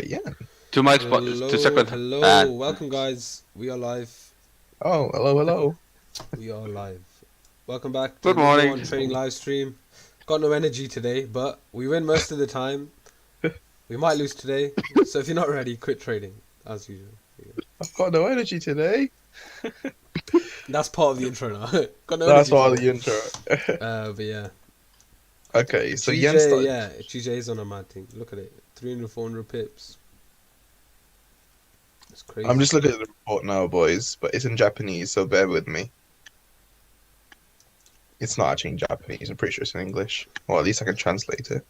But yeah. 2 mics, 2 seconds. Hello, welcome guys. We are live. Oh, hello, hello. We are live. Welcome back to Good the number morning. one trading live stream. Got no energy today, but we win most of the time. We might lose today, so if you're not ready, quit trading as usual. I've got no energy today. That's part of the intro now. Got no That's energy part of today. the intro. But yeah, Okay, so yen GJ, started. yeah, GJ is on a mad thing. Look at it, 300, 400 pips. It's I'm crazy. just looking at the report now, boys, but it's in Japanese, so bear with me. It's not actually in Japanese. I'm pretty sure it's in English. Or at least I can translate it.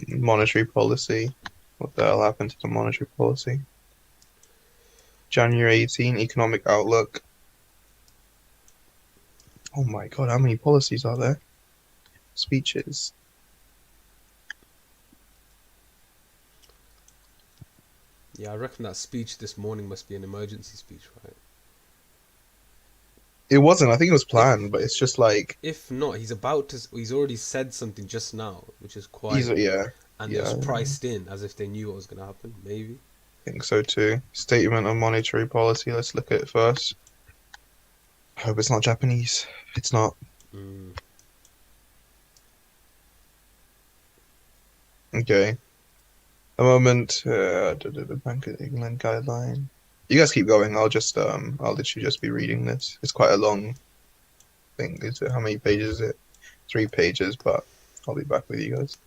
Monetary policy. What the hell happened to the monetary policy? January 18, economic outlook. Oh my god, how many policies are there? Speeches. Yeah, I reckon that speech this morning must be an emergency speech, right? It wasn't. I think it was If planned, but it's just like If not, he's about to. He's already said something just now, which is he's quite, yeah, and it yeah, was I priced in as if they knew what was going to happen. Maybe. think so too. Statement of monetary policy. Let's look at it first. I hope it's not Japanese. It's not. Mm. Okay. A moment. The Bank of England guideline. You guys keep going. I'll literally just be reading this. It's quite a long thing. Is it? How many pages is it? 3 pages, but I'll be back with you guys.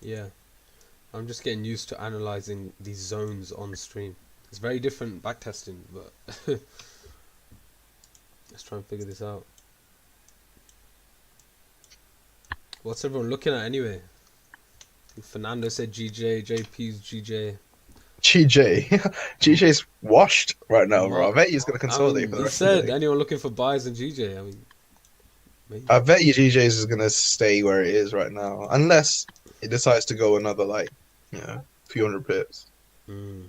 Yeah, I'm just getting used to analyzing these zones on stream. It's very different backtesting, but let's try and figure this out. What's everyone looking at anyway? Fernando said GJ, JP's GJ. GJ. GJ's washed right now, bro. I Mark, bet he's gonna consolidate for the he rest of the said day. anyone looking for buys in GJ. I mean, maybe. I bet you GJ's is gonna stay where it is right now, unless it decides to go another few hundred pips. Mm.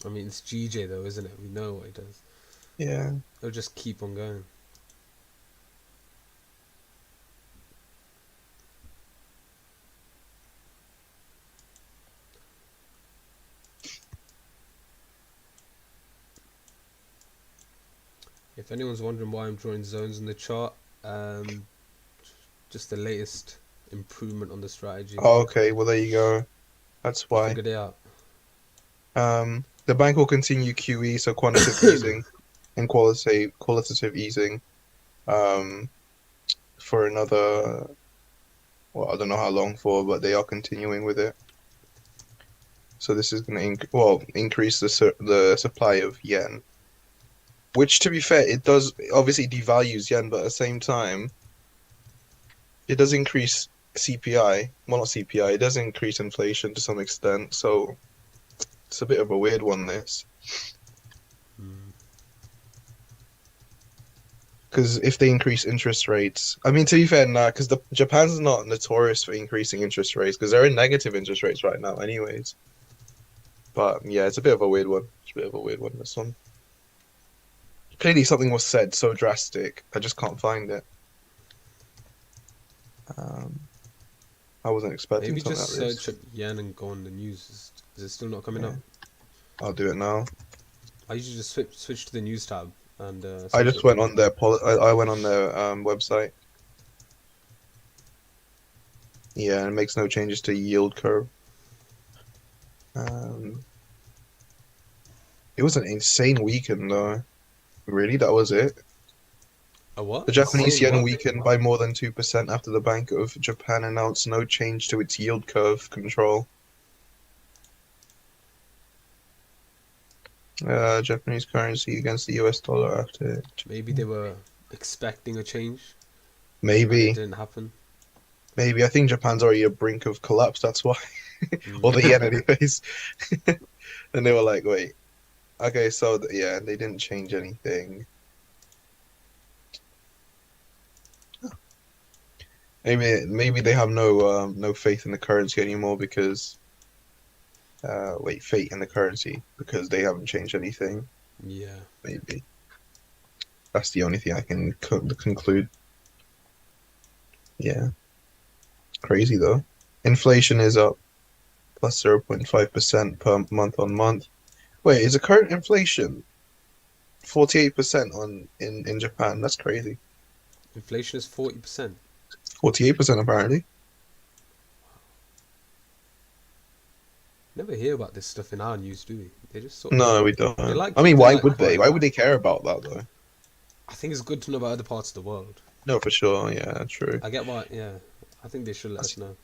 I mean, it's GJ though, isn't it? We know what he does. Yeah. They'll just keep on going. If anyone's wondering why I'm drawing zones in the chart, just the latest improvement on the strategy. Oh, okay. Well, there you go. That's You why. figured it out. The bank will continue QE, so quantitative easing and qualitative easing, um, for another. Well, I don't know how long for, but they are continuing with it. So this is going to increase the supply of yen, which, to be fair, it does obviously devalues yen, but at the same time, it does increase CPI. Well, not CPI. It does increase inflation to some extent. So it's a bit of a weird one, this. Mm. Because if they increase interest rates, I mean, to be fair, nah, because Japan's not notorious for increasing interest rates because they're in negative interest rates right now, anyways. But yeah, it's a bit of a weird one. It's a bit of a weird one, this one. Clearly, something was said so drastic, I just can't find it. I wasn't expecting Maybe something just like this. search up yen and go on the news. Is it still not coming Yeah. up? I'll do it now. I usually just switch to the news tab and I search just it. went on their I went on their website. Yeah, and it makes no changes to yield curve. It was an insane weekend though. Really, that was it. A what? The Japanese Insane yen what? weakened by more than 2% after the Bank of Japan announced no change to its yield curve control. Japanese currency against the US dollar after. Maybe they were expecting a change and it Maybe, didn't happen. maybe. I think Japan's already a brink of collapse, that's why. Or the Mm. yen, anyways. And they were like, wait. Okay, so yeah, they didn't change anything. Maybe they have no faith in the currency anymore because faith in the currency because they haven't changed anything. Yeah. Maybe. That's the only thing I can conclude. Yeah, crazy though. Inflation is up plus 0.5% per month on month. Wait, is the current inflation 48% on in Japan? That's crazy. Inflation is 40%. 48% apparently. Never hear about this stuff in our news, do we? They just sort of No, we they don't. like I mean, keeping why that would they? Why quiet. would they care about that though? I think it's good to know about other parts of the world. No, for sure. Yeah, true. I get why. Yeah, I think they should let I us see, know.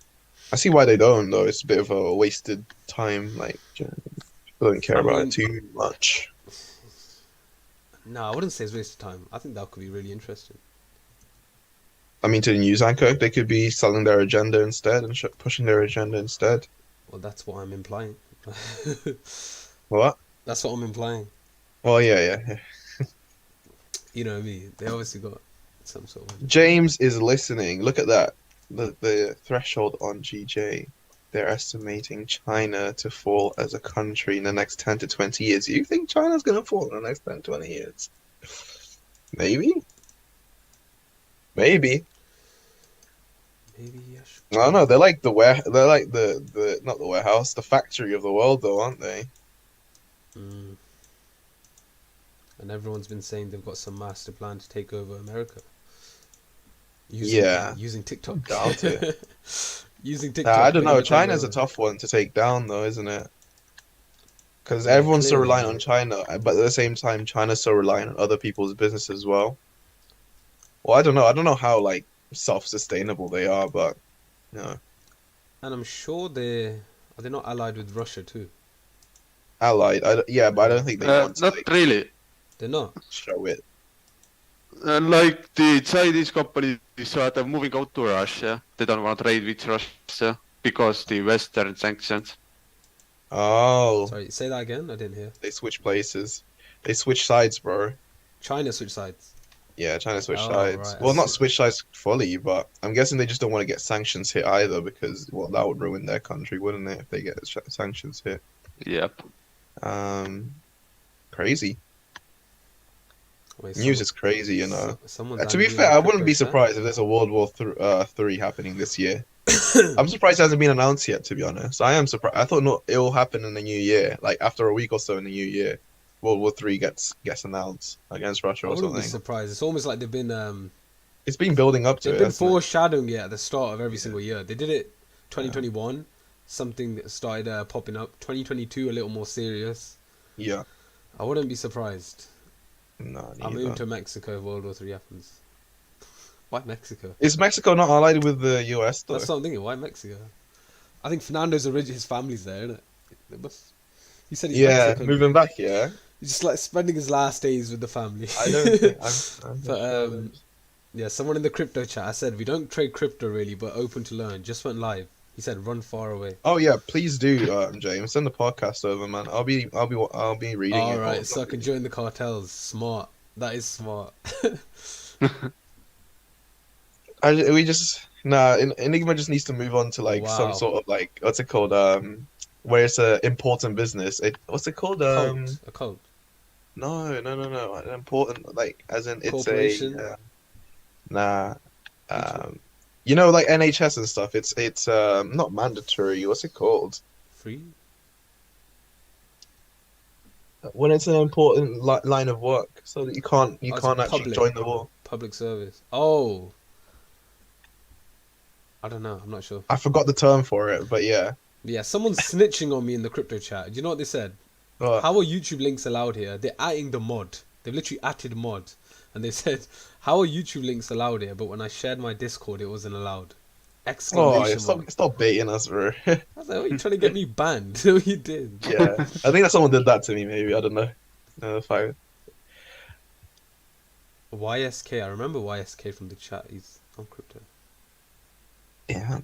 I see why they don't though. It's a bit of a wasted time. Like, people don't care I about it mean, too much. no, I wouldn't say it's a waste of time. I think that could be really interesting. I mean, to the news anchor, they could be selling their agenda instead and pushing their agenda instead. Well, that's what I'm implying. What? That's what I'm implying. Well, yeah. You know what I mean? They obviously got some sort of. James is listening. Look at that. The threshold on GJ. They're estimating China to fall as a country in the next 10 to 20 years. You think China's going to fall in the next 10 to 20 years? Maybe. Maybe. Maybe I should. I don't know. They're like they're like the not the warehouse, the factory of the world though, aren't they? Mm. And everyone's been saying they've got some master plan to take over America. Yeah. Using TikTok. Doubt it. Using I TikTok, don't they're gonna know. take China's a over. tough one to take down though, isn't it? Because Yeah, everyone's so clearly, reliant yeah. on China, but at the same time, China's so reliant on other people's business as well. Well, I don't know. I don't know how like self-sustainable they are, but you know, And I'm sure they're not allied with Russia too. allied. Yeah, but I don't think they want to Not like really. They're not. show it. Like the Chinese companies are moving out to Russia. They don't want to trade with Russia because the Western sanctions. Oh, Sorry, say that again. I didn't hear. they switch places. They switch sides, bro. China switch sides. Yeah, China switch Oh sides. right, I Well, not see. switch sides fully, but I'm guessing they just don't want to get sanctions hit either because, well, that would ruin their country, wouldn't it, if they get sanctions hit? Yep. Um, Crazy. Wait, News is crazy, you know. Someone's To be angry in fair, the I wouldn't crypto be chat. surprised if there's a World War III happening this year. I'm surprised it hasn't been announced yet, to be honest. I am surprised. I thought it will happen in the new year, like after a week or so in the new year. World War III gets announced against Russia I or wouldn't be something. surprised. It's almost like It's been building up to they've it, been hasn't it? foreshadowing it at the start of every Yeah. single year. They did it Yeah. 2021, something that started popping up. 2022 a little more serious. Yeah. I wouldn't be surprised. No, I'm neither. moving to Mexico if World War III happens. Why Mexico? Is Mexico not allied with the US though? That's what I'm thinking. Why Mexico? I think Fernando's original his family's there, isn't it? They must. He said he's Yeah, Mexican. moving back, yeah. He's just like spending his last days with the family. I don't think I'm not But sure of it. yeah, someone in the crypto chat. I said we don't trade crypto really, but open to learn. Just went live. He said run far away. Oh yeah, please do, James. Send the podcast over, man. I'll be reading All it. right, Or so I not can reading. join the cartels. Smart. That is smart. We just Enigma just needs to move on to like some Wow. sort of like what's it called? Where it's a important business. What's it called? A cult. No. An important like as in it's a Corporation. nah. Which one? You know, like NHS and stuff. It's not mandatory. What's it called? Free. When it's an important line of work, so that you Oh, it's a can't actually join the war. public service. Oh, I don't know. I'm not sure. I forgot the term for it, but yeah. But yeah, someone's snitching on me in the crypto chat. Do you know what they said? But How are YouTube links allowed here? They're atting the mod. They've literally atted mod. And they said, how are YouTube links allowed here? But when I shared my Discord, it wasn't allowed. oh, yeah, Exclamation mark. stop baiting us, bro. I was like, oh, you trying to get me banned? No, you did. Yeah, I think that someone did that to me. Maybe I don't know. Fine. YSK. I remember YSK from the chat. He's on crypto. Yeah.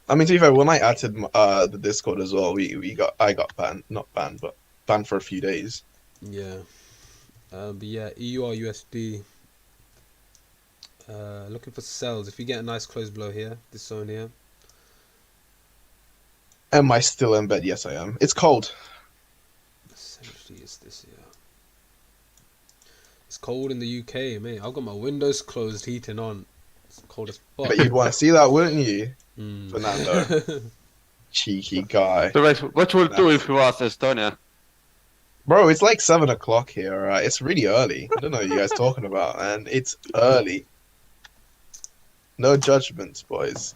I mean, to be fair, when I added the Discord as well, I got banned, not banned, but banned for a few days. Yeah. But yeah, EUR looking for sells. If you get a nice close blow here, this zone here. Am I still in bed? Yes, I am. It's cold. Essentially, it's this here. It's cold in the UK, mate. I've got my windows closed, heating on. It's cold as fuck. But you'd want to see that, wouldn't you, Mm. Fernando? Cheeky guy. So guys, what you will do That's- if you was Estonia? Bro, it's like 7 o'clock here, alright? It's really early. I don't know what you guys talking about, and it's early. No judgments, boys.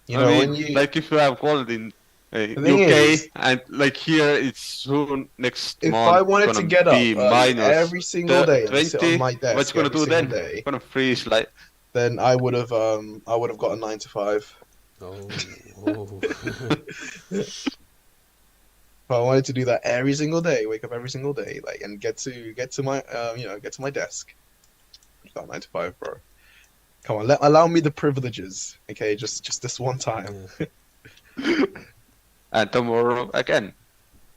You know, when you... like if you have cold in thing UK is- and like here it's soon next If month. I wanted to gonna get up be early minus every single day and sit 20, on my desk what you gonna every do single then? day, Gonna freeze like. then I would have got a 9 to 5. Oh. If I wanted to do that every single day, wake up every single day, like, and get to my get to my desk, got 9 to 5, bro. Come on, allow me the privileges, okay? Just this one time. Yeah. And tomorrow again.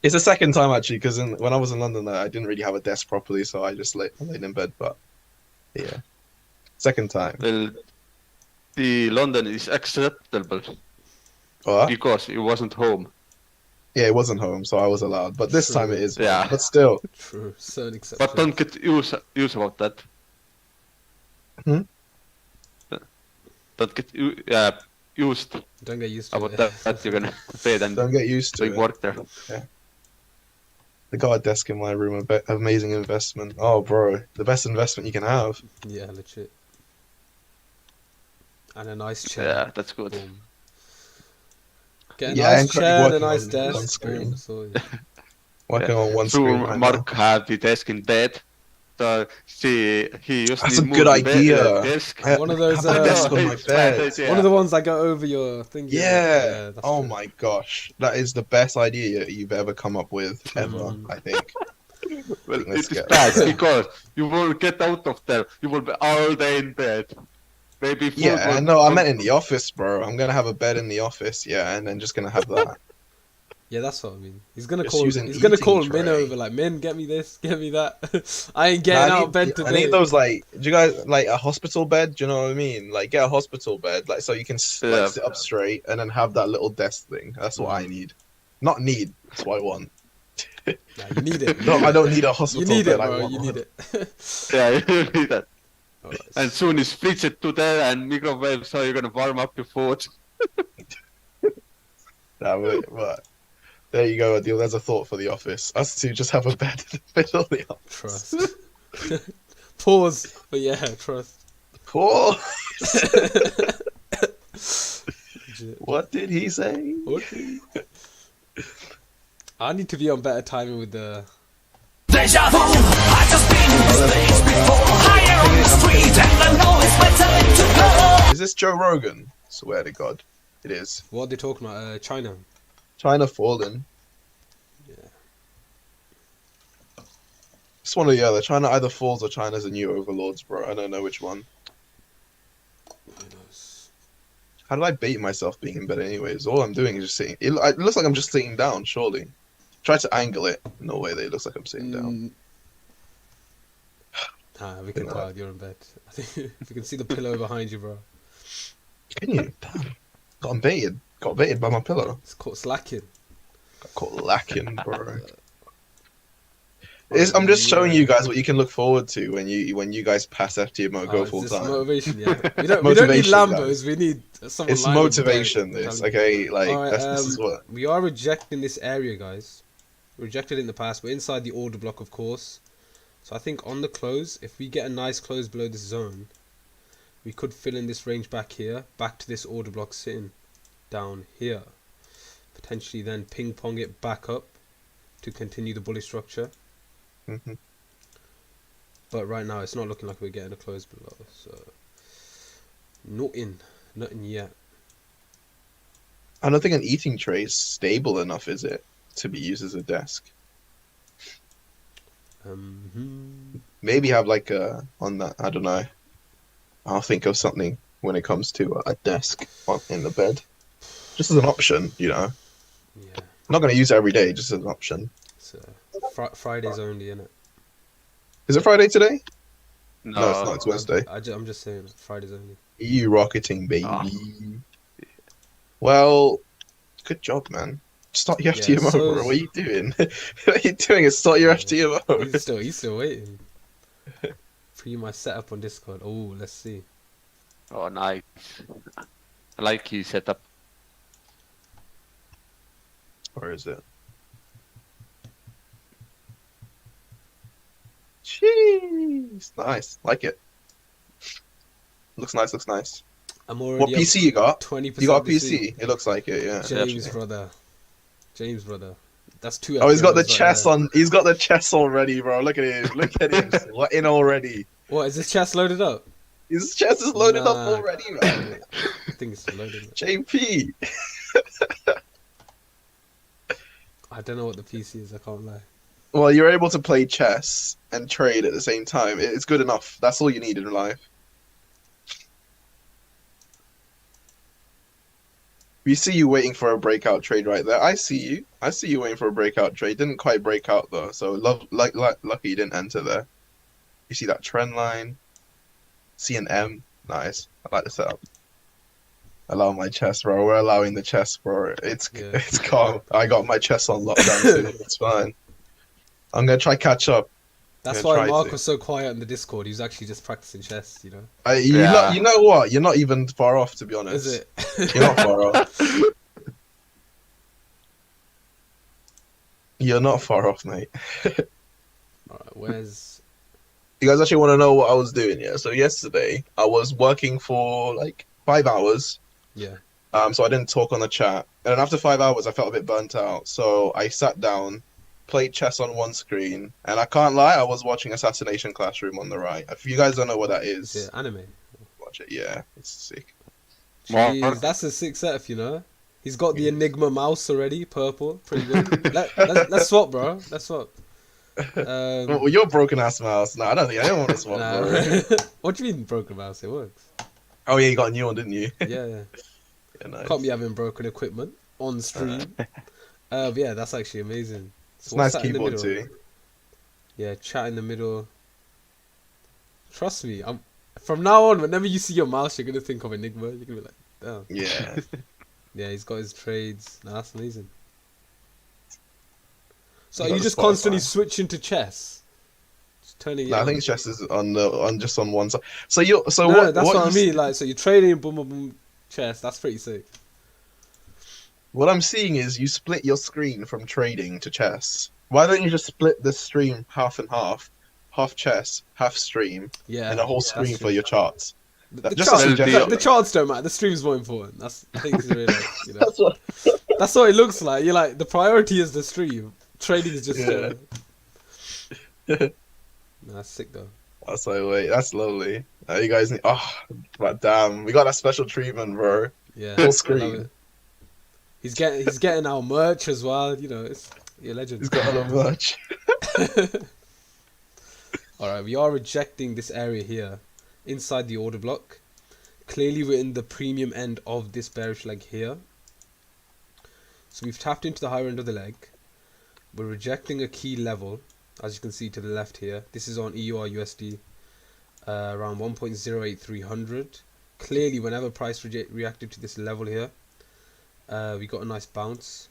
It's the second time actually, because when I was in London, I didn't really have a desk properly, so I just laid in bed. But yeah, second time. Well, the London is acceptable What? because it wasn't home. Yeah, it wasn't home, so I was allowed. But this True. time it is. home. Yeah. But still, True. Certain exceptions. But don't get use about that. Hmm? Don't get used Don't get used to about it. that. You're gonna pay and don't get used to doing it. work there. I got a desk in my room. Amazing investment. Oh, bro, the best investment you can have. Yeah, legit. And a nice chair. Yeah, that's good. Boom. Get a Yeah, nice I'm currently chair and a working nice on one desk. screen. Boom. So, yeah. Working on one So screen right Mark now. have the desk in bed. So he used That's to a move good the idea. desk. I One of those, have a desk on my It's bad bed. idea. One of the ones that go over your thing. Yeah. that's Oh true. my gosh, that is the best idea you've ever come up with ever. Mm. I think. Well, Let's it is go. bad because you will get out of there. You will be all day in bed. Maybe full Yeah, work- no, I meant in the office, bro. I'm gonna have a bed in the office, yeah, and then just gonna have that. Yeah, that's what I mean. He's gonna Just call. use an He's gonna eating call Min tray. over, like, Min, get me this, get me that. I ain't Nah, getting out of bed I today. need those like. Do you guys like a hospital bed? Do you know what I mean? Like get a hospital bed, like so you can Yeah. like sit up straight and then have that little desk thing. That's what I need. Not need. That's what I want. Nah, you need it. No, I don't need a You hospital need bed. it, I bro. want You one. need it. Yeah, you need that. Oh, And soon it's fridge to there and microwave, so you're gonna warm up your food. Damn it, but there you go, Adil. There's a thought for the office. Us two just have a bed in the middle of the office. trust. Pause. But yeah, trust. Cool. Legit. What did he say? What? I need to be on better timing with the. Deja vu, I've just been in this place before. Higher on the street, and I know it's my time to go. Is this Joe Rogan? Swear to God, it is. What are they talking about? China. China fallen. Yeah. It's one or the other. China either falls or China's the new overlords, bro. I don't know which one. Who knows? How did I bait myself being in bed anyways? All I'm doing is just sitting. It looks like I'm just sitting down, surely. Try to angle it. No way, it looks like I'm sitting down. Nah, we can You know. tell you're in bed. I think if you can see the pillow behind you, bro. Can you? Damn. Got baited by my pillow. It's caught slacking. Got caught lacking, bro. I'm just showing you guys what you can look forward to when you guys pass FTMO go Is full this time. motivation, yeah. We don't need Motivation, Lambos. guys. We need someone. It's lying in bed motivation. This telling- okay? Like Alright, this is what. We are rejecting this area, guys. Rejected in the past. We're inside the order block, of course. So I think on the close, if we get a nice close below this zone, we could fill in this range back here, back to this order block sitting down here. Potentially then ping pong it back up to continue the bullish structure. Mhm. But right now it's not looking like we're getting a close below. So nothing yet. I don't think an eating tray is stable enough, is it, to be used as a desk? Maybe have like a on that. I don't know. I'll think of something when it comes to a desk in the bed, just as an option. You know, Yeah. I'm not gonna use it every day, just as an option. It's Fridays only, innit? Is it Friday today? No, No, it's not. It's Wednesday. I'm just saying, Fridays only. EU rocketing, baby. Ah. Well, good job, man. Start your Yeah, FTMO, so bro. What are you doing? What are you doing? Is start your FTMO. He's still waiting. Pre my setup on Discord. Oh, let's see. Oh, nice. I like his setup. Where is it? Jeez, nice. Like it. Looks nice. Looks nice. I'm What already PC you got? 20% You got a this week. PC? It looks like it. Yeah. James, definitely. brother. That's two Oh, he's got the FPMOs right chest there. on. He's got the chest already, bro. Look at him. Look at him. Sweating already. What, is this chest loaded up? His chest is loaded up Nah, already, man. I think it's loaded up. JP. I don't know what the PC is, I can't lie. Well, you're able to play chess and trade at the same time. It's good enough. That's all you need in life. We see you waiting for a breakout trade right there. I see you. I see you waiting for a breakout trade. Didn't quite break out though, so lucky you didn't enter there. You see that trend line? C and M. Nice. I like the setup. Allow my chest, bro. We're allowing the chest, bro. It's calm. I got my chest on lockdown too. It's fine. I'm gonna try catch up. That's Yeah, why try Mark to. was so quiet on the Discord. He was actually just practicing chess, you know. Yeah. You know what? You're not even far off, to be honest. Is it? You're not far off. You're not far off, mate. Alright, where's... You guys actually want to know what I was doing? Yeah. So yesterday I was working for like 5 hours. Yeah. So I didn't talk on the chat, and then after 5 hours I felt a bit burnt out. So I sat down, played chess on one screen, and I can't lie, I was watching Assassination Classroom on the right. If you guys don't know what that Is is, it anime? watch it. Yeah, it's sick. Mark. Jeez, that's a sick setup, you know. He's got the Enigma mouse already, purple, pretty good. Let's swap, bro. Let's swap. Well, you're broken ass mouse. No, I don't think I don't want to swap. Nah. Bro. What do you mean broken mouse? It works. Oh yeah, you got a new one, didn't you? Yeah. Yeah, nice. Can't be having broken equipment on stream. Yeah, that's actually amazing. It's So nice what's that in the keyboard middle? too. Yeah, chat in the middle. Trust me, from now on, whenever you see your mouse, you're gonna think of Enigma. You're gonna be like, damn. Yeah. Yeah, he's got his trades. Nah, that's amazing. So You are got you the just Spotify. constantly switching to chess? Just turning it No, I on? think chess is on just on one side. So you so No, what? that's what I you mean. Like, so you're trading, boom, boom, boom, chess. That's pretty sick. What I'm seeing is you split your screen from trading to chess. Why don't you just split the stream half and half chess, half stream, Yeah, and a whole that's screen true. for your charts? The Just a charts, suggestion. the charts don't matter. The stream's more important. That's I think it's really, you know. That's what. That's what it looks like. You're like, the priority is the stream. Trading is just. Yeah. Nah, that's sick though. That's like, wait, that's lovely. You guys need. Oh, but damn, we got that special treatment, bro. Yeah, Full I love screen. it. He's getting our merch as well. You know, you're a legend. He's got a lot of merch. All right, we are rejecting this area here, inside the order block. Clearly, we're in the premium end of this bearish leg here. So we've tapped into the higher end of the leg. We're rejecting a key level, as you can see to the left here. This is on EUR USD, around 1.08300. Clearly, whenever price reacted to this level here, we got a nice bounce.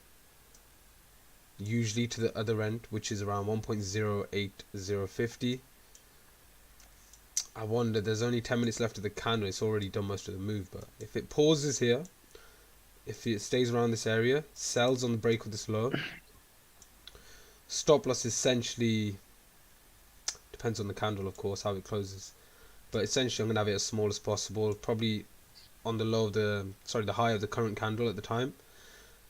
Usually to the other end, which is around 1.08050. I wonder, there's only 10 minutes left of the candle. It's already done most of the move, but if it pauses here, if it stays around this area, sells on the break of this low. Stop loss essentially depends on the candle, of course, how it closes. But essentially, I'm gonna have it as small as possible, probably on the low of the high of the current candle at the time.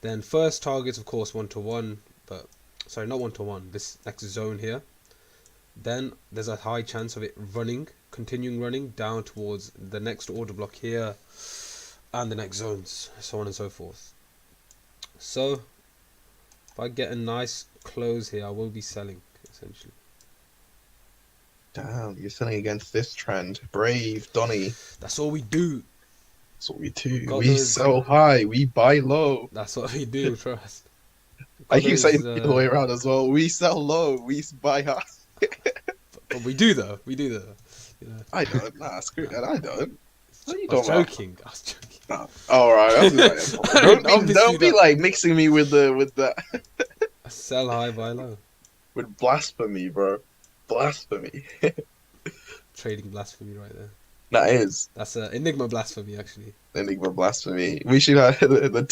Then first targets, of course, 1-to-1, but sorry, not 1-to-1. This next zone here. Then there's a high chance of it continuing running down towards the next order block here, and the next zones, so on and so forth. So if I get a nice close here, I will be selling essentially. Damn, you're selling against this trend. Brave, Donny. That's all we do. That's what we do. Got We those- sell high, we buy low. That's what we do. Trust. I Got keep those, saying it the other way around as well. We sell low, we buy high. but we do though. We do though. You know. I don't. Nah, screw that. I don't. What are you I was talking about? joking. I was joking. All right, I mean, obviously don't be not. like mixing me with the Sell high, buy low. with blasphemy, bro. Blasphemy. Trading blasphemy right there. That is That's Enigma blasphemy, actually. Enigma blasphemy. We should have the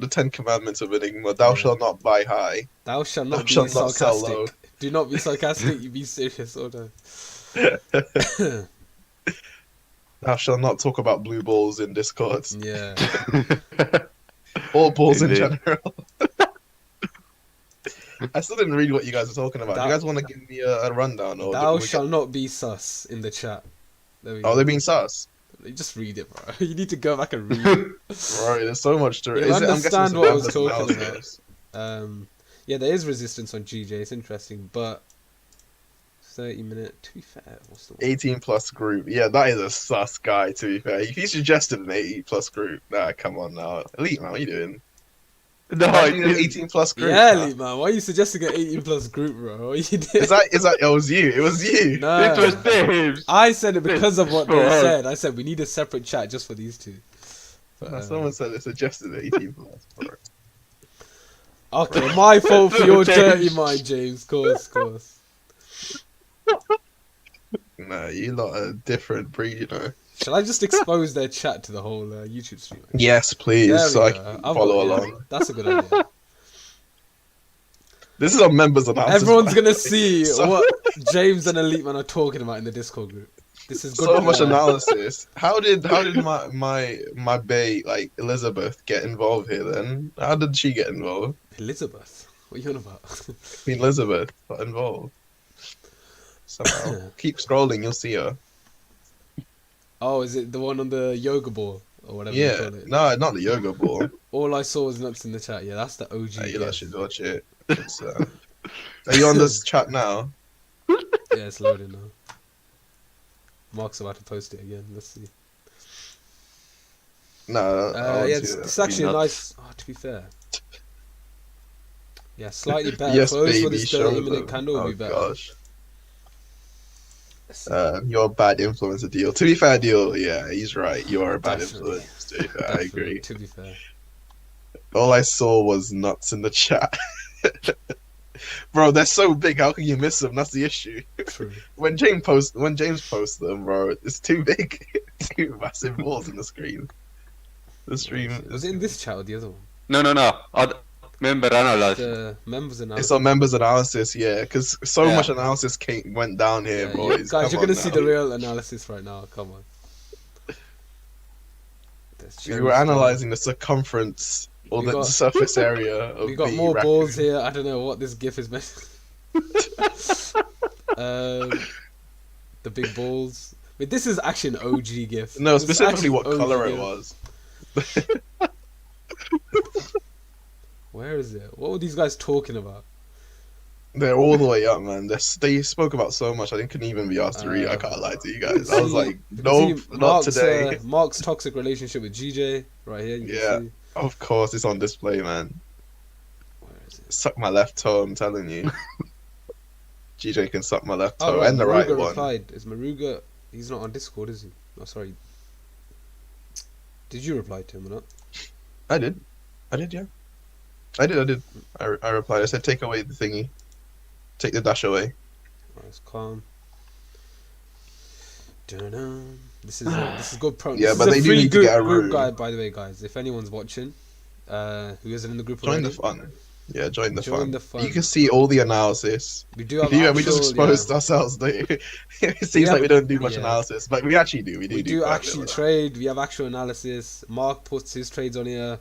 ten commandments of Enigma. Thou Yeah. shalt not buy high. Thou shalt Thou not be shalt not sell low. sarcastic. Do not be sarcastic. You be serious all the time. Thou shalt not talk about blue balls in Discord. Yeah. Or balls in Indeed. general. I still didn't read what you guys are talking about. Do you guys want to give me a rundown? Or Thou do we shalt not be sus in the chat. There we Oh, go. they're being sus. Just read it, bro. You need to go back and read it. Right, there's so much to You'll Is it? I'm guessing understand it's a what I was members talking analysis. Yeah, there is resistance on GJ. It's interesting, but 30-minute. To be fair, what's the one? 18 plus group. Yeah, that is a sus guy, to be fair. If he suggested an 18 plus group, nah, come on now. Elite, man, what are you doing? No, Imagine it an is. 18 plus group. Yeah, nah. Lee, man. Why are you suggesting an 18 plus group, bro? What you did? Is that, it was you. It was you. No. It was James. I said it because of what they Alright. said. I said we need a separate chat just for these two. But, Nah, someone said it suggested 18 plus. Bro. okay, my fault for your James. dirty mind, James. Course. Nah, you lot are a different breed, you know. Shall I just expose their chat to the whole YouTube stream? Yes, please, There we so I go. can I've follow got- along. That's a good idea. This is on members analysis. Everyone's by the gonna way. see So- what James and Elite Man are talking about in the Discord group. This is good. So much analysis. How did my bae like Elizabeth get involved here then? How did she get involved? Elizabeth, what are you on about? Queen Elizabeth got involved. Somehow. Keep scrolling, you'll see her. Oh, is it the one on the yoga ball or whatever you Yeah. call it? No, not the yoga ball. All I saw was nuts in the chat. Yeah, that's the OG. You lot gif. should watch it. It's, are you on this chat now? Yeah, it's loading now. Mark's about to post it again. Let's see. No. Yeah, it's actually a nice. Oh, to be fair. Yeah, slightly better Yes, close baby, for this show 30-minute them. candle will Oh be better. gosh. Let's see. You're a bad influencer, Deal. To be fair, Deal, yeah, he's right. You are a bad Definitely. influence. To be fair, I Definitely, agree. To be fair. All I saw was nuts in the chat. Bro, they're so big. How can you miss them? That's the issue. True. When James posts them, bro, it's too big. Two massive balls in the screen. The stream. Was it in this chat or the other one? No. Member analysis. The members analysis. It's on members analysis, yeah, because so Yeah. much analysis went down here, Yeah, boys. guys, Come you're gonna on see now. the real analysis right now. Come on. There's We were cherries analyzing the circumference or We the got- surface area of We got the more raccoon. balls here. I don't know what this gif is meant. The big balls. Wait, this is actually an OG gif. No, This is specifically actually what OG color it gif. was. Where is it? What were these guys talking about? They're all the way up, man. They spoke about so much. I didn't couldn't even be asked to read. I can't lie to you guys. I was See- like, you can nope, see not Mark's, today. Mark's toxic relationship with GJ right here. You can Yeah. see. Of course, it's on display, man. Where is it? Suck my left toe, I'm telling you. GJ can suck my left toe Oh, right, and the Maruga right one. replied. Is Maruga? He's not on Discord, is he? Oh, sorry. Did you reply to him or not? I did, yeah. I did. I replied. I said, take away the thingy. Take the dash away. Alright, it's calm. Dun-dun. This is good. Yeah, This but is they a do free need to group, get a group room. guide, by the way, guys. If anyone's watching, who isn't in the group Join already, the fun. Yeah, join the Join fun. the fun. You can see all the analysis. we do have Yeah, actual, we just exposed ourselves. It seems have- like we don't do much yeah. analysis, but we actually do. We do quite a actually bit of trade. We have actual analysis. Mark puts his trades on here.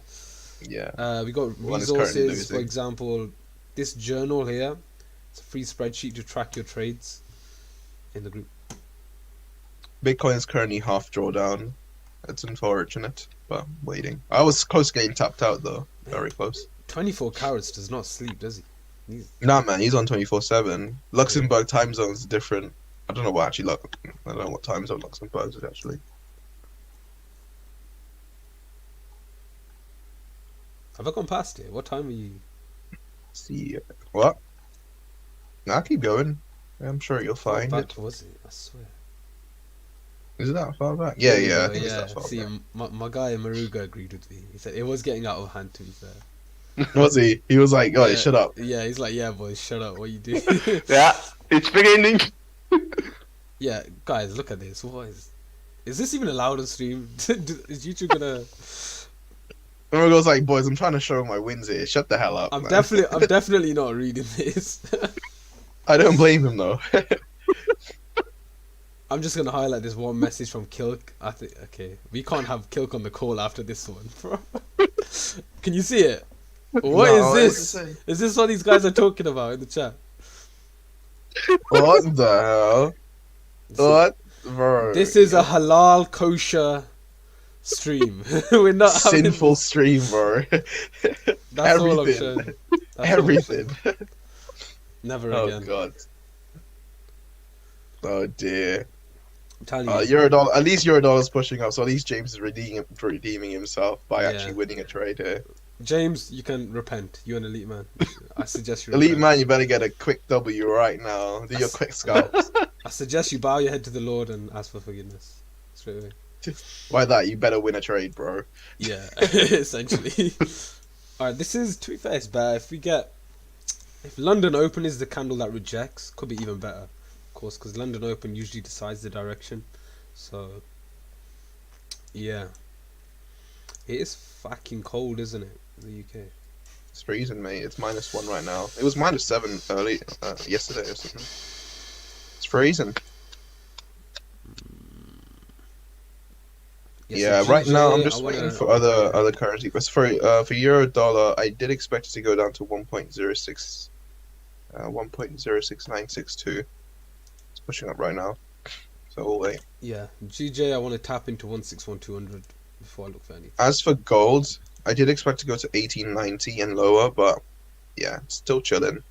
that. Yeah. We got One is currently resources. For losing. example, this journal here. It's a free spreadsheet to track your trades in the group. Bitcoin's currently half drawdown. It's unfortunate, but I'm waiting. I was close getting tapped out though. Very close. 24 carats does not sleep, does he? Nah, man, he's on 24/7. Luxembourg time zone's different. I don't know what actually. I don't know what time zone Luxembourg is actually. Have I gone past it? What time are you? See what? Nah, keep going. I'm sure you'll find Back it. was it? I swear. Is it that far back? Yeah, There you yeah, I go, think it's yeah. that far See, back. my guy Maruga agreed with me. He said it was getting out of hand. To be fair. Was he? He was like, "Oh, Yeah, shut up." yeah. He's like, yeah, boys, shut up. What you do? Yeah, it's beginning. Yeah, guys, look at this. What is this even allowed on stream? Is YouTube gonna? Remember, goes like, "Boys, I'm trying to show my wins here. Shut the hell up, I'm man." definitely not reading this. I don't blame him though. I'm just gonna highlight this one message from Kilk. I think okay, we can't have Kilk on the call after this one, bro. Can you see it? What No, is what does it this? say? Is this what these guys are talking about in the chat? What the hell? What, bro? This is a halal kosher stream. We're not having sinful stream, bro. That's all I'm Everything. showing. That's all I'm Everything. showing. Never Oh again. god. Oh dear. I'm telling you. Eurodollar. At least Eurodollar's pushing up, so at least James is redeeming himself by Yeah. actually winning a trade here. James, you can repent. You're an elite man. I suggest you Elite repent. man, you better get a quick W right now. Do your quick scalps. I suggest you bow your head to the Lord and ask for forgiveness. Straight away. By that, you better win a trade, bro. Yeah, essentially. Alright, this is, to be fair, it's better. If London Open is the candle that rejects, could be even better. Of course, because London Open usually decides the direction. So, yeah. It is fucking cold, isn't it? In the UK. It's freezing, mate. It's -1 right now. It was -7 early yesterday or something. It's freezing. Yeah, so right now I'm GJ, just waiting for other currency. But for euro dollar, I did expect it to go down to 1.06, 1.0696.2. It's pushing up right now, so we'll wait. Yeah, GJ, I want to tap into 161,200 before I look for anything. As for gold, I did expect to go to 1890 and lower, but yeah, it's still chilling.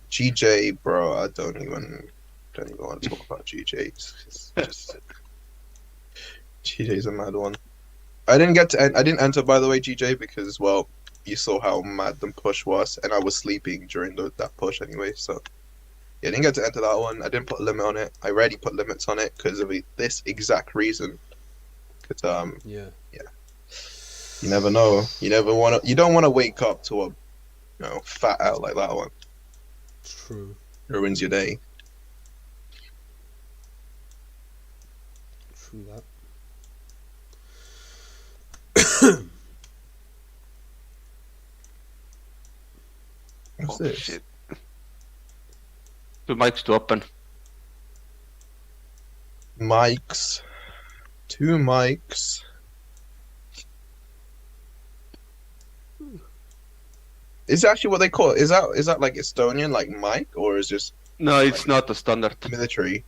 GJ, bro, I don't even want to talk about GJ. It's just GJ's a mad one. I didn't enter, by the way, GJ, because well, you saw how mad the push was, and I was sleeping during that push anyway. So yeah, I didn't get to enter that one. I didn't put a limit on it. I already put limits on it because of this exact reason. Because Yeah. you never know. You don't want to wake up to a fat out like that one. True. It ruins your day. True that. What's Oh, this? shit. The mic's to open. Mics. 2 mics. Is that actually what they call it? Is that like Estonian, like mic, or is just No, it's not a standard. military?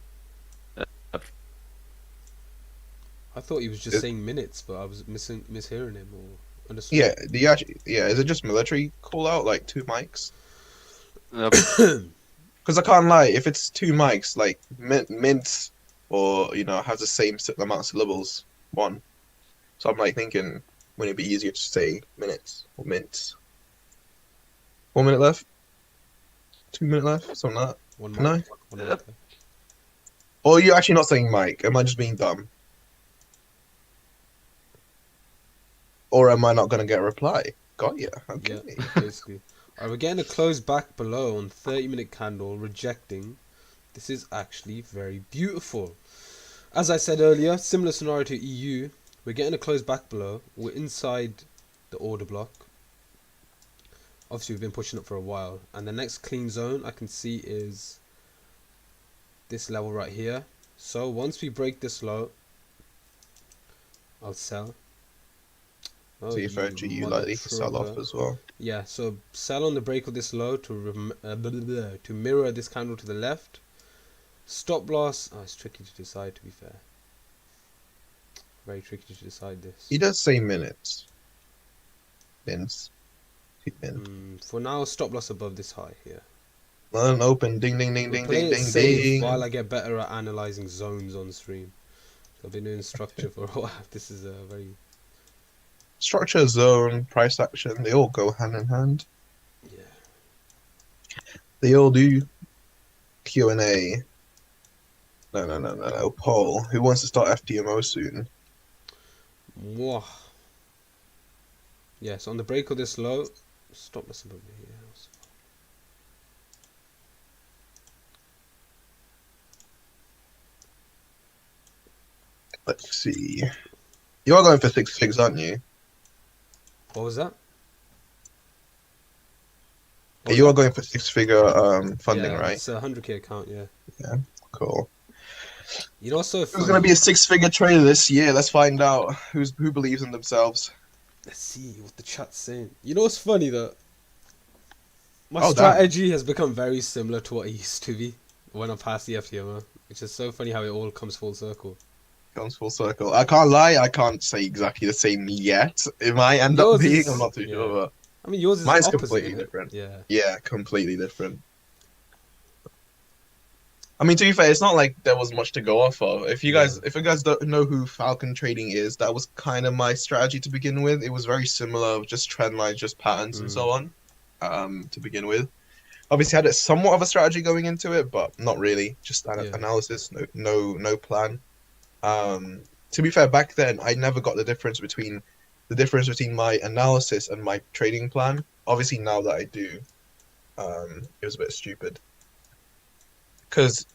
I thought he was just It- saying minutes, but I was mishearing him or understood. Yeah, is it just military call out, like 2 mics? Because I can't lie, if it's 2 mics, like mint or has the same amount of syllables, 1. So I'm like thinking, wouldn't it be easier to say minutes or mints? 1 minute left, 2 minute left, something like that. 1 No. month. 1 month. Or you're actually not saying mic? Am I just being dumb? Or am I not gonna get a reply? Got ya. Okay. Yeah, basically. Alright, we're getting a close back below on 30-minute candle, rejecting. This is actually very beautiful. As I said earlier, similar scenario to EU. We're getting a close back below. We're inside the order block. Obviously, we've been pushing up for a while. And the next clean zone I can see is this level right here. So once we break this low, I'll sell. Oh, See if actually you likely to sell off as well. Yeah, so sell on the break of this low to mirror this candle to the left. Stop loss. Oh, it's tricky to decide, to be fair. Very tricky to decide this. He does say minutes. Mints. For now, stop loss above this high here. One open. Ding ding ding We'll ding play ding it ding safe ding. while I get better at analyzing zones on stream. So I've been doing structure for a while. This is a very... Structure, zone, price action, they all go hand in hand. Yeah. They all do. Q&A. No. Paul, who wants to start FTMO soon? Mwah. Yeah, so on the break of this low, stop messing with me here. Let's see. You are going for 6 figs, aren't you? What was that? You are going for 6-figure funding, Yeah, right? it's a 100k account, yeah. Yeah, cool. You know, so Who's gonna be a 6-figure trader this year? Let's find out. Who believes in themselves? Let's see what the chat's saying. You know what's funny though? My Oh, strategy has become very similar to what it used to be when I passed the FTMO, which is so funny how it all comes full circle. Comes full circle. I can't lie. I can't say exactly the same yet. It might end up Yours being. is, I'm not too yeah. sure, but I mean, yours is mine's opposite, completely innit? different. Yeah. Yeah, completely different. I mean, to be fair, it's not like there was much to go off of. If you guys don't know who Falcon trading is, that was kind of my strategy to begin with. It was very similar, just trend lines, just patterns, and so on. To begin with, obviously had a somewhat of a strategy going into it, but not really. Just analysis, no plan. To be fair, back then I never got the difference between my analysis and my trading plan. Obviously, now that I do, it was a bit stupid. Because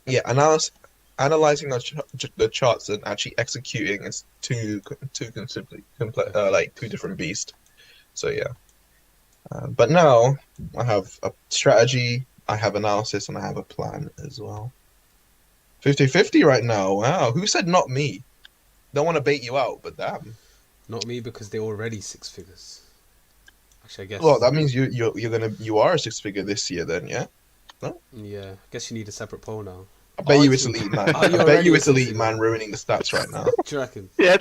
analyzing the charts and actually executing is two different beasts. So yeah, but now I have a strategy, I have analysis, and I have a plan as well. 50-50 right now. Wow, who said not me? Don't want to bait you out, but damn. Not me because they're already 6 figures. Actually, I guess. Well, that means you are a 6-figure this year then, yeah. No? Yeah, I guess you need a separate poll now. I bet you it's elite man. Oh, you're I bet already you a it's elite 6-figure. man ruining the stats right now. Do you reckon? Yeah.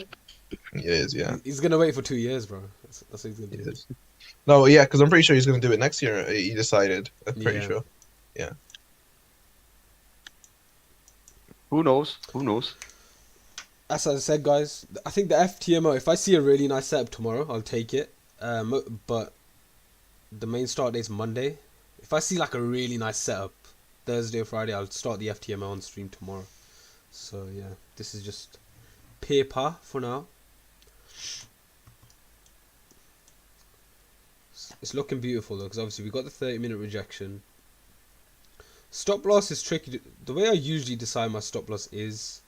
It is, yeah. He's gonna wait for 2 years, bro. That's what he's gonna It do. is. No, yeah, because I'm pretty sure he's going to do it next year. He decided. I'm pretty Yeah. sure. Yeah. Who knows? Who knows? As I said, guys, I think the FTMO, if I see a really nice setup tomorrow, I'll take it. But the main start date's Monday. If I see like a really nice setup, Thursday or Friday, I'll start the FTMO on stream tomorrow. So yeah, this is just paper for now. It's looking beautiful though, because obviously we got the 30-minute rejection. Stop loss is tricky. The way I usually decide my stop loss is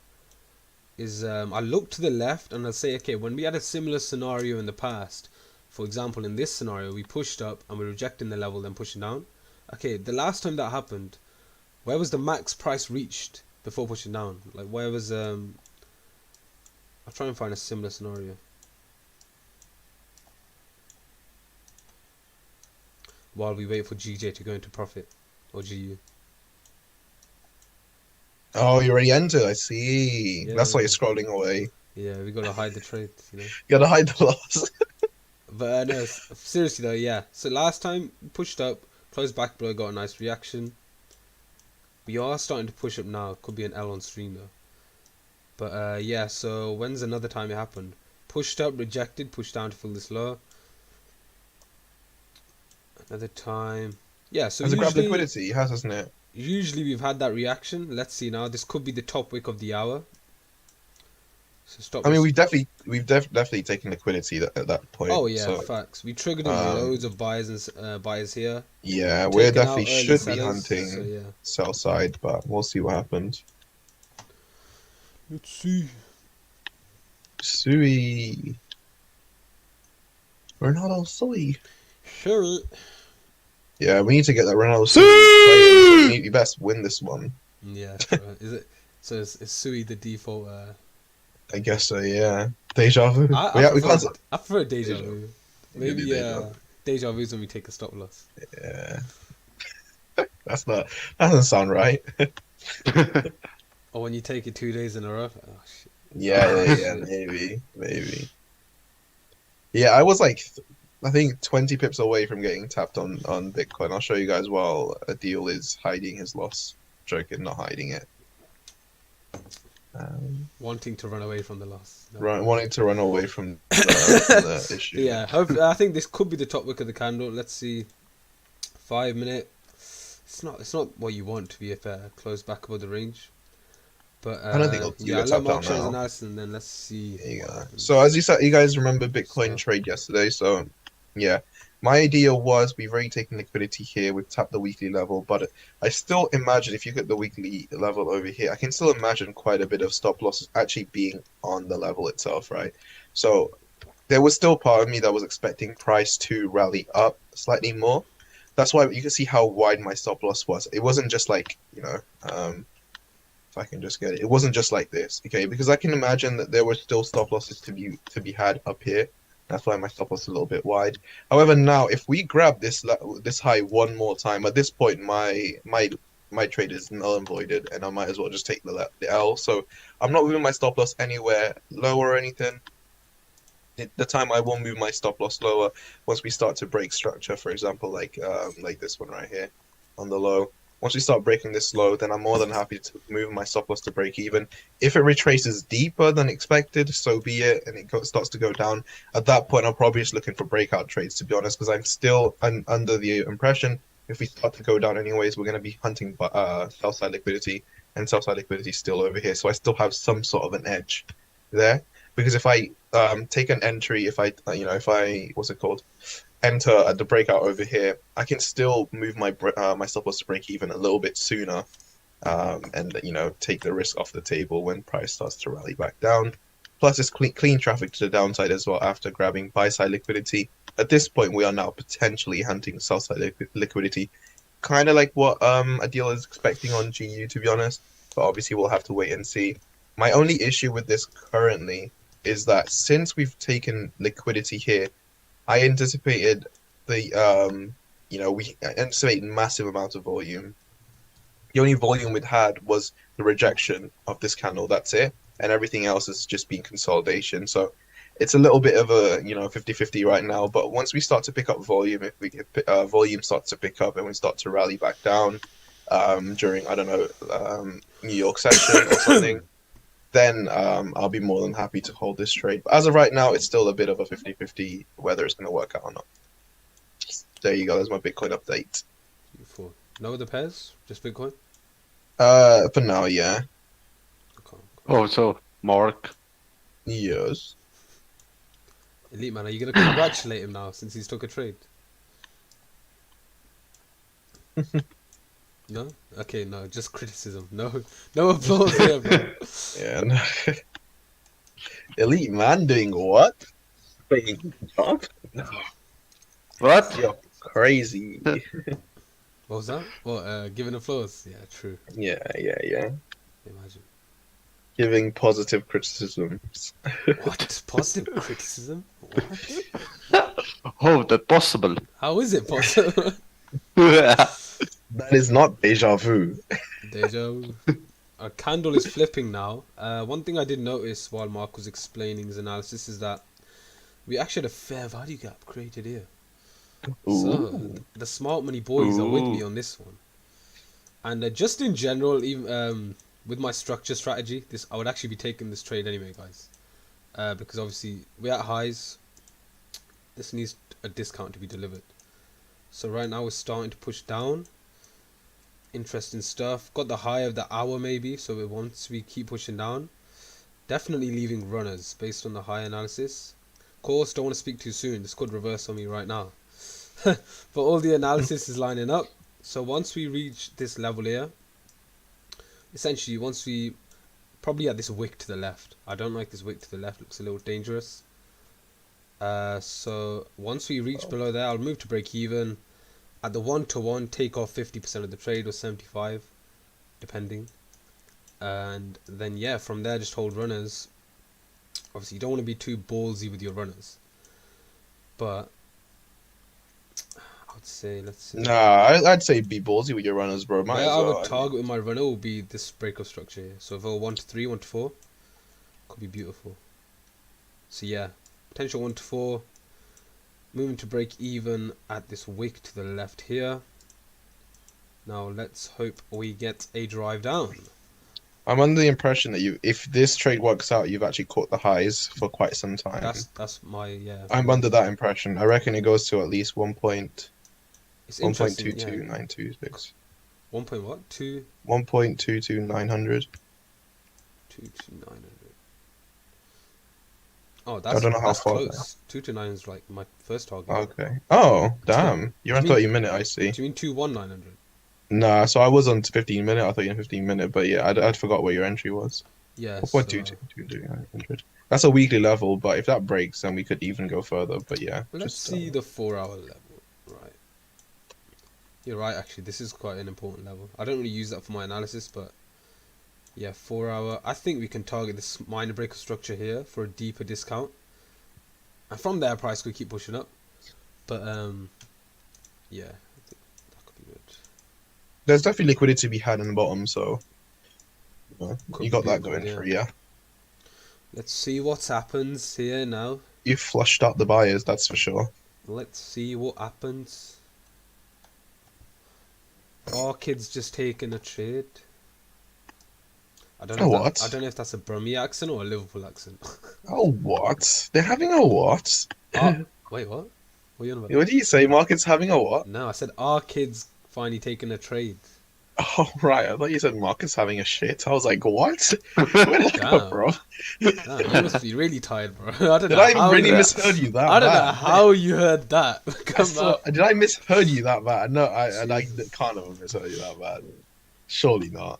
I look to the left and I say, okay, when we had a similar scenario in the past, for example, in this scenario, we pushed up and we're rejecting the level, then pushing down. Okay, the last time that happened, where was the max price reached before pushing down? Like, where was I'll try and find a similar scenario. While we wait for GJ to go into profit, or GU. Oh, you already entered. I see. Yeah, That's why yeah. you're scrolling away. Yeah, we gotta hide the trade, you know. You gotta hide the loss. But no, seriously though, yeah. So last time pushed up, closed back below, got a nice reaction. We are starting to push up now. Could be an L on stream though. But yeah. So when's another time it happened? Pushed up, rejected, pushed down to fill this low. Another time. Yeah. So Has it grabbed usually, liquidity? It has, hasn't it? usually we've had that reaction. Let's see now. This could be the top wick of the hour. So stop. I mean, we've definitely taken liquidity at that point. Oh yeah, so, facts. We triggered in loads of buyers and buyers here. yeah, we Taking out definitely early should be sellers, hunting so yeah. sell side, but we'll see what happens. Let's see. Sui. Ronaldo Sui. Sure. Yeah, we need to get that Ronaldo Sui player. So you best win this one. Yeah. Sure. Is it? So is Sui the default? I guess so, yeah. Deja vu. I we can't. prefer deja Deja. vu. Maybe Maybe deja. deja vu is when we take a stop loss. Yeah. That doesn't sound right. Or when you take it 2 days in a row. Oh shit. Yeah, maybe. Yeah, I was like, I think 20 pips away from getting tapped on Bitcoin. I'll show you guys while a deal is hiding his loss. Joking, not hiding it. Wanting to run away from the loss. No. Wanting to run away from the issue. Yeah, I think this could be the top wick of the candle. Let's see. 5 minute. It's not what you want to be if close back above the range. But I don't think it'll do yeah, a I'll let tap down Mark share his now. analysis and then let's see There you what go. happens. So as you said, you guys remember Bitcoin So- trade yesterday. So yeah, my idea was we've already taken liquidity here. We've tapped the weekly level, but I still imagine if you get the weekly level over here, I can still imagine quite a bit of stop losses actually being on the level itself, right? So there was still part of me that was expecting price to rally up slightly more. That's why you can see how wide my stop loss was. It wasn't just like, if I can just get it. It wasn't just like this, okay? Because I can imagine that there were still stop losses to be had up here. That's why my stop loss is a little bit wide. However, now if we grab this high one more time, at this point my trade is null and voided, and I might as well just take the L. So I'm not moving my stop loss anywhere lower or anything. The time I will move my stop loss lower once we start to break structure, for example, like this one right here on the low. Once we start breaking this low, then I'm more than happy to move my stop loss to break even. If it retraces deeper than expected, so be it, and starts to go down. At that point, I'm probably just looking for breakout trades, to be honest, because I'm still under the impression if we start to go down anyways, we're going to be hunting sell side liquidity, and sell side liquidity is still over here. So I still have some sort of an edge there. Because if I take an entry, if I what's it called, enter at the breakout over here, I can still move my stop loss to break even a little bit sooner, and take the risk off the table when price starts to rally back down. Plus, it's clean traffic to the downside as well after grabbing buy side liquidity. At this point, we are now potentially hunting sell side liquidity, kind of like what a dealer is expecting on GU, to be honest. But obviously, we'll have to wait and see. My only issue with this currently is that since we've taken liquidity here, I anticipated we anticipate massive amounts of volume. The only volume we'd had was the rejection of this candle. That's it, and everything else has just been consolidation. So it's a little bit of a 50-50 right now. But once we start to pick up volume, if volume starts to pick up and we start to rally back down during I don't know New York session or something, then I'll be more than happy to hold this trade. But as of right now, it's still a bit of a 50-50 whether it's going to work out or not. There you go. There's my Bitcoin update. Beautiful. No other pairs? Just Bitcoin? For now, yeah. Okay. Oh, so Mark. Yes. Elite man, are you gonna congratulate him now since he's took a trade? No? Okay, no, just criticism. No applause here, bro. Yeah. No. Elite man doing what? Playing job? No. What? You're crazy. What was that? What, giving applause? Yeah, true. Yeah. Imagine. Giving positive criticisms. What? Positive criticism? What? Oh, that possible. How is it possible? That is not deja vu. Deja vu. Our candle is flipping now. One thing I did notice while Mark was explaining his analysis is that we actually had a fair value gap created here. So the smart money boys are with me on this one. And just in general, even with my structure strategy, I would actually be taking this trade anyway, guys. Because obviously we're at highs. This needs a discount to be delivered. So right now we're starting to push down. Interesting stuff. Got the high of the hour maybe. So once we keep pushing down, definitely leaving runners based on the high analysis. Of course, don't want to speak too soon. This could reverse on me right now. But all the analysis is lining up. So once we reach this level here, essentially once we probably at this wick to the left. I don't like this wick to the left. Looks a little dangerous. So once we reach below there, I'll move to break even. At the 1-to-1, take off 50% of the trade or 75, depending. And then yeah, from there just hold runners. Obviously you don't want to be too ballsy with your runners, but I would say let's see. Nah, I'd say be ballsy with your runners, bro. Might Where as I well. would target with my runner will be this breakup structure here. So if I go 1-to-3, 1-to-4, could be beautiful. So yeah, potential 1-to-4. Moving to break even at this wick to the left here. Now let's hope we get a drive down. I'm under the impression that if this trade works out, you've actually caught the highs for quite some time. That's my I'm under that impression. I reckon it goes to at least 1.2296. 1.22926. 1 point what? 2? 1.22900. 2 to 900. Oh, I don't know how that's far. close. 2 to 9 is like my first target. Okay. Oh, damn. You're on Do you mean- 30 minute, I see. Do you mean 2-1-900? Nah, so I was on 15 minute. I thought you were 15 minute, but yeah, I'd forgot where your entry was. Yeah. What So, do 900? That's a weekly level, but if that breaks, then we could even go further. But yeah, let's just see the 4-hour level. Right. You're right. Actually, this is quite an important level. I don't really use that for my analysis, but yeah, 4-hour. I think we can target this minor breaker structure here for a deeper discount, and from there, price could keep pushing up. But yeah, I think that could be good. there's definitely liquidity to be had in the bottom, so Could you got be that good, going yeah. for you. Let's see what happens here now. You flushed out the buyers, that's for sure. Let's see what happens. Our kid's just taking a trade. I don't know. A If what? I don't know if that's a Brummie accent or a Liverpool accent. Oh, what? They're having a what? Wait, what? What are you on about? What do you say? Market's having a what? No, I said our kid's finally taking a trade. Oh, right. I thought you said Market's having a shit. I was like, what? Where did that come Damn. from? Damn, you must be really tired, bro. I don't Did know I how really you, misheard you that I don't know bad? how you heard that come out. Did I misheard you that bad? No, I Jesus. can't have misheard you that bad. Surely not.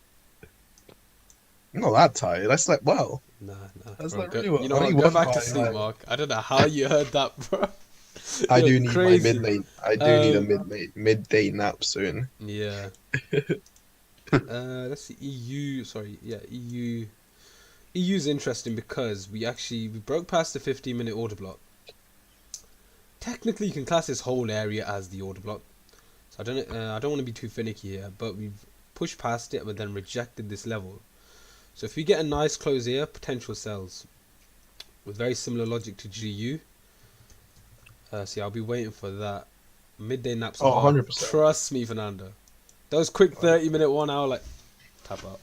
I'm not that tired. I slept well. Nah, That's bro. like really well. You know Only what? Go one back to buy, sleep, like- Mark. I don't know how you heard that, bro. I You're do need crazy. my midday. I do need a Um, midday nap soon. Yeah. Let's see. EU. Sorry. Yeah. EU. EU's interesting because we broke past the 15-minute order block. Technically, you can class this whole area as the order block. So I don't want to be too finicky here, but we've pushed past it, but then rejected this level. So if we get a nice close here, potential sells with very similar logic to GU. See, I'll be waiting for that. Midday naps Oh, are hard. 100%. Trust me, Fernando. Those quick 30-minute 1 hour, like, tap out.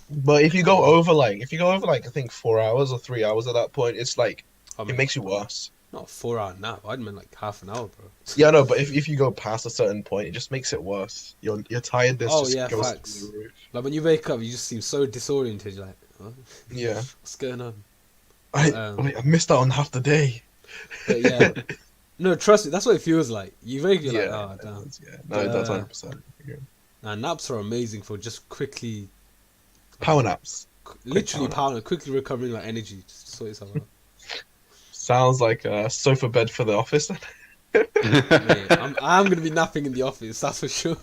But if you go over I think 4 hours or 3 hours at that point, it's like I it mean, makes you worse. not a 4-hour nap. I'd meant like half an hour, bro. Yeah, no, but if you go past a certain point, it just makes it worse. Your tiredness Oh, just yeah, goes facts. through the roof. Like when you wake up, you just seem so disoriented. You're like, huh? Yeah. What's going on? Wait, I missed out on half the day. But yeah, no, trust me, that's what it feels like. You wake, you're Yeah, like, oh damn. yeah. No, that's 100%. Now naps are amazing for just quickly, Power naps. literally power nap. quickly recovering like energy. Just to sort yourself out. Sounds like a sofa bed for the office. Mate, I'm gonna be napping in the office. That's for sure.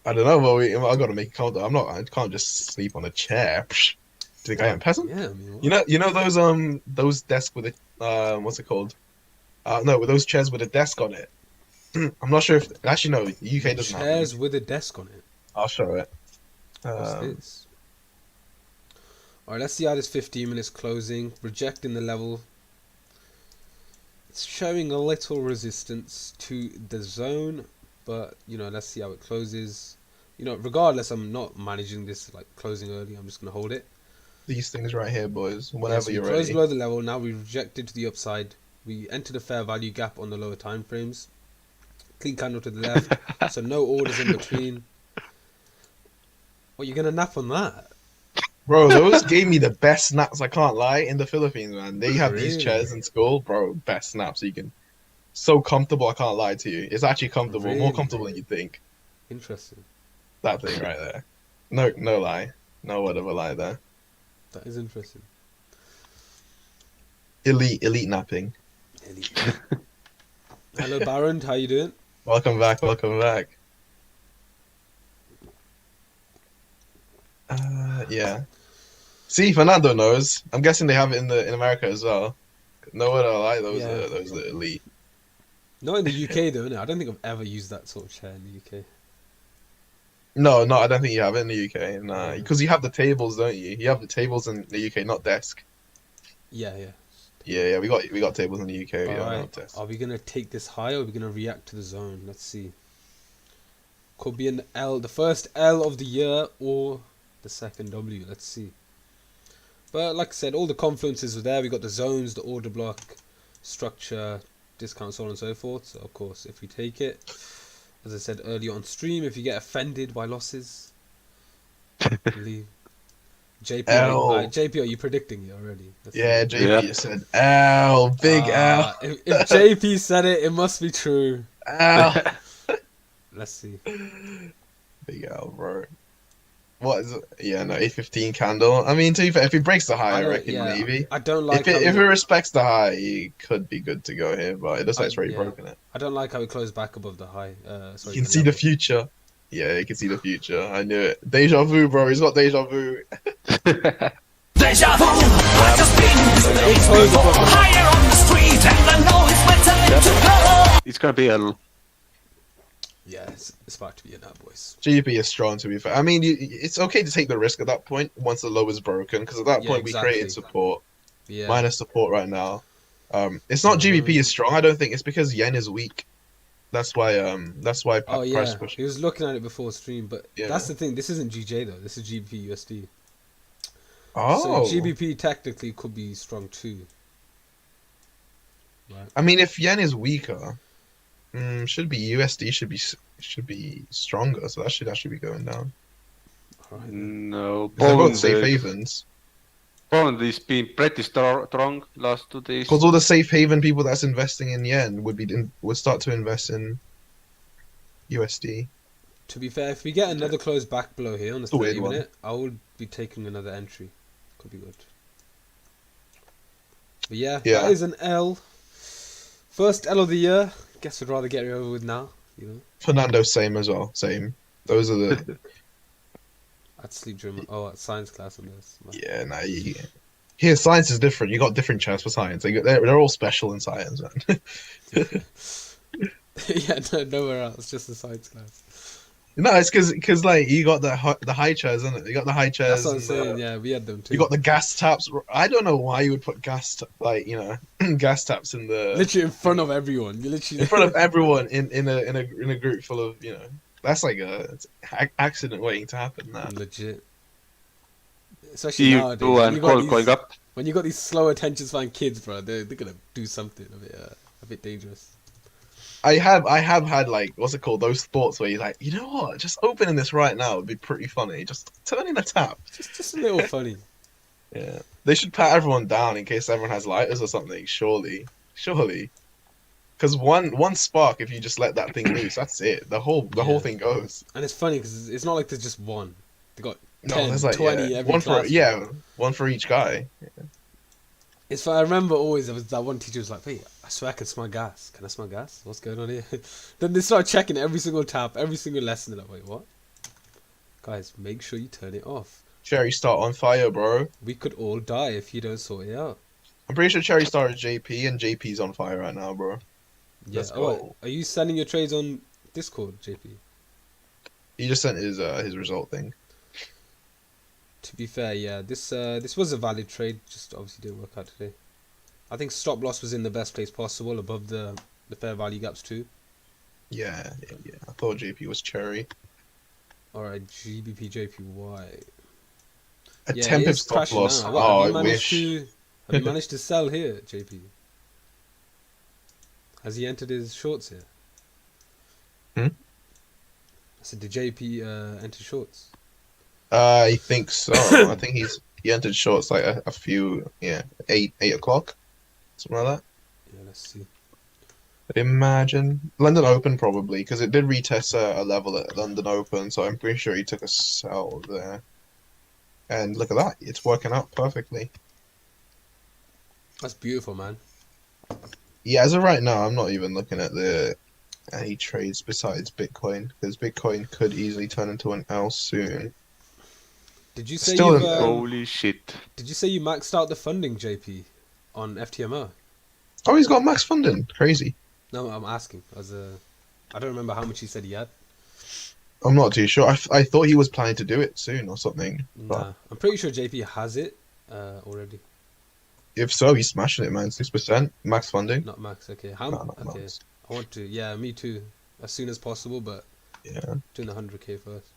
I don't know, but I gotta make a count. I can't just sleep on a chair. Psh. Do you think I am peasant? Yeah, I mean, what? You know those desks with a what's it called? No, with those chairs with a desk on it. I'm not sure if actually no, the UK doesn't have Chairs it. with a desk on it. I'll show it. What's this? Alright, let's see how this 15 minutes closing. Rejecting the level. It's showing a little resistance to the zone, but you know, let's see how it closes. You know, regardless, I'm not managing this like closing early. I'm just gonna hold it. These things right here, boys. Yeah, Whenever so we you're closed ready. below the level. Now we rejected to the upside. We entered a fair value gap on the lower time frames. Clean candle to the left, so no orders in between. What, you're gonna nap on that? Bro, those gave me the best snaps. I can't lie. In the Philippines, man, they have these Really? chairs in school, bro. Best snaps. You can so comfortable. I can't lie to you. It's actually comfortable, more Really? comfortable than you think. Interesting. That thing right there. No lie. No word of a lie there. That is interesting. Elite napping. Hello, Baron. How you doing? Welcome back. Welcome back. Yeah. See, Fernando knows. I'm guessing they have it in America as well. No word of a lie. Those Yeah. those are elite. Not in the UK though, no. I don't think I've ever used that sort of chair in the UK. No, I don't think you have it in the UK. Nah, because you have the tables, don't you? You have the tables in the UK, not desk. Yeah. Yeah, we got tables in the UK. Yeah, not Alright. desk. Are we gonna take this high or are we gonna react to the zone? Let's see. Could be an L, the first L of the year or the second W. Let's see. But like I said, all the confluences were there. We got the zones, the order block, structure, discount, so on and so forth. So of course, if we take it, as I said earlier on stream, if you get offended by losses, leave. JP, L. JP, are you predicting it already? Let's Yeah, see. JP Yeah. just said L. Big L. If JP said it, it must be true. L. Let's see. Big L, bro. What is it? Yeah, no, 815 candle. I mean, to be fair, if he breaks the high, I reckon maybe. I don't like If it respects the high, he could be good to go here, but it looks like it's already yeah. broken it. I don't like how it closed back above the high. You Sorry, can see the level. future. Yeah, you can see the future. I knew it. Deja vu, bro. He's got deja vu. Deja vu, I just been place before. Higher on the street, and I know it's my time to go. It's gonna be L. Yeah, it's about to be an now, boys. GP is strong, to be fair. I mean, it's okay to take the risk at that point once the low is broken, because at that Yeah, point we created exactly. support. Yeah. Minus support right now. It's not GBP is strong. I don't think it's because yen is weak. That's why. Oh Price yeah, push. he was looking at it before stream, but Yeah. that's the thing. This isn't GJ though. This is GBP USD. Oh. So GBP technically could be strong too. Right. I mean, if yen is weaker, should be USD should be stronger. So that should actually be going down. All right. No, They're both Pound, safe havens. Pound is been pretty strong last 2 days. Because all the safe haven people that's investing in yen would start to invest in USD. To be fair, if we get another close back below here on the It's a weird 30 one. minute, I would be taking another entry. Could be good. But yeah, Yeah. that is an L. First L of the year. Guess I'd rather get it over with now. You know, Fernando, same as well. Same. Those are the I'd sleep during at science class on this. yeah. Nah, here science is different. You got different chairs for science. They're all special in science, man. Yeah, nowhere else, just the science class. No, it's because like you got the high chairs, isn't it? You got the high chairs. That's what I'm and saying. Yeah, we had them too. You got the gas taps. I don't know why you would put gas taps in the literally in front of everyone. You literally in front of everyone in a group full of that's like it's accident waiting to happen. That legit. Especially You nowadays. and Cole going up. When you got these slow attention span kids, bro, they're gonna do something a bit dangerous. I have had like what's it called, those thoughts where you're like, you know what, just opening this right now would be pretty funny. Just turning a tap. Just a little funny. Yeah, they should pat everyone down in case everyone has lighters or something. Surely, because one spark, if you just let that thing loose, that's it. The whole thing goes. And it's funny because it's not like there's just one. They got 10, No, there's like 20 every one class. one for each guy. It's I remember always there was that one teacher was like, "Wait, I swear I can smell gas. Can I smell gas? What's going on here?" Then they start checking every single tap, every single lesson. They're like, "Wait, what?" Guys, make sure you turn it off. Cherry Star on fire, bro. We could all die if you don't sort it out. I'm pretty sure Cherry Star is JP, and JP's on fire right now, bro. Yeah. Let's Oh, wait, go. are you sending your trades on Discord, JP? He just sent his result thing. To be fair, yeah, this was a valid trade. Just obviously didn't work out today. I think stop loss was in the best place possible, above the fair value gaps too. Yeah. I thought JP was Cherry. All right, GBP JPY. A Yeah, 10 it pip is stop crashing loss. now. Oh, What, I have you managed wish. to have you managed to sell here, JP? Has he entered his shorts here? Hmm? I said, did JP enter shorts? I think so. I think he entered shorts like a few 8 o'clock, something like that. Yeah, let's see. I'd imagine London Open probably because it did retest a level at London Open, so I'm pretty sure he took a sell there. And look at that, it's working out perfectly. That's beautiful, man. Yeah, as of right now, I'm not even looking at any trades besides Bitcoin because Bitcoin could easily turn into an L soon. Did you say Still you've, in- Holy shit. Did you say you maxed out the funding, JP, on FTMO? Oh, he's got max funding. Crazy. No, I'm asking. I don't remember how much he said he had. I'm not too sure. I thought he was planning to do it soon or something. But Nah, I'm pretty sure JP has it already. if so, he's smashing it, man. 6% max funding. Not max. Okay, No, not okay. max. I want to. Yeah, me too. As soon as possible, but Yeah. doing the 100k first.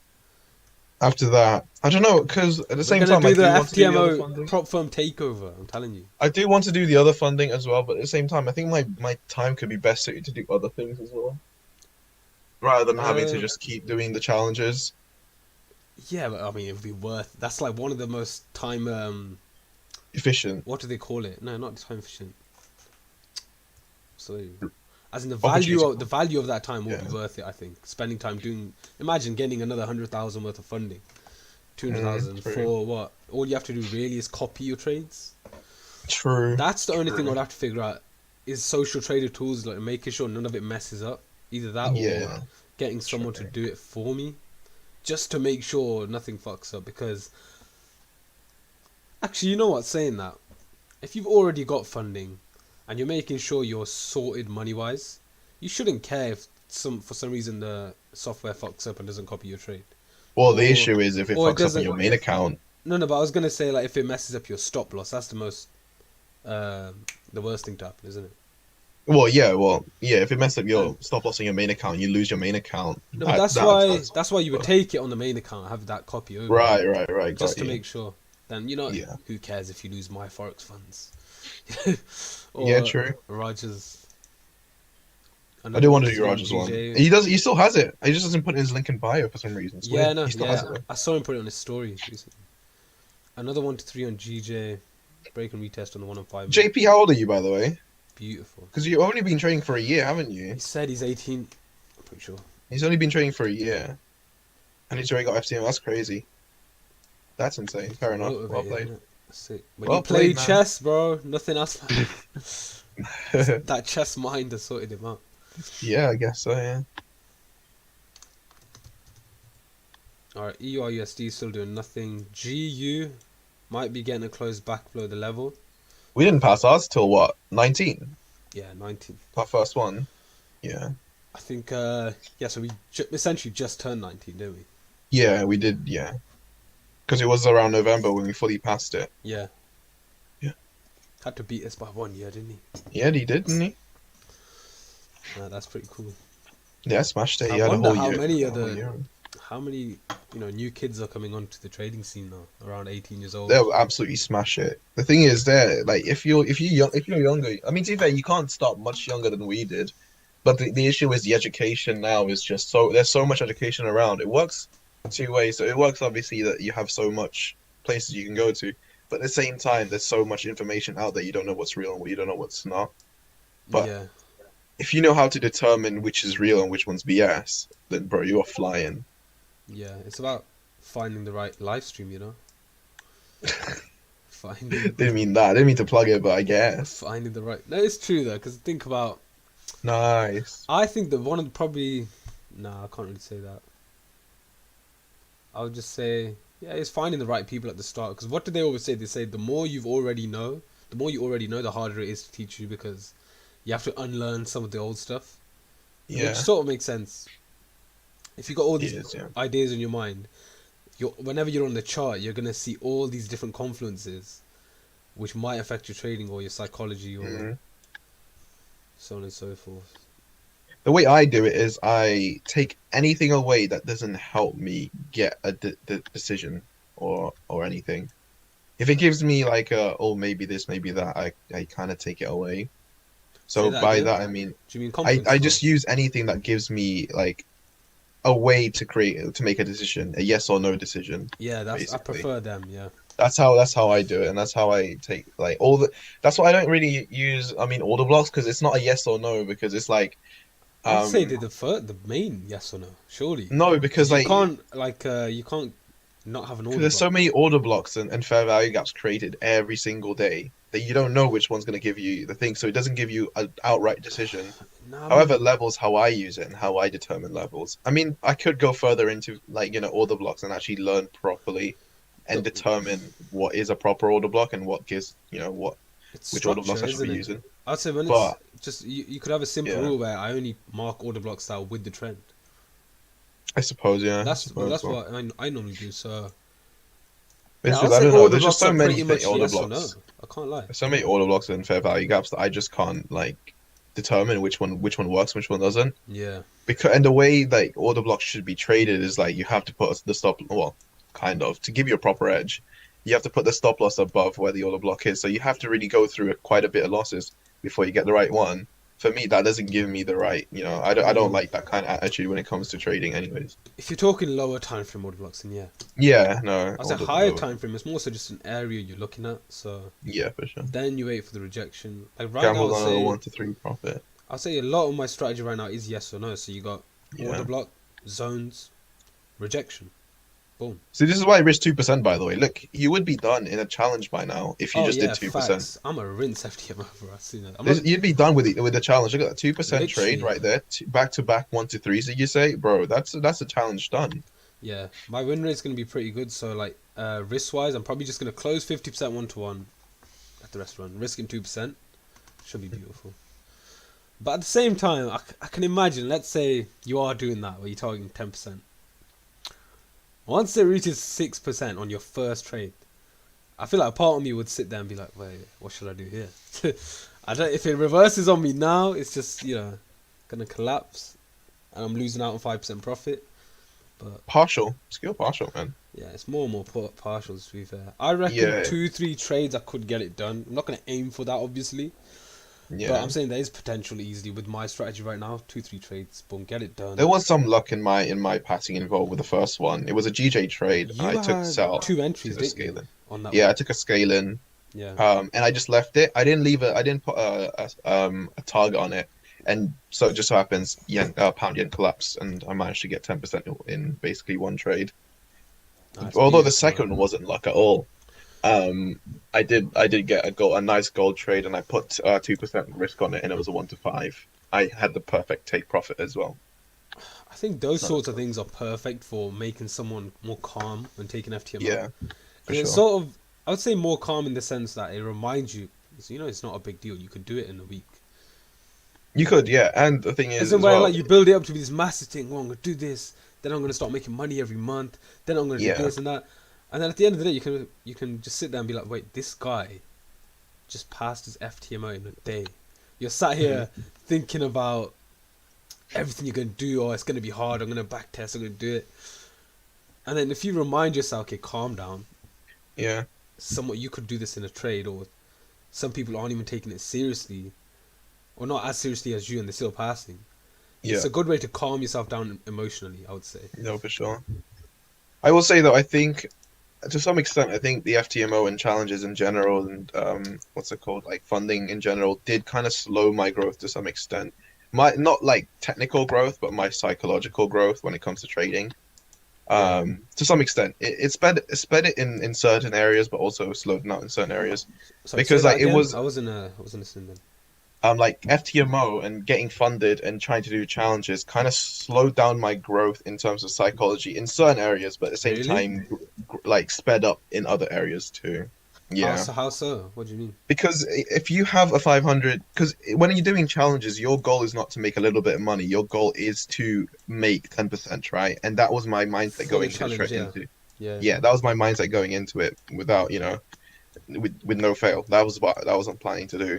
After that, I don't know because at the same We're gonna time, do the want to do the other FTMO funding. prop firm takeover. I'm telling you. I do want to do the other funding as well, but at the same time, I think my time could be best suited to do other things as well, rather than having to just keep doing the challenges. Yeah, but I mean, it would be worth. That's like one of the most time. Efficient What do they call it? No, not time efficient. So, as in the opportunity. value of that time will be Yeah. worth it. I think spending time doing. Imagine getting another 100,000 worth of funding, 200,000 true. for what? All you have to do really is copy your trades. True. That's the only thing True. I'd have to figure out. Is social trader tools like making sure none of it messes up. Either that or Yeah. getting someone to True. do it for me, just to make sure nothing fucks up. Because actually, you know what? Saying that, if you've already got funding and you're making sure you're sorted money wise, you shouldn't care if for some reason the software fucks up and doesn't copy your trade. Well, the Or- issue is if it or it fucks up on doesn't- your main account. No, but I was gonna say like if it messes up your stop loss, that's the most the worst thing to happen, isn't it? Well, yeah. If it messes up your stop loss on your main account, you lose your main account. No, but that's why you would take it on the main account, have that copy over. Right. Just got to you. make sure. Then Yeah. who cares if you lose my Forex funds? Yeah, true. Rogers. I do want to do Another Rogers one. GJ. He still has it. He just doesn't put it in his link in bio for some reason. It's Yeah, weird. no, He still has yeah. it. I saw him put it on his story recently. Another 1 to 3 on GJ. Break and retest on the 1 on 5. JP, how old are you, by the way? Beautiful. Because you've only been training for a year, haven't you? He said he's 18. I'm pretty sure. He's only been training for a year. And he's already got FTM. That's crazy. That's insane. Fair enough. Well Motivated, played. innit? Sick. When Well you play played, man. chess, bro, nothing else matters. That chess mind has sorted him out. Yeah, I guess so, yeah. Alright, EURUSD still doing nothing. GU might be getting a close back below the level. We didn't pass ours till what? 19? Yeah, 19. Our first one. Yeah. I think, yeah, so we essentially just turned 19, didn't we? Yeah, we did, yeah. Because it was around November when we fully passed it. Yeah. Yeah. Had to beat us by 1 year, didn't he? Yeah, he did, didn't he? That's pretty cool. Yeah, smashed it. I He had a wonder whole how year. many a of whole the- year. How many, new kids are coming onto the trading scene now? Around 18 years old. They'll absolutely smash it. The thing is, like if you're younger, I mean, to be fair, you can't start much younger than we did. But the issue is the education now is just there's so much education around. It works two ways. So it works obviously that you have so much places you can go to, but at the same time, there's so much information out there. You don't know what's real and what you don't know what's not. But yeah. if you know how to determine which is real and which one's BS, then bro, you are flying. Yeah, it's about finding the right live stream, Finding Didn't mean that. I didn't mean to plug it, but I guess. finding the right. No, it's true though, because think about. Nice. I think that one of the probably. Nah, I can't really say that. I would just say, yeah, it's finding the right people at the start. Because what do they always say? They say the more you already know, the harder it is to teach you because you have to unlearn some of the old stuff. Yeah. Which sort of makes sense. If you got all It these is, yeah. ideas in your mind, whenever you're on the chart, you're gonna see all these different confluences, which might affect your trading or your psychology or Mhm. so on and so forth. The way I do it is I take anything away that doesn't help me get a decision or anything. If it gives me like maybe this, maybe that, I kind of take it away. So Say that by again? that I mean Do you mean confluence? I just use anything that gives me like a way to make a decision, a yes or no decision. Yeah, I basically. prefer them. Yeah. That's how I do it, and that's how I take like that's why I don't really use order blocks because it's not a yes or no because it's like I'd say the main yes or no. Surely. no because you can't not have an order. there's so block. many order blocks and fair value gaps created every single day that you don't know which one's going to give you the thing, so it doesn't give you an outright decision. Nah, However, levels how I use it and how I determine levels. I mean, I could go further into order blocks and actually learn properly and But- determine what is a proper order block and what gives it's which order blocks I structure, should be isn't it? using. I'd say when But- it's just you could have a simple Yeah. rule where I only mark order blocks that are with the trend. I suppose, yeah. That's I suppose, what I normally do. So It's yeah, just, I'd I say don't know. order There's just blocks so are many pretty much order yes or blocks. no. I can't lie. There's so many order blocks and fair value gaps that I just can't like determine which one works, which one doesn't. Yeah. Because and the way like order blocks should be traded is like you have to put the stop kind of to give you a proper edge. You have to put the stop loss above where the order block is. So you have to really go through quite a bit of losses before you get the right one. for me, that doesn't give me the right, I don't Mm. like that kind of attitude when it comes to trading anyways. If you're talking lower time frame order blocks, then yeah. Yeah, no, I say older than higher lower. time frame. It's more so just an area you're looking at. So Yeah, for sure. then you wait for the rejection. Like right now, Gamble on a 1 to 3 profit. I'll say a lot of my strategy right now is yes or no. So you got order Yeah. block, zones, rejection. Boom. See, this is why I risk 2%, by the way. Look, you would be done in a challenge by now if you Oh just yeah, did 2%. facts. I'm a rinse FTMO for us. You know, I'm not You'd be done with the challenge. Look at that 2% trade literally. right there. Back to back 1 to 3s, did you say? Bro, that's a challenge done. Yeah, my win rate's gonna be pretty good. So like, risk wise, I'm probably just gonna close 50% 1-to-1 at the restaurant, risking 2%. Should be beautiful. But at the same time, I can imagine. Let's say you are doing that, where you're targeting 10%. Once it reaches 6% on your first trade, I feel like a part of me would sit there and be like, wait, what should I do here? I don't. If it reverses on me now, it's just gonna collapse, and I'm losing out on 5% profit. But Partial. Skill partial, man. yeah, it's more and more partials to be fair. I reckon Yeah. 2-3 trades I could get it done. I'm not gonna aim for that obviously, but Yeah. I'm saying there is potential easily with my strategy right now. 2-3 trades, boom, get it done. There was some luck in my passing involved with the first one. It was a GJ trade, and You I took had sell. 2 entries, took a didn't you, scaling. on that Yeah, I one? took a scaling. Yeah. And I just left it. I didn't put a target on it, and so it just so happens pound yen collapsed, and I managed to get 10% in basically one trade. Nice, Although the beautiful, second man. wasn't luck at all. I did get a nice gold trade, and I put 2% risk on it, and it was a 1 to 5. I had the perfect take profit as well. I think those Not sorts as of things are perfect for making someone more calm when taking FTMO. Yeah, for And it's sure. sort of, I would say more calm in the sense that it reminds you, it's not a big deal. You could do it in a week. You could, yeah. And the thing is, Isn't as where well, like you build it up to be this massive thing. Well, I'm gonna do this, then I'm gonna start making money every month. Then I'm gonna do Yeah. this and that, and then at the end of the day, you can just sit there and be like, wait, this guy just passed his FTMO in a day. You're sat here thinking about everything you're gonna do. Oh, it's gonna be hard. I'm gonna back test. I'm gonna do it. And then if you remind yourself, okay, calm down. yeah. Somewhat you could do this in a trade, or some people aren't even taking it seriously, or not as seriously as you, and they're still passing. Yeah. It's a good way to calm yourself down emotionally, I would say. No, for sure. I will say though, I think to some extent, I think the FTMO and challenges in general, and what's it called, like funding in general, did kind of slow my growth to some extent. My not like technical growth, but my psychological growth when it comes to trading. To some extent, it sped it in certain areas, but also slowed down in certain areas. Sorry, Because, say that like, it again? was- I wasn't listening then. Like FTMO and getting funded and trying to do challenges kind of slowed down my growth in terms of psychology in certain areas, but at the same Really? time, like sped up in other areas too. Yeah. How so? What do you mean? Because if you have a 500, because when you're doing challenges, your goal is not to make a little bit of money. Your goal is to make 10%, right? And that was my mindset For the going challenge, straight yeah. into. Yeah. Yeah, that was my mindset going into it without, with no fail. That was what I'm planning to do.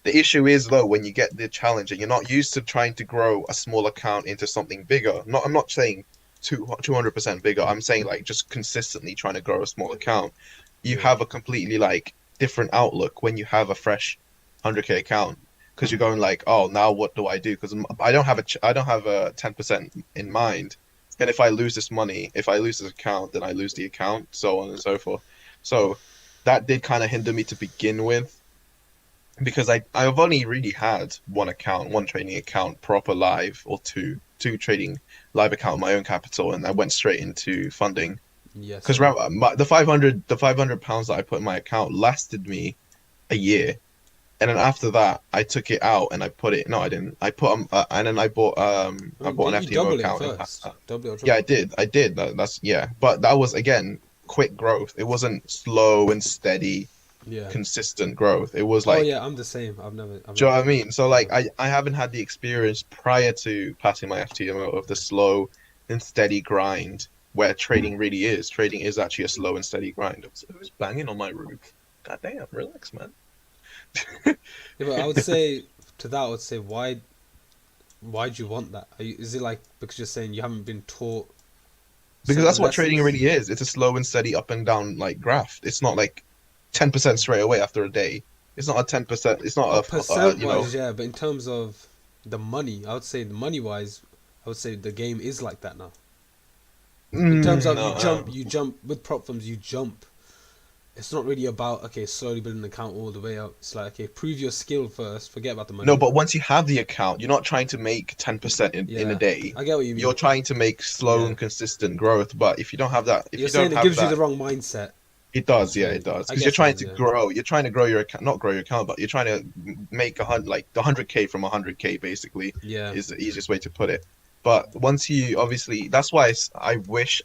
The issue is though, when you get the challenge and you're not used to trying to grow a small account into something bigger. I'm not saying 200% bigger. I'm saying like just consistently trying to grow a small account. You Yeah. have a completely like different outlook when you have a fresh 100k account, because you're going like, oh, now what do I do? Because I don't have a 10% in mind, and if I lose this money, if I lose this account, then I lose the account, so on and so forth. So that did kind of hinder me to begin with, because I've only really had one trading account proper live, or two trading live account, my own capital, and I went straight into funding. Yes. Because the 500 pounds that I put in my account lasted me a year, and then after that I took it out and I put it. No, I didn't. I put and then I bought an FTMO double account. it first. Double it or Yeah, triple I did. That's yeah, but that was again quick growth. It wasn't slow and steady, it. Yeah. consistent growth. It was Oh like, yeah, I'm the same. I've never. do you know what I mean? So like I haven't had the experience prior to passing my FTMO of the slow and steady grind where trading really is. Trading is actually a slow and steady grind. Who's banging on my roof? God damn, relax, man. Yeah, but I would say to that, I would say why do you want that? Is it like because you're saying you haven't been taught? Because that's certain what trading lessons? really is. It's a slow and steady up and down like graph. It's not like 10% straight away after a day. It's not a 10%. It's not Oh, a percent wise, yeah, but in terms of the money, I would say the money wise, I would say the game is like that now. In terms of no, you jump with prop firms, you jump. It's not really about okay, slowly building an account all the way up. It's like okay, prove your skill first. Forget about the no. money. But once you have the account, you're not trying to make 10% in a Yeah, day. I get what you You're mean. trying to make slow Yeah, and consistent growth. But if you don't have that, if you're you don't saying it have gives you the that, wrong mindset it does. to Yeah, it trade. does. I Because you're guess it trying is. to Yeah, grow. You're trying to grow your account, not grow your account, but you're trying to make like the 100K from 100K. Basically, yeah, is the easiest way to put it. But once you obviously, that's why I wish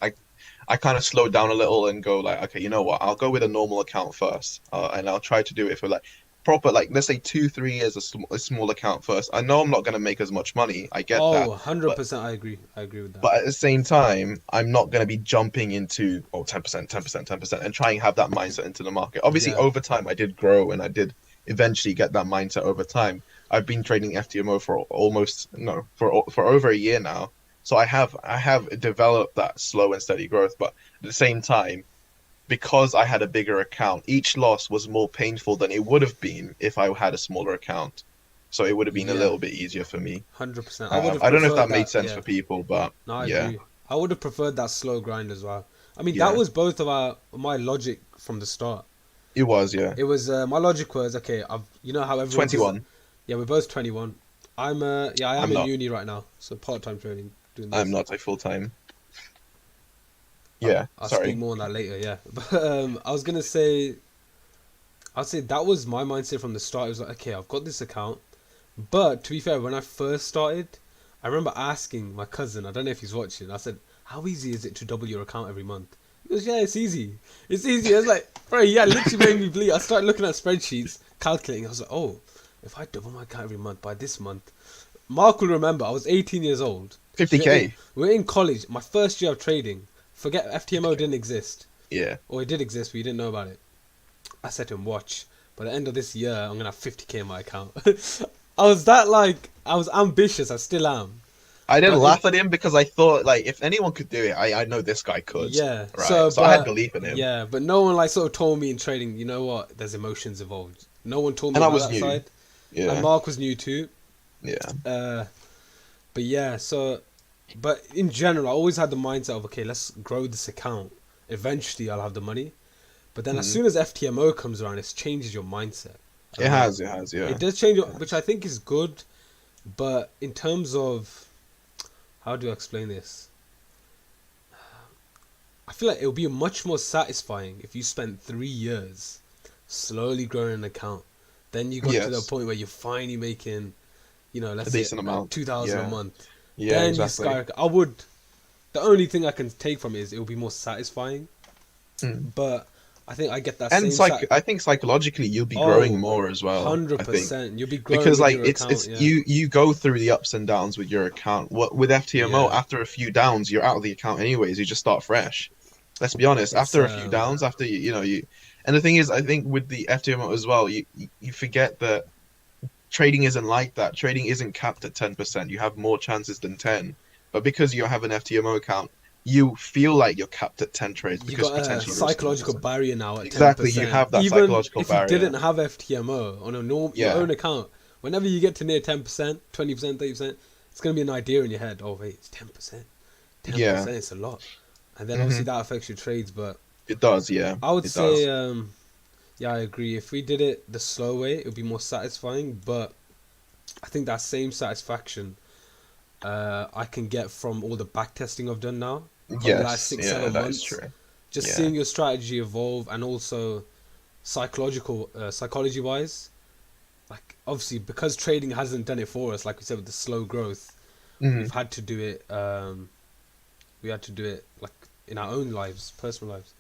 I kind of slow down a little and go like, okay, you know what? I'll go with a normal account first, and I'll try to do it for like proper, like let's say 2, 3 years a small account first. I know I'm not gonna make as much money. I get Oh, that, but 100%. I agree. I agree with that. but at the same time, I'm not gonna be jumping into 10%, 10%, 10%, and trying to have that mindset into the market. Obviously, Yeah. over time, I did grow and I did eventually get that mindset over time. I've been trading FTMO for almost no for over a year now. So I have developed that slow and steady growth, but at the same time, because I had a bigger account, each loss was more painful than it would have been if I had a smaller account. So it would have been a Yeah, little bit easier for me. 100%. I would have I don't know if preferred that made that. sense Yeah. for people, but No, I yeah, agree. I would have preferred that slow grind as well. I mean, that yeah, was both of my logic from the start. it was, yeah. It was my logic was okay. You know how everyone says, 21. yeah, we're both 21. I am I'm in not. uni right now, so part time training doing I'm this. not a full time. Yeah, I'll speak sorry. more on that later. Yeah, but I was gonna say, I'd say that was my mindset from the start. It was like, okay, I've got this account, but to be fair, when I first started, I remember asking my cousin. I don't know if he's watching. I said, "How easy is it to double your account every month?" He goes, "Yeah, it's easy. It's easy." I was like, "Bro, yeah, literally made me bleed." I started looking at spreadsheets, calculating. I was like, "Oh, if I double my account every month by this month." Mark will remember. I was 18 years old. We're 50K. in college. My first year of trading. Forget FTMO didn't exist, Yeah. or it did exist, but you didn't know about it. I said to him, "Watch. By the end of this year, I'm gonna have 50K in my account." I was ambitious. I still am. I didn't But laugh at him because I thought like if anyone could do it, I know this guy could. yeah. Right. So I had belief in him. Yeah, but no one like sort of told me in trading. You know what? There's emotions involved. No one told me And I about was that new. side. And Yeah. Mark was new too. Yeah. But yeah, but in general, I always had the mindset of okay, let's grow this account. Eventually, I'll have the money. But then as soon as FTMO comes around, it changes your mindset. It has, yeah. It does change, which I think is good. But in terms of how do I explain this? I feel like it would be much more satisfying if you spent 3 years slowly growing an account. Then you got to the Yes. point where you're finally making, let's A say decent amount. 2,000 a Yeah. month. Yeah, Then exactly. the only thing I can take from it is it will be more satisfying. Mm. But I think I get that And same I think psychologically you'll be Oh, growing more as well. I think 100%. You'll be growing because with like your it's account, yeah. you go through the ups and downs with your account. What with FTMO, Yeah. after a few downs, you're out of the account anyways. You just start fresh. Let's be honest. It's, After a few downs, after you, and the thing is, I think with the FTMO as well, you forget that trading isn't like that. Trading isn't capped at 10%. You have more chances than 10. But because you have an FTMO account, you feel like you're capped at 10 trades You because got a potentially there's psychological 10%. barrier now at Exactly, 10%. you have that Even psychological if barrier. you didn't have FTMO on your Yeah. own account, whenever you get to near 10%, 20%, 30%, it's going to be an idea in your head. Oh, wait, it's 10%. 10%, Yeah. it's a lot. And then obviously that affects your trades. But It does, yeah. I would It say, does. yeah, I agree. If we did it the slow way, it would be more satisfying. But I think that same satisfaction I can get from all the back testing I've done now. Probably like Yes, 6, yeah, 7 that months. is true. Just Yeah. seeing your strategy evolve, and also psychology wise, like obviously because trading hasn't done it for us, like we said with the slow growth, Mhm. we've had to do it. We had to do it like in our own lives, personal lives.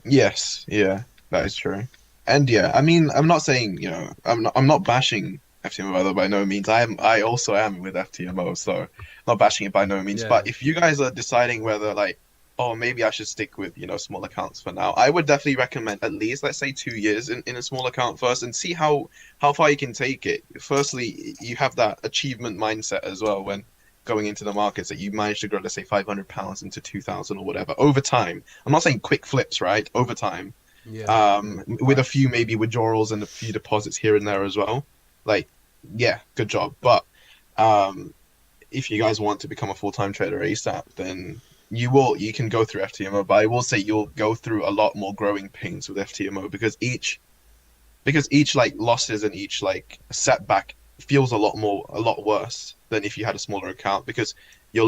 Yes, yeah, that is true. And yeah, I mean, I'm not saying, I'm not bashing FTMO by no means. I also am with FTMO, so not bashing it by no means. Yeah, But if you guys are deciding whether like, oh, maybe I should stick with, small accounts for now, I would definitely recommend at least, let's say 2 years in a small account first and see how far you can take it. Firstly, you have that achievement mindset as well when going into the markets that you managed to grow, let's say £500 into 2,000 or whatever over time. I'm not saying quick flips, right? Over time. Yeah. with a few maybe withdrawals and a few deposits here and there as well. Like, yeah, good job. But if you guys want to become a full-time trader ASAP, then you can go through FTMO. But I will say you'll go through a lot more growing pains with FTMO because each like losses and each like setback feels a lot worse than if you had a smaller account because you're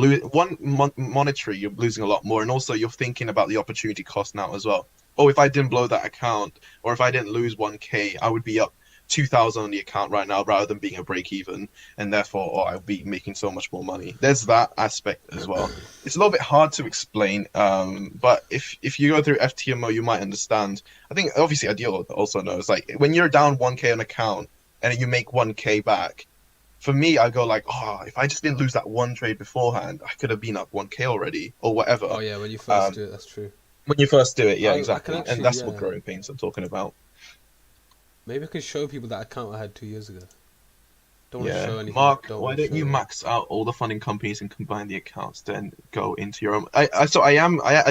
monetary, you're losing a lot more, and also you're thinking about the opportunity cost now as well. Oh, if I didn't blow that account, or if I didn't lose 1K, I would be up 2,000 on the account right now rather than being a break even, and therefore I'll be making so much more money. There's that aspect as well. It's a little bit hard to explain, but if you go through FTMO, you might understand. I think obviously Ideal also knows, like when you're down 1K on account and you make 1K back. For me, I go like, oh, if I just didn't lose that one trade beforehand, I could have been up 1K already or whatever. Oh yeah, when you first do it, that's true. When you first do it, yeah, I exactly. can actually, And that's yeah. what growing pains I'm talking about. Maybe I can show people that account I had 2 years ago. Don't want to Yeah, show anything. Mark, Don't why want to don't you show- max out all the funding companies and combine the accounts, then go into your own? I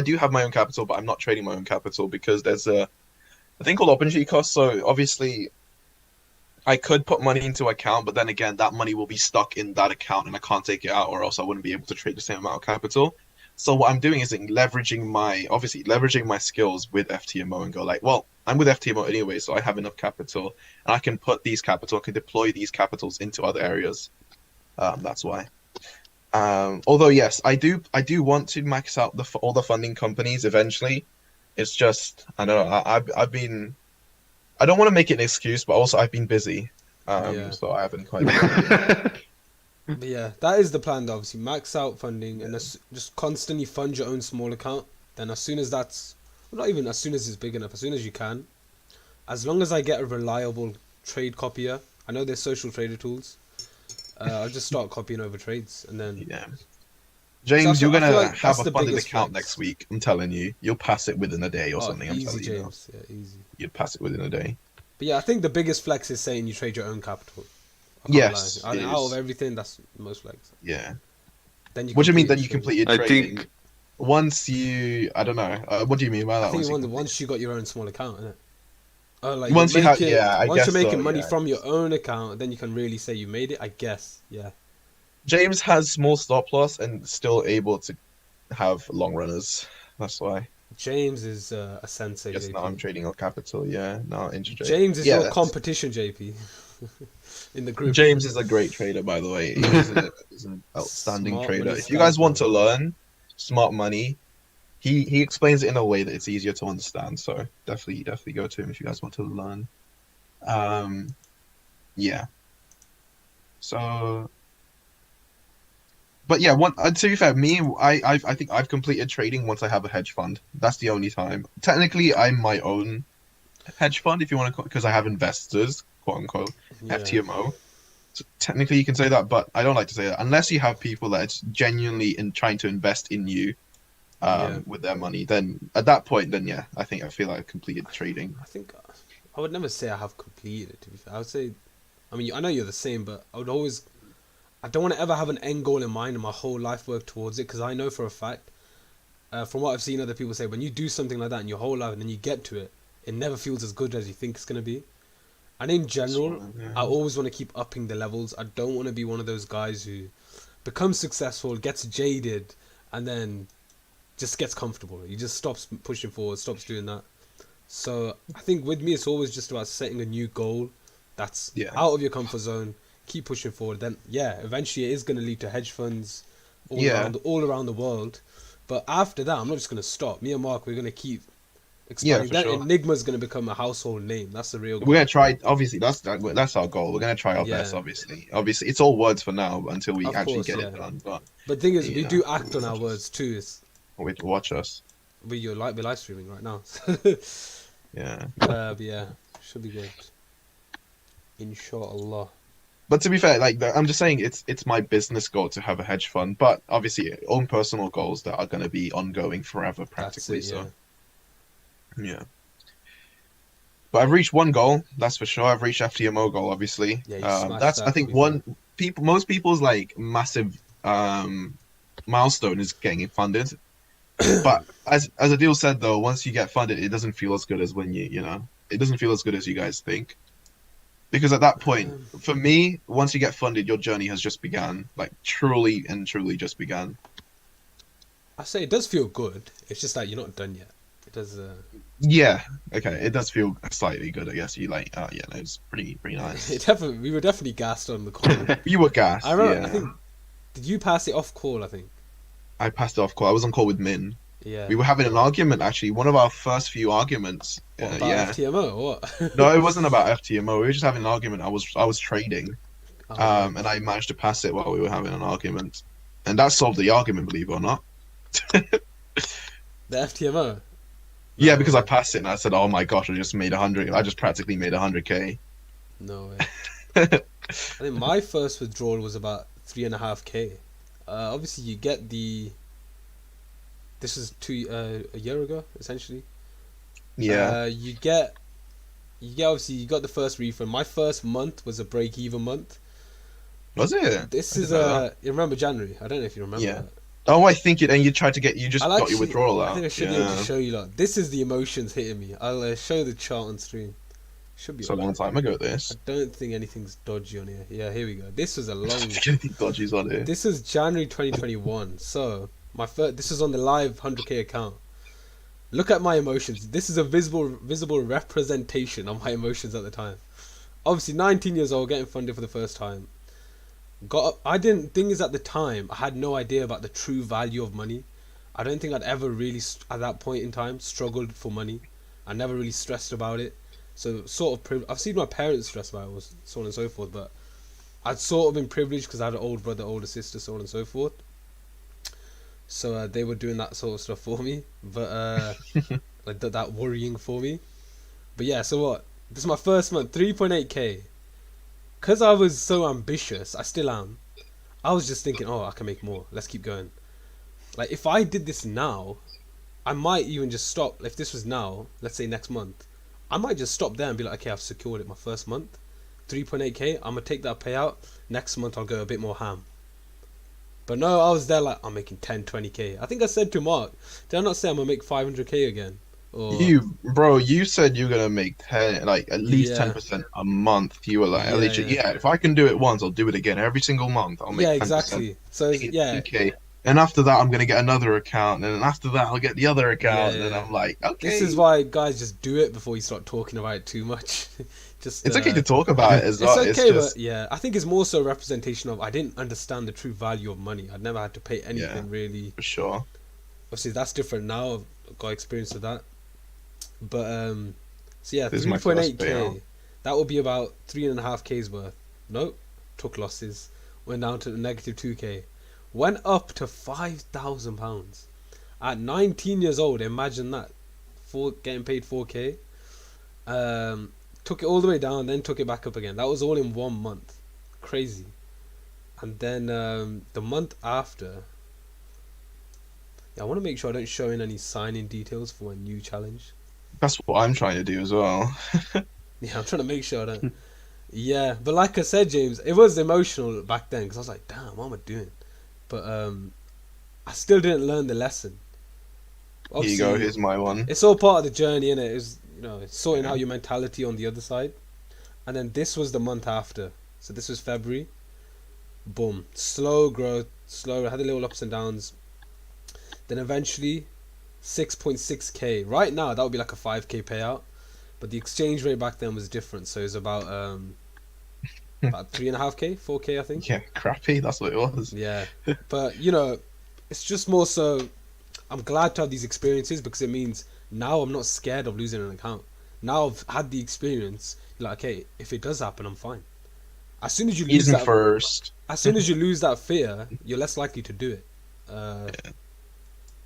do have my own capital, but I'm not trading my own capital because there's a thing called opportunity cost. So obviously, I could put money into account, but then again, that money will be stuck in that account, and I can't take it out, or else I wouldn't be able to trade the same amount of capital. So what I'm doing is leveraging my skills with FTMO and go like, well, I'm with FTMO anyway, so I have enough capital, and I can deploy these capitals into other areas. That's why. Although yes, I do want to max out all the funding companies eventually. It's just I don't know. I've been. I don't want to make it an excuse, but also I've been busy, Yeah. so I haven't quite. But yeah, that is the plan though, obviously. Max out funding and just constantly fund your own small account. Then as soon as that's, well, not even as soon as it's big enough, as soon as you can. As long as I get a reliable trade copier, I know there's social trader tools. I'll just start copying over trades and then... Yeah. James, So you're I feel gonna like have that's a the funded biggest account flex. next week. I'm telling you, you'll pass it within a day or something. I'm easy, telling you now. James. Yeah, easy. You'll pass it within a day. But yeah, I think the biggest flex is saying you trade your own capital. I can't Yes, lie. it Out is. of everything, that's the most flex. Yeah. Then you What do you mean complete that you trading. completed I trading? think Once you, I don't know. What do you mean by I that? think Once you once you got your own small account, innit? Oh, like Once you're you have- making, yeah, I once guess you're making so, money yeah. from your own account, then you can really say you made it. I guess, yeah. James has small stop loss and still able to have long runners. That's why. James is a sensei. Yes, JP. now I'm trading on capital. Yeah, now interest rate. James is Yeah, your that's- competition, JP. In the group. James is a great trader, by the way. He's an outstanding Smart trader. money If you guys want to scalper. learn smart money, he explains it in a way that it's easier to understand. So definitely go to him if you guys want to learn. Yeah. So, but yeah, to be fair, I think I've completed trading once I have a hedge fund. That's the only time. Technically, I'm my own hedge fund, if you want to, because I have investors, quote unquote, Yeah. FTMO. So technically, you can say that, but I don't like to say that unless you have people that it's genuinely in trying to invest in you, with their money. Then at that point, then yeah, I feel like I've completed trading. I think I would never say I have completed it. To be fair, I would say, I mean, I know you're the same, but I don't want to ever have an end goal in mind and my whole life work towards it, because I know for a fact, from what I've seen other people say, when you do something like that in your whole life and then you get to it, it never feels as good as you think it's gonna be. And in general, Yeah. I always want to keep upping the levels. I don't want to be one of those guys who becomes successful, gets jaded, and then just gets comfortable. He just stops pushing forward, stops doing that. So I think with me, it's always just about setting a new goal that's Yeah. out of your comfort zone. Keep pushing forward. Then yeah, eventually it is going to lead to hedge funds Yeah. all around the world. But after that, I'm not just going to stop. Me and Mark, we're going to keep Yeah, expanding. for Then sure. Enigma's going to become a household name. That's the real goal. We're gonna try. Obviously, that's our goal. We're gonna try our Yeah. best. Obviously, it's all words for now until we Of actually course, get yeah. it done. But But the thing is, we Yeah. do act on our words too. It's, wait, watch us. we're live streaming right now. Yeah. But yeah, should be good. Inshallah. But to be fair, like I'm just saying, it's my business goal to have a hedge fund. But obviously, own personal goals that are gonna be ongoing forever, practically. That's it, yeah. So yeah. But I've reached one goal, that's for sure. I've reached FTMO goal, obviously. Yeah, you smashed That's that, I think to be most people's like massive milestone is getting it funded. But as Adil said though, once you get funded, it doesn't feel as good as when it doesn't feel as good as you guys think. Because at that point, for me, once you get funded, your journey has just begun. Like truly and truly just begun. I say it does feel good. It's just that you're not done yet. It does. Yeah, okay, it does feel slightly good, I guess. You like, oh yeah, no, it's pretty nice. It definitely. We were definitely gassed on the call. You were gassed. I remember. Yeah. I think. Did you pass it off call? I think. I passed it off call. I was on call with Min. Yeah. We were having an argument actually. One of our first few arguments. What, about Yeah. FTMO or what? No, it wasn't about FTMO. We were just having an argument. I was trading, Oh, and I managed to pass it while we were having an argument, and that solved the argument, believe it or not. the FTMO. Yeah, No because I way. passed it and I said, "Oh my gosh, I just made 100. I just practically made 100K." No way. I think my first withdrawal was about 3.5K. Obviously, you get the. This was a year ago, essentially. Yeah. You get obviously you got the first refund. My first month was a break-even month. Was it? This I is didn't know that. you remember January? I don't know if you remember Yeah. that. Oh, I think it. And you tried to get. You just I'll got your withdrawal out. I think I should be able to show you lot. This is the emotions hitting me. I'll show the chart on stream. Should be. It's a long time ago. This. I don't think anything's dodgy on here. Yeah, here we go. This was a long. Anything dodgy's on it. This is January 2021. So my first. This is on the live 100K account. Look at my emotions. This is a visible representation of my emotions at the time. Obviously, 19 years old, getting funded for the first time. Thing is, at the time, I had no idea about the true value of money. I don't think I'd ever really, at that point in time, struggled for money. I never really stressed about it. So, I've seen my parents stress about it, so on and so forth, but I'd sort of been privileged because I had an older brother, older sister, so on and so forth. So they were doing that sort of stuff for me, but like that worrying for me. But yeah, so what? This is my first month, 3.8K. Because I was so ambitious, I still am. I was just thinking, oh, I can make more. Let's keep going. Like, if I did this now, I might even just stop. If this was now, let's say next month, I might just stop there and be like, okay, I've secured it my first month. 3.8K, I'm going to take that payout. Next month, I'll go a bit more ham. But no, I was there like, I'm making 10, 20K. I think I said to Mark, did I not say I'm going to make 500K again? Or... You said you're gonna make 10, like at least Yeah. 10% a month. You were like, Yeah, literally, yeah. yeah. If I can do it once, I'll do it again every single month. I'll make Yeah, 10%. exactly. So, Make it yeah. 2K. And after that, I'm gonna get another account, and then after that, I'll get the other account, Yeah, and yeah. I'm like, okay. This is why guys just do it before you start talking about it too much. Just It's okay to talk about it as it's well. okay, just, but yeah, I think it's more so a representation of I didn't understand the true value of money. I'd never had to pay anything really. for sure. Obviously, that's different now. I've got experience with that. But so yeah, This is my first 3.8K. payout. That would be about 3.5K's worth. Nope, took losses. Went down to negative 2K. Went up to £5,000 at 19 years old. Imagine that, getting paid 4K. Took it all the way down, then took it back up again. That was all in 1 month. Crazy. And then the month after, yeah, I want to make sure I don't show in any sign-in details for my new challenge. That's what I'm trying to do as well. Yeah, I'm trying to make sure I don't. Yeah, but like I said, James, it was emotional back then because I was like, damn, what am I doing? But I still didn't learn the lesson. Here you go. Here's my one. It's all part of the journey, innit? It's, it's sorting out your mentality on the other side. And then this was the month after. So this was February. Boom. Slow growth. Slow. I had the little ups and downs. Then eventually, 6.6K. Right now, that would be like a 5K payout. But the exchange rate back then was different. So it was about 3.5K, 4K, I think. Yeah, crappy. That's what it was. Yeah. But, it's just more so... I'm glad to have these experiences because it means now I'm not scared of losing an account. Now I've had the experience. You're like, okay, if it does happen, I'm fine. As soon as you lose Season first. as soon as you lose that fear, you're less likely to do it.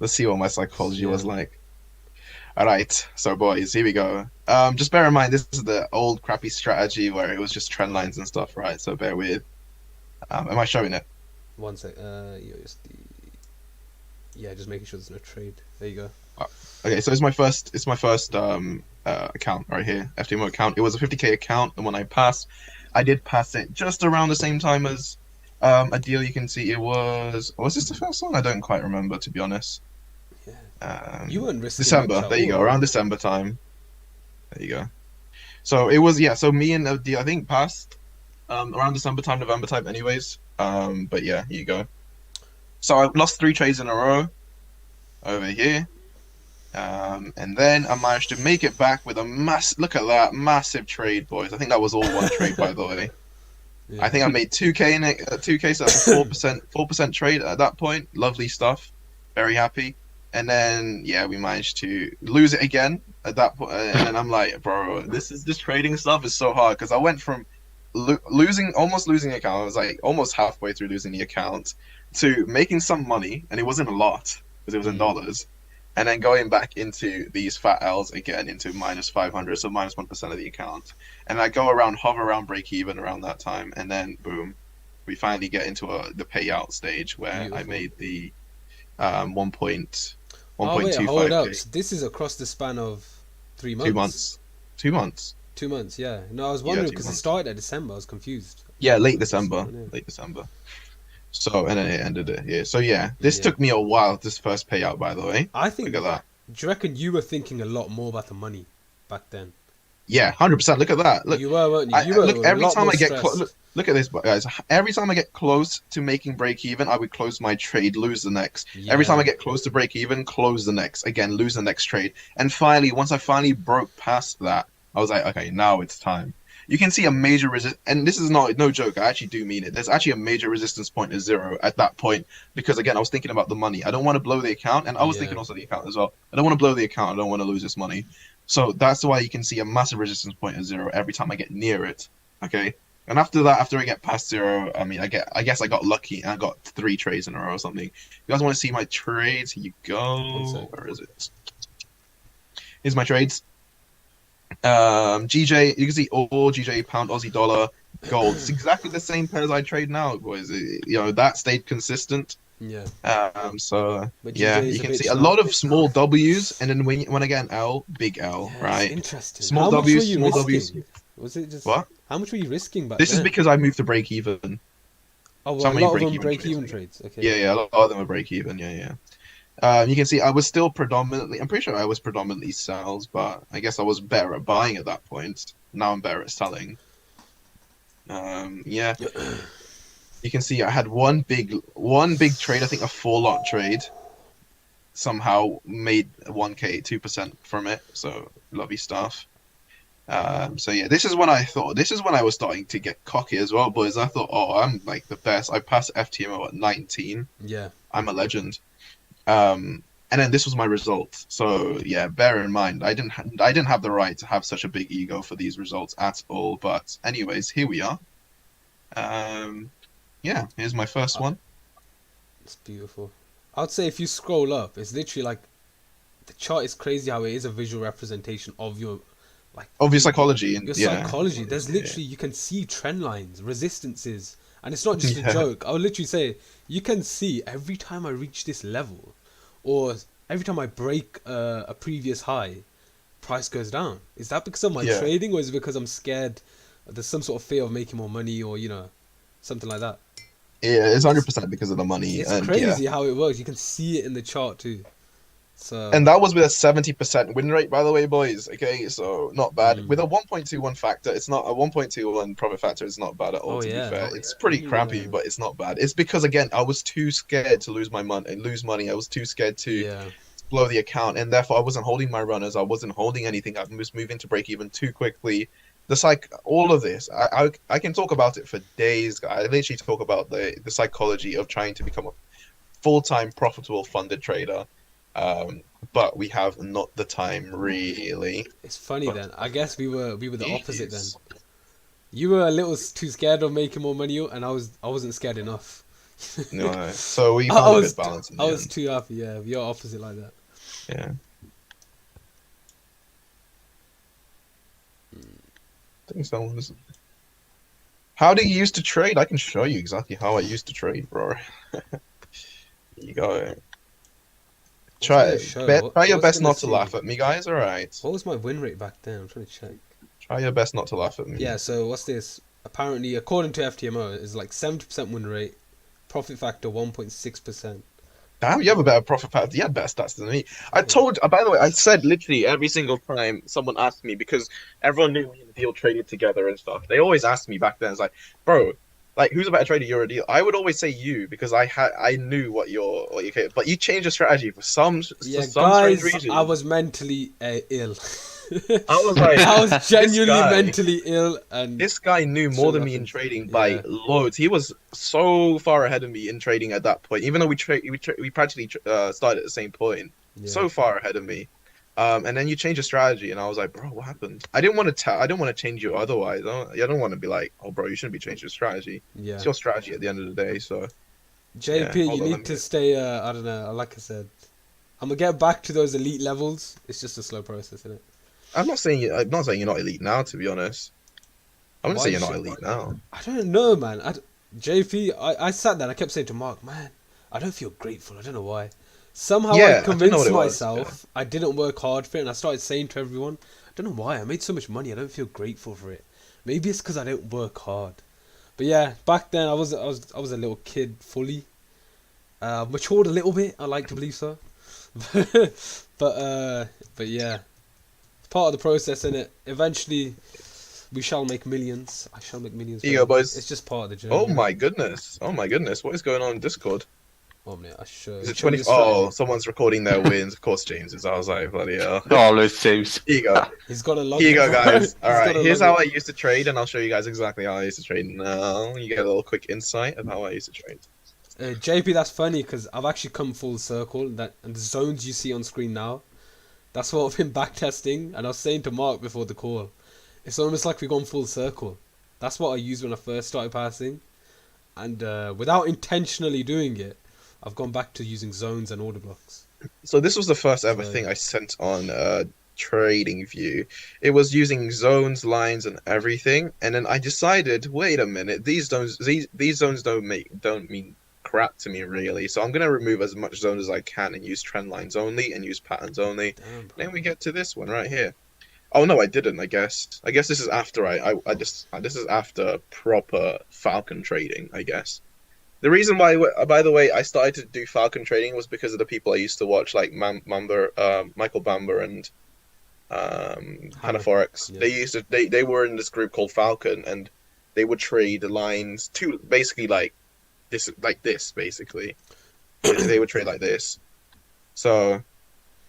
Let's see what my psychology was like. All right, so boys, here we go. Just bear in mind this is the old crappy strategy where it was just trend lines and stuff, right? So bear with. Am I showing it? 1 sec. Yeah, just making sure there's no trade. There you go. Okay, so it's my first account right here, ftmo account. It was a 50K account, and when I passed, I did pass it just around the same time as a deal. You can see it was this the first one? I don't quite remember, to be honest. Yeah, You weren't risking December. much at There you go. all. Around December time. There you go. So it was, yeah. So me and the, I think past around December time, November time, anyways. But yeah, here you go. So I lost 3 trades in a row over here. And then I managed to make it back with a look at that massive trade, boys. I think that was all one trade, by the way. Yeah. I think I made 2K in it, 2K, so that's a 4% trade at that point. Lovely stuff. Very happy. And then yeah, we managed to lose it again at that point. And then I'm like, bro, this trading stuff is so hard because I went from almost losing the account. I was like almost halfway through losing the account to making some money, and it wasn't a lot because it was in dollars. And then going back into these fat L's again into -500, so -1% of the account. And I hover around break even around that time, and then boom, we finally get into the payout stage where I Beautiful. made the 1.1.25K. Oh wait, hold up. So this is across the span of 3 months. 2 months. 2 months. 2 months, yeah. No, I was wondering 2 because it months. started at December. I was confused. Yeah, late This December. one, yeah. Late December. So and then it ended it here. So yeah, this Yeah. took me a while. This first payout, by the way. I think. Look at that. Do you reckon you were thinking a lot more about the money back then? Yeah, 100%. Look at that. Look, You were, weren't you? You were look, a every lot time more I get stressed. look at this, guys. Every time I get close to making break even, I would close my trade, lose the next. Every time I Yeah. get close to break even, close the next. Again, lose the next trade. And finally, once I finally broke past that, I was like, okay, now it's time. You can see a major resist, and this is no joke. I actually do mean it. There's actually a major resistance point of 0 at that point because again, I was thinking about the money. I don't want to blow the account, and I was thinking also the account as well. I don't want to blow the account. I don't want to lose this money. So that's why you can see a massive resistance point of 0 every time I get near it. Okay. And after that, after I get past 0, I mean, I guess I got lucky and I got 3 trades in a row or something. You guys want to see my trades? Here you One go. sec. Where is it? Here's my trades. GJ, you can see all GJ, pound, Aussie dollar, gold. It's exactly the same pairs I trade now, boys. That stayed consistent. Yeah. So But yeah, GJ is you a can bit see a sharp. lot of small W's, and then when I get an L, big L, Yeah, it's right? interesting. Small How much W's, were you small risking? W's. Was it just What? How much were you risking back This then? is because I moved to break even. Oh, so well, a many lot of them break-even break even trades. trades. Okay. Yeah, a lot of them are break even. Yeah. You can see I was still predominantly. I'm pretty sure I was predominantly sells, but I guess I was better at buying at that point. Now I'm better at selling. Yeah. You can see I had one big trade. I think a 4-lot trade. Somehow made 1K 2% from it. So lovely stuff. So yeah, this is when I was starting to get cocky as well, boys. I thought, oh, I'm like the best. I passed FTMO at 19. Yeah. I'm a legend. And then this was my result. So yeah, bear in mind, I didn't have the right to have such a big ego for these results at all. But anyways, here we are. Yeah, here's my first one. It's beautiful. I'd say if you scroll up, it's literally like the chart is crazy how it is a visual representation of your Of your psychology and your yeah. psychology. There's literally you can see trend lines, resistances, and it's not just Yeah. a joke. I would literally say you can see every time I reach this level, or every time I break a previous high, price goes down. Is that because of my Yeah. trading, or is it because I'm scared? There's some sort of fear of making more money, or something like that. Yeah, it's 100% because of the money. It's and crazy yeah. how it works. You can see it in the chart too. So And that was with a 70% win rate, by the way, boys. Okay, so not bad. With a 1.21 factor, it's not a 1.21 profit factor. It's not bad at all. Oh, to yeah. be fair, it's pretty crappy, Yeah. but it's not bad. It's because again, I was too scared to lose my money. I was too scared to yeah, blow the account, and therefore I wasn't holding my runners. I wasn't holding anything. I was moving to break even too quickly. All of this, I can talk about it for days. I literally talk about the psychology of trying to become a full-time profitable funded trader. But we have not the time really. it's funny But then. I guess we were the opposite then. Jeez. You were a little too scared of making more money, and I wasn't scared enough. No, so we I found a was good balance in I the was end. too happy. Yeah, you're opposite like that. Yeah. I think someone's. How do you used to trade? I can show you exactly how I used to trade, bro. Here you go. Try gonna show? try your What's best gonna not to see? laugh at me, guys. All right. What was my win rate back then? I'm trying to check. Try your best not to laugh at me. Yeah. So what's this? Apparently, according to FTMO, it's like 70% win rate, profit factor 1.6%, Damn, you have a better profit pattern. You had better stats than me. I told, by the way, I said literally every single time someone asked me because everyone knew me and Deal traded together and stuff. They always asked me back then, it's like, bro, like who's a better trader, you or Deal? I would always say you because I knew what you could, but you changed your strategy for some Yeah, strange guys, reason. I was mentally ill. I was like, I was this genuinely guy. mentally ill, and This guy knew more shouldn't than me in happen. trading Yeah. by loads. He was so far ahead of me in trading at that point. Even though we practically started at the same point, Yeah. so far ahead of me. And then you change your strategy, and I was like, bro, what happened? I didn't want to I don't want to change you otherwise. I don't want to be like, oh, bro, you shouldn't be changing your strategy. Yeah. It's your strategy at the end of the day. So JP, yeah, hold you on, let need me to get- stay. I don't know. Like I said, I'm gonna get back to those elite levels. It's just a slow process, isn't it? I'm not saying you're not elite now. To be honest, I'm gonna Why say you're you not should- elite now. I don't know, man. JP, I sat there and I kept saying to Mark, man, I don't feel grateful. I don't know why. Somehow Yeah, I I don't know what convinced it was, myself I didn't work hard for it, and I started saying to everyone, I don't know why. I made so much money. I don't feel grateful for it. Maybe it's because I don't work hard. But yeah, back then I was a little kid fully. Matured a little bit. I like to believe so. but yeah, it's part of the process, innit? Eventually, we shall make millions. I shall make millions. Here you go, bro. boys. It's just part of the journey. Oh innit? my goodness! Oh my goodness! What is going on in Discord? Oh man, I show. Is it show 20? you the strategy. Oh, someone's recording their wins. Of course, James is. I was like, bloody hell. Always James. Here you go. He's got a log. Here you go, bro. guys. He's All right, got a here's log how I used to trade, and I'll show you guys exactly how I used to trade now. You get a little quick insight of how I used to trade. JP, that's funny because I've actually come full circle. And the zones you see on screen now, that's what I've been backtesting. And I was saying to Mark before the call, it's almost like we've gone full circle. That's what I used when I first started passing, and without intentionally doing it, I've gone back to using zones and order blocks. So this was the first ever So- thing I sent on Trading View. It was using zones, lines, and everything, and then I decided, wait a minute, these zones don't mean crap to me really. So I'm gonna remove as much zones as I can and use trend lines only and use patterns only. Damn, bro. Then we get to this one right here. Oh no, I didn't. I guess this is after this is after proper Falcon trading. I guess the reason why, by the way, I started to do Falcon trading was because of the people I used to watch, like Michael Bamber and Hannah Forex. Yeah. They were in this group called Falcon, and they would trade lines to basically like this basically. They would trade like this. So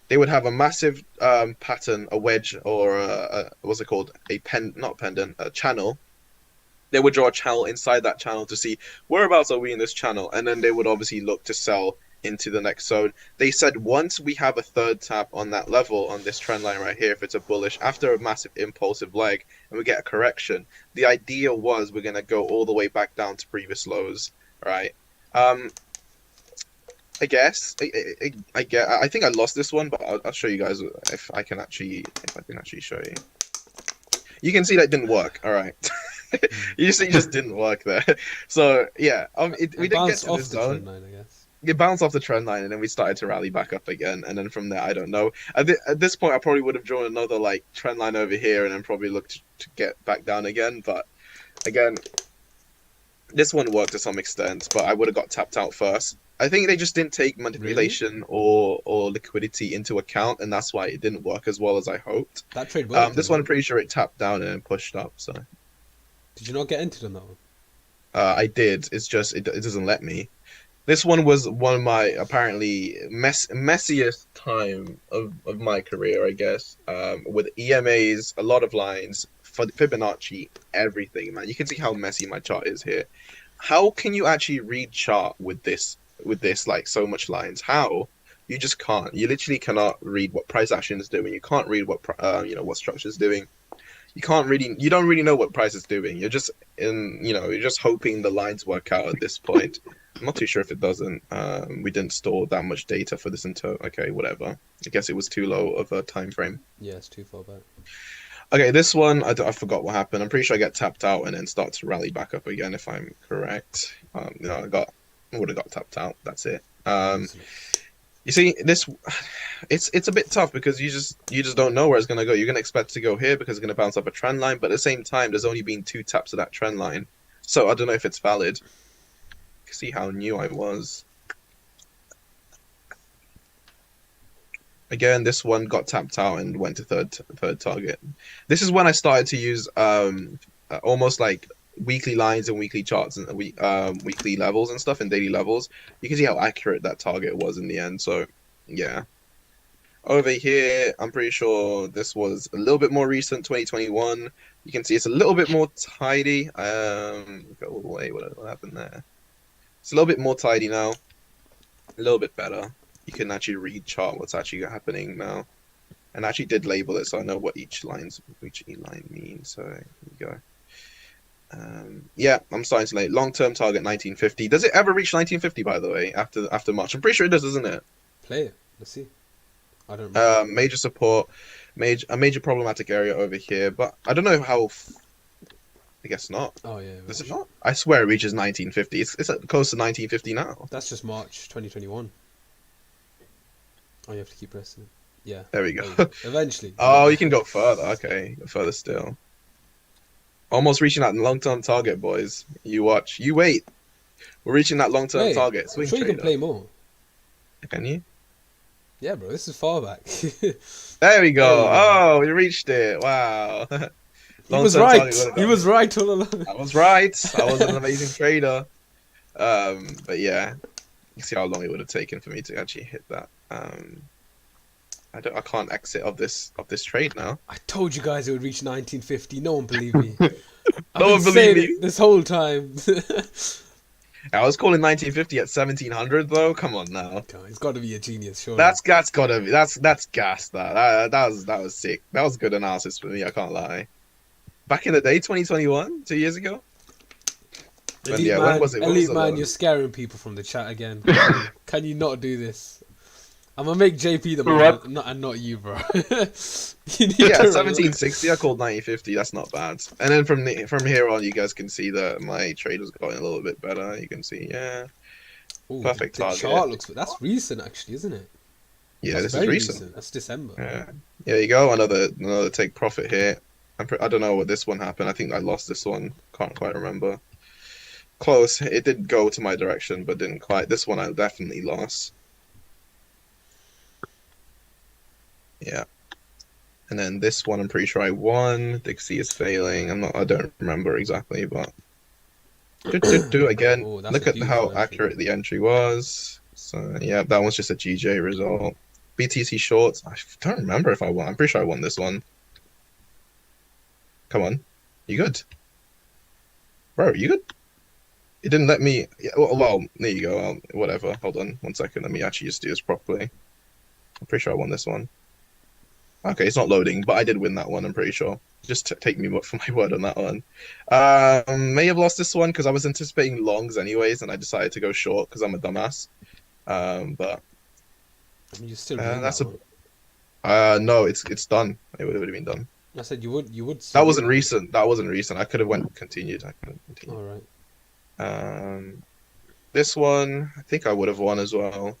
they would have a massive pattern, a wedge, or what's it called? Not pendant, a channel. They would draw a channel inside that channel to see whereabouts are we in this channel, and then they would obviously look to sell into the next zone. They said once we have a third tap on that level on this trend line right here, if it's a bullish, after a massive impulsive leg, and we get a correction, the idea was we're gonna go all the way back down to previous lows, right? I guess I think I lost this one, but I'll show you guys if I can actually show you. You can see that didn't work. All right, you just didn't work there. So yeah, we didn't get bounced to off this the zone. trend line, I guess. It bounced off the trend line, and then we started to rally back up again. And then from there, I don't know. At this point, I probably would have drawn another like trend line over here, and then probably looked to get back down again. But again, this one worked to some extent, but I would have got tapped out first. I think they just didn't take manipulation or liquidity into account, and that's why it didn't work as well as I hoped. That trade worked. This one, I'm pretty sure it tapped down and then pushed up. So Did you not get entered on that one? I did. It's just it doesn't let me. This one was one of my apparently messiest time of my career, I guess. With EMAs, a lot of lines, Fibonacci, everything, man. You can see how messy my chart is here. How can you actually read chart with this like so much lines? How? You just can't. You literally cannot read what price action is doing. You can't read what what structure is doing. You don't really know what price is doing. You're just you're just hoping the lines work out at this point. I'm not too sure if it doesn't. We didn't store that much data for this okay, whatever. I guess it was too low of a time frame. Yeah, it's too far back. Okay, this one, I forgot what happened. I'm pretty sure I get tapped out and then start to rally back up again, if I'm correct. I would have got tapped out. That's it. You see, it's a bit tough because you just don't know where it's gonna go. You're gonna expect to go here because it's gonna bounce up a trend line, but at the same time, there's only been 2 taps of that trend line, so I don't know if it's valid. See how new I was. Again, this one got tapped out and went to third target. This is when I started to use almost like weekly lines and weekly charts and weekly levels and stuff and daily levels. You can see how accurate that target was in the end. So yeah. Over here, I'm pretty sure this was a little bit more recent, 2021. You can see it's a little bit more tidy. Go all the way. What happened there? It's a little bit more tidy now. A little bit better. You can actually read chart what's actually happening now. And I actually did label it so I know what each line means. So here we go. Yeah, I'm starting to lay long-term target 1950. Does it ever reach 1950 by the way after March? I'm pretty sure it does, isn't it? Play it. Let's see. I don't remember. Major support, a major problematic area over here, but I don't know how. I guess not. Oh yeah. Does it not? I swear it reaches 1950. It's close to 1950 now. That's just March 2021. Oh, you have to keep pressing it. Yeah. There we go. Eventually. Oh, you can go further. Okay, go further still. Almost reaching that long-term target, boys. You watch. You wait. We're reaching that long-term target. I'm sure you can play more. Can you? Yeah, bro. This is far back. There we go. There we go. Oh, we reached it. Wow. He was right. He was right all along. I was right. I was an amazing trader. But yeah, you see how long it would have taken for me to actually hit that. I can't exit of this trade now. I told you guys it would reach 1950. No one believed me. No one believed me this whole time. I was calling 1950 at 1700 though. Come on now. It's got to be a genius, sure. That's gotta be that's gas. That was sick. That was good analysis for me. I can't lie. Back in the day, 2021, 2 years ago. Elite yeah, man, when was it? Elite man, you're scaring people from the chat again. Can you not do this? I'm gonna make JP the man, and not you, bro. Yeah, 1760. I called 1950. That's not bad. And then from here on, you guys can see that my trade was going a little bit better. You can see, yeah, Ooh, perfect target. The chart looks. That's recent, actually, isn't it? Yeah, That's this is recent. That's December. Yeah, there you go. Another take profit here. I don't know what this one happened. I think I lost this one. Can't quite remember. Close. It did go to my direction, but didn't quite. This one I definitely lost. Yeah. And then this one I'm pretty sure I won. Dixie is failing. I don't remember exactly, but again. Ooh, Look at how accurate the entry was. So yeah, that one's just a GJ result. BTC shorts. I don't remember if I won. I'm pretty sure I won this one. Come on. You good? Bro, you good? It didn't let me... Yeah, well, there you go. Whatever. Hold on 1 second. Let me actually just do this properly. I'm pretty sure I won this one. Okay, it's not loading, but I did win that one, I'm pretty sure. Just take me for my word on that one. May have lost this one because I was anticipating longs anyways, and I decided to go short because I'm a dumbass. But... I mean, you still that's a... no, it's done. It would have been done. I said you would. That wasn't recent. I could have continued. All right. This one, I think I would have won as well.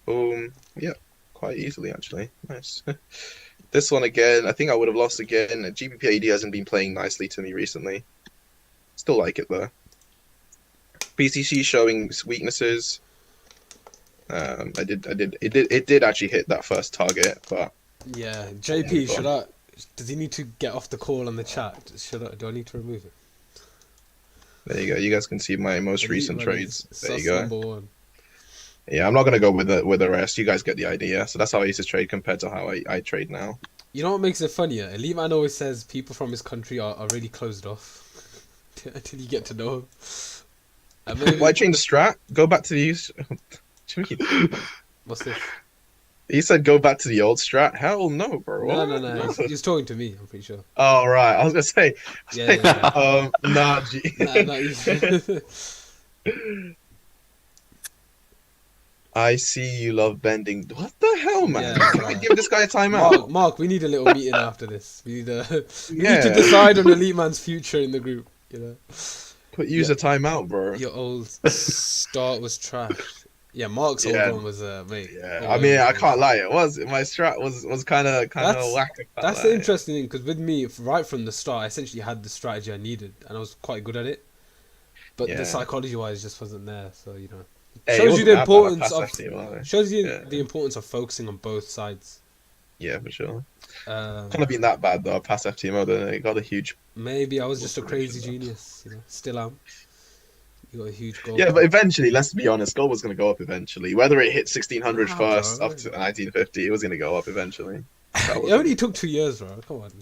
Boom. Yeah, quite easily actually. Nice. This one again, I think I would have lost again. GBPAD hasn't been playing nicely to me recently. Still like it though. PCC showing weaknesses. It did actually hit that first target, but. Yeah, JP, does he need to get off the call on the chat? Do I need to remove it? There you go. You guys can see my most recent trades. There you go. Number one. Yeah, I'm not gonna go with the rest. You guys get the idea. So that's how I used to trade compared to how I trade now. You know what makes it funnier? Elite Man always says people from his country are really closed off until you get to know him. Why change the strat? Go back to the use. What's this? He said go back to the old strat. Hell no, bro. No. He's talking to me. I'm pretty sure. Oh right, I was gonna say. Yeah. Nah, G. I see you love bending. What the hell, man? Yeah, Can we give this guy a timeout? Mark, we need a little meeting after this. We need to decide on Elite Man's future in the group. You know. Put use a timeout, bro. Your old start was trash. Yeah, Mark's old one was mate. Yeah, I mean, I can't lie. It was my strat was kind of whack. That's the interesting thing because with me, right from the start, I essentially had the strategy I needed, and I was quite good at it. But the psychology-wise just wasn't there. So you know. Hey, it Shows you wasn't the that bad. I importance passed of FTMO, though. shows you Yeah. the importance of focusing on both sides. Yeah, for sure. Um, Couldn't have been that bad though. I passed FTMO, then it got a huge maybe I was goal just a prediction, crazy though. genius, you know. Still am. You got a huge goal. Yeah, but eventually, let's be honest, gold was going to go up eventually. Whether it hit 1600 Nah, first bro. up to 1950, it was going to go up eventually. That It was only it. took 2 years, bro. Come on.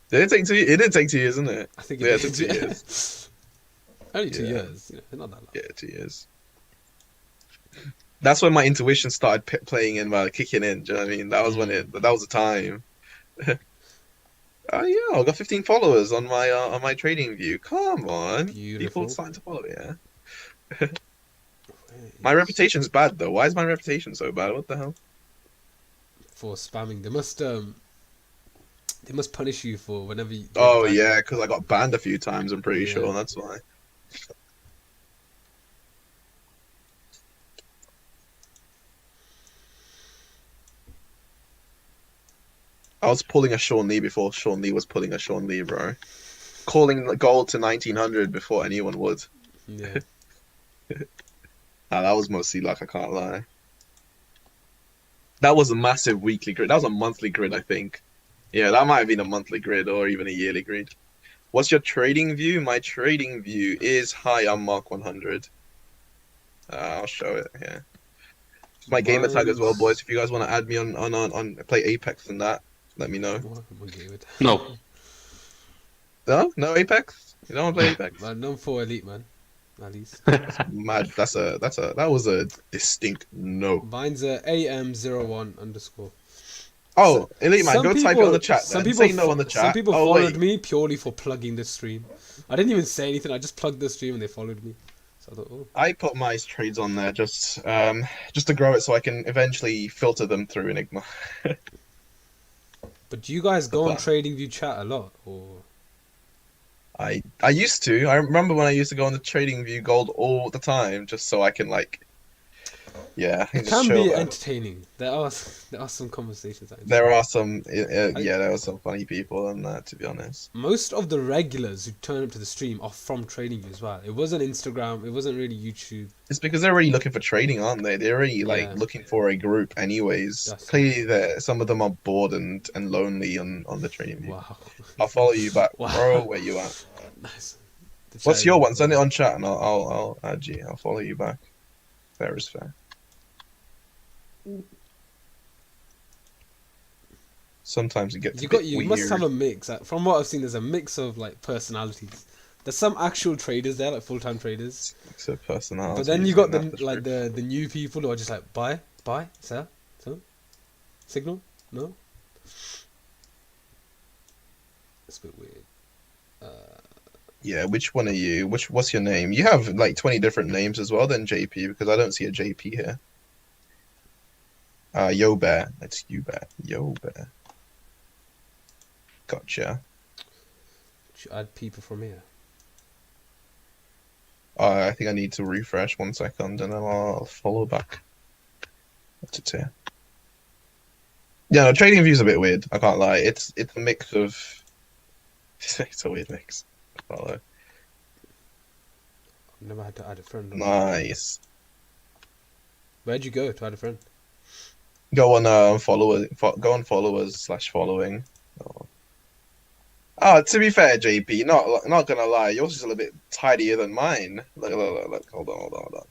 Did it take 2 years? It did take 2 years, didn't it? I think Yeah, it it took did. 2 Yeah. years. Only 2 Yeah. years. You know, not that long. Yeah, 2 years. That's when my intuition started playing in, kicking in. Do you know what I mean? That was when that was the time. Oh yeah, I got 15 followers on my trading view. Come on, Beautiful. people starting to follow. Yeah, my reputation's bad though. Why is my reputation so bad? What the hell? For spamming, they must punish you for whenever you get Oh banned. yeah, because I got banned a few times. I'm pretty Yeah. sure that's why. I was pulling a Sean Lee before Sean Lee was pulling a Sean Lee, bro. Calling the gold to 1900 before anyone would. Yeah. That was mostly luck, I can't lie. That was a massive weekly grid. That was a monthly grid, I think. Yeah, that might have been a monthly grid or even a yearly grid. What's your trading view? My trading view is high on Mark 100. I'll show it here. It's my gamer tag as well, boys. If you guys want to add me on play Apex and that, let me know. What am I getting with? No. No Apex. You don't want to play Apex? Man, none for elite, man. At least. Mad. That was a distinct no. Mine's a AM01 underscore. Oh, Elite Man, go type it on the chat. Some Then. people Say no on the chat. Some people Oh, followed wait. me purely for plugging the stream. I didn't even say anything. I just plugged the stream and they followed me. So I thought, oh. I put my trades on there just to grow it so I can eventually filter them through Enigma. But do you guys go on plan. TradingView chat a lot, or? I used to. I remember when I used to go on the Trading View Gold all the time just so I can It just can chill be there. entertaining. There are some conversations. There are some there are some funny people on that, to be honest. Most of the regulars who turn up to the stream are from TradingView as well. It wasn't Instagram. It wasn't really YouTube. It's because they're already looking for trading, aren't they? They're already Yeah. looking for a group anyways. That's Clearly some of them are bored and lonely on the Trading View. Wow. I'll follow you back, Wow. bro. Where you at? Nice. The What's chat your is- one? Send it on chat and I'll add you. I'll follow you back. Fair is fair. Sometimes it gets You must have a mix. From what I've seen, there's a mix of like personalities. There's some actual traders there, like full-time traders. mix of personality. But then you got the new people who are just like buy, sell, signal, no. It's a bit weird. Yeah, which one are you? What's your name? You have like 20 different names as well than JP because I don't see a JP here. Yo Bear. It's you Bear. Yo Bear. Gotcha. Should add people from here. I think I need to refresh 1 second and then I'll follow back. What's it here? Yeah, no, trading view's a bit weird. I can't lie. It's a mix of. It's a weird mix. I can't lie. I've never had to add a friend. Nice. Where'd you go to add a friend? Go on go on followers/following. Oh, to be fair, JP, not gonna lie, yours is a little bit tidier than mine. Look, hold on.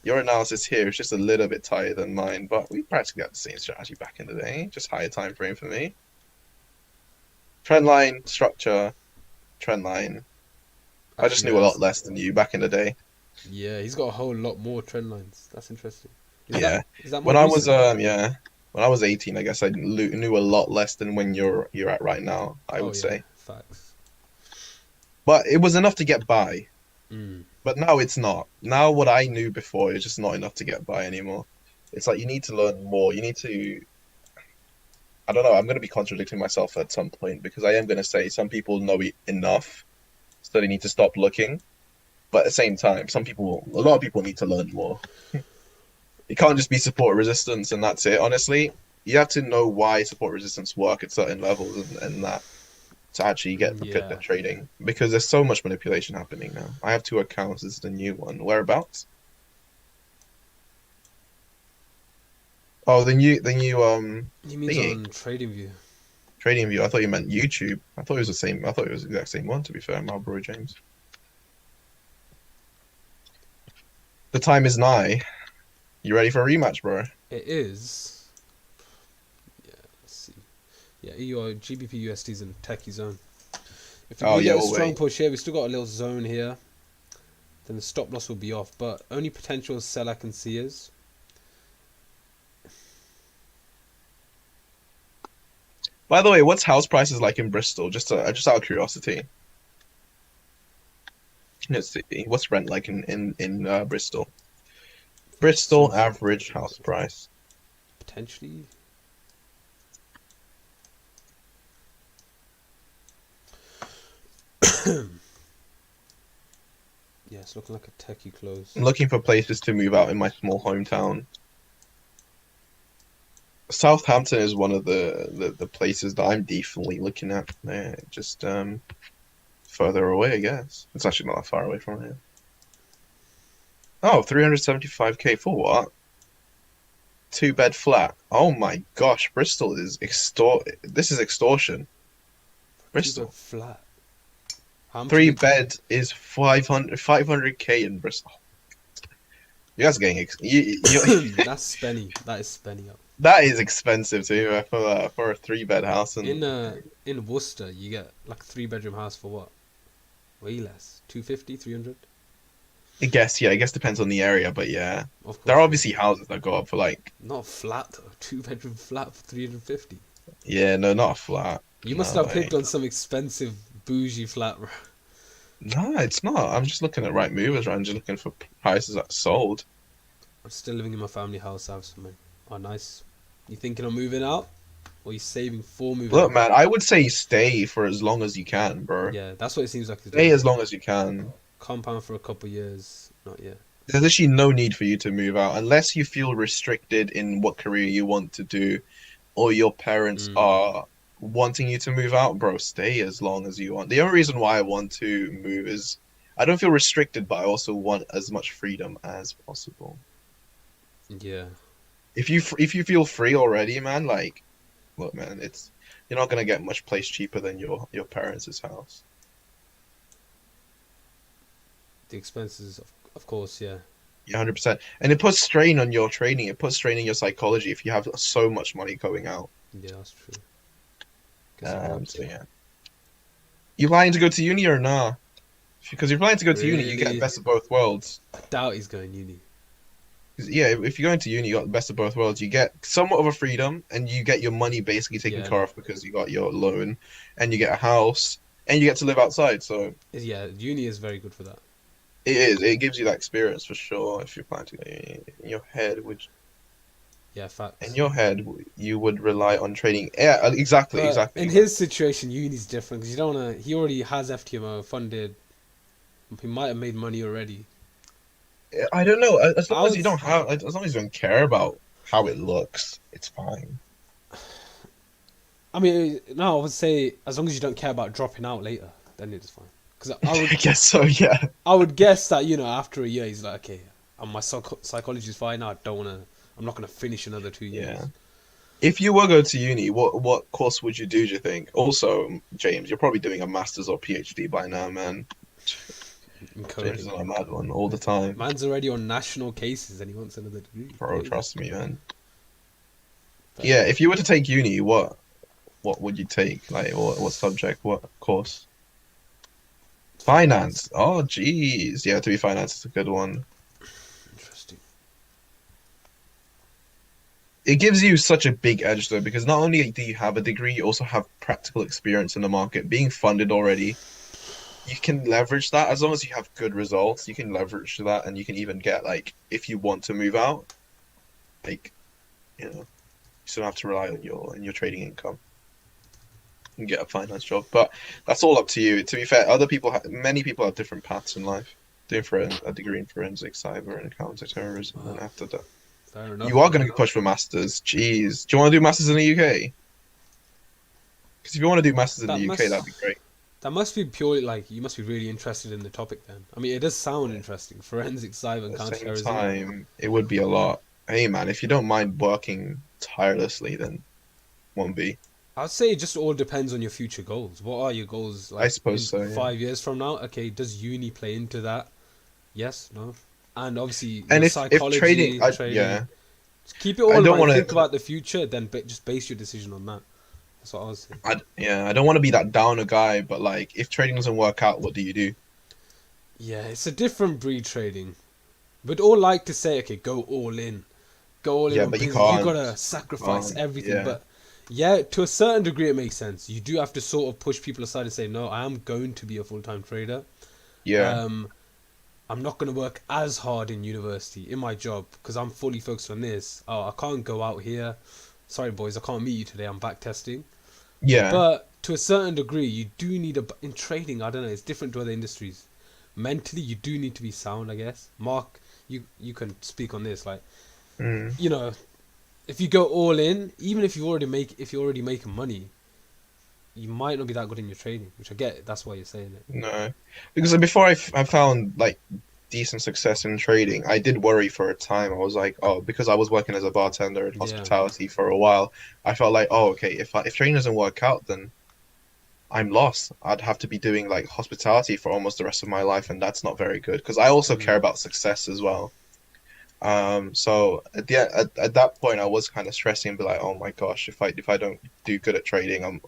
Your analysis here is just a little bit tighter than mine, but we practically got the same strategy back in the day, just higher time frame for me. Trend line, structure, trend line. I just knew a lot less than you back in the day. Yeah, he's got a whole lot more trend lines. That's interesting. Is Yeah. that more When I was recent? when I was 18, I guess I knew a lot less than when you're at right now, I would say. Facts. But it was enough to get by. Mm. But now it's not. Now what I knew before is just not enough to get by anymore. It's like you need to learn more. You need to. I don't know. I'm going to be contradicting myself at some point because I am going to say some people know enough, so they need to stop looking. But at the same time, a lot of people need to learn more. It can't just be support resistance and that's it. Honestly, you have to know why support resistance work at certain levels and that to actually get good at trading because there's so much manipulation happening now. I have 2 accounts. This is the new one. Whereabouts? Oh, the new He means thingy. on TradingView. TradingView. I thought you meant YouTube. I thought it was the same. I thought it was the exact same one. To be fair, Marlboro James. The time is nigh. You ready for a rematch, bro? It is. Yeah, let's see. Yeah, EUR, GBP USD is in techie zone. If we Oh, can yeah, get a we'll strong wait. push here, we still got a little zone here. Then the stop loss will be off. But only potential sell I can see is. By the way, what's house prices like in Bristol? Just out of curiosity. Let's see. What's rent like in Bristol? Bristol average house price. Potentially. Yeah, it's looking like a techie close. I'm looking for places to move out in my small hometown. Southampton is one of the places that I'm definitely looking at. Just further away, I guess. It's actually not that far away from here. Oh, 375k for what? 2-bed flat. Oh my gosh, Bristol is This is extortion. Bristol. Flat. How much 3-bed is 500k in Bristol. You guys are getting That's spenny. That is spenny up. that is expensive too for a 3-bed house. And In Worcester, you get like a 3-bedroom house for what? Way less. 250, 300? I guess depends on the area, but yeah, Of course. there are obviously houses that go up for like Not flat though. 2-bedroom flat for 350. yeah, no, not a flat. You must No have picked way. on some expensive bougie flat. No, it's not. I'm just looking at right movers. Right, I'm just looking for prices that sold. I'm still living in my family house. I have some. Oh, nice. You thinking of moving out? Or you saving for moving Look, out? man, I would say stay for as long as you can, bro. Yeah, that's what it seems like. Stay as long as you can. Compound for a couple years. Not yet. There's actually no need for you to move out unless you feel restricted in what career you want to do, or your parents are wanting you to move out, bro. Stay as long as you want. The only reason why I want to move is I don't feel restricted, but I also want as much freedom as possible. Yeah. If you feel free already, man, like, look, man, you're not gonna get much place cheaper than your parents' house. The expenses, of course, yeah. Yeah, 100%. And it puts strain on your training. It puts strain on your psychology if you have so much money going out. Yeah, that's true. Guess So yeah. You planning to go to uni or nah? Because you're planning to go to uni, you get Really? best of both worlds. I doubt he's going uni. 'Cause, yeah, if you're going to uni, you got the best of both worlds. You get somewhat of a freedom, and you get your money basically taken Yeah. care of because you got your loan, and you get a house, and you get to live outside. So Yeah, uni is very good for that. it is. It gives you that experience for sure. If you're planning to go to uni. In your head, Yeah, facts. in your head, you would rely on trading. Yeah, exactly, But exactly. in his situation, uni's different because you don't wanna. He already has FTMO funded. He might have made money already. I don't know. As long as you How's- don't have, as long as you don't care about how it looks, it's fine. I mean, no, I would say as long as you don't care about dropping out later, then it's fine. Because I guess so. Yeah. I would guess that after a year he's like, okay, my psychology is fine now. I'm not gonna finish another 2 years. Yeah. If you were going to uni, what course would you do? Do you think? Also, James, you're probably doing a master's or PhD by now, man. In James coding. is on a mad one all the time, Man's already on national cases and he wants another degree. bro. Trust me, man. But Yeah. If you were to take uni, what would you take? Like, what subject? What course? Finance. Oh, jeez. Yeah, to be finance is a good one. Interesting. It gives you such a big edge though, because not only do you have a degree, you also have practical experience in the market. Being funded already, you can leverage that as long as you have good results. You can leverage that, and you can even get like if you want to move out, like you still have to rely on your trading income and get a finance job. But that's all up to you. To be fair, many people have different paths in life. Doing for a degree in forensics, cyber, and counterterrorism, and after that. Fair enough. You are going to push for masters. Jeez. Do you want to do masters in the UK? Because if you want to do masters in That the UK, that'd be great. That must be purely like you must be really interested in the topic then. I mean, it does sound interesting. Forensic cyber and At the same counterterrorism. time, it would be a lot. Hey man, if you don't mind working tirelessly, then won't be. I'd say it just all depends on your future goals. What are your goals I like suppose in so, yeah. 5 years from now? Okay, does uni play into that? Yes, no. And obviously And your if trading, psychology, trading. yeah, Just keep it I all in don't mind. want Think to. about the future, then just base your decision on that. That's what I was saying. I don't want to be that downer guy. But like, if trading doesn't work out, what do you do? Yeah, it's a different breed trading. We'd all like to say, okay, go all in. Go all in Yeah, on but you business. You can't. gotta sacrifice Can't. everything. Yeah, But yeah, to a certain degree, it makes sense. You do have to sort of push people aside and say, no, I am going to be a full time trader. yeah, Um, I'm not going to work as hard in university in my job because I'm fully focused on this. Oh, I can't go out here. Sorry, boys, I can't meet you today. I'm back testing. yeah, But to a certain degree, you do need in trading. I don't know. It's different to other industries. Mentally, you do need to be sound. I guess. Mark, you can speak on this. Like, mm, you know, if you go all in, even if you're already making money, you might not be that good in your trading. Which I get. That's why you're saying it. no. Because before I found like decent success in trading, I did worry for a time. I was like, oh, because I was working as a bartender in Yeah. hospitality for a while, I felt like, oh, okay, if trading doesn't work out, then I'm lost. I'd have to be doing like hospitality for almost the rest of my life, and that's not very good because I also care Mm. about success as well. So at that point, I was kind of stressing, be like, oh my gosh, if I don't do good at trading, I'm,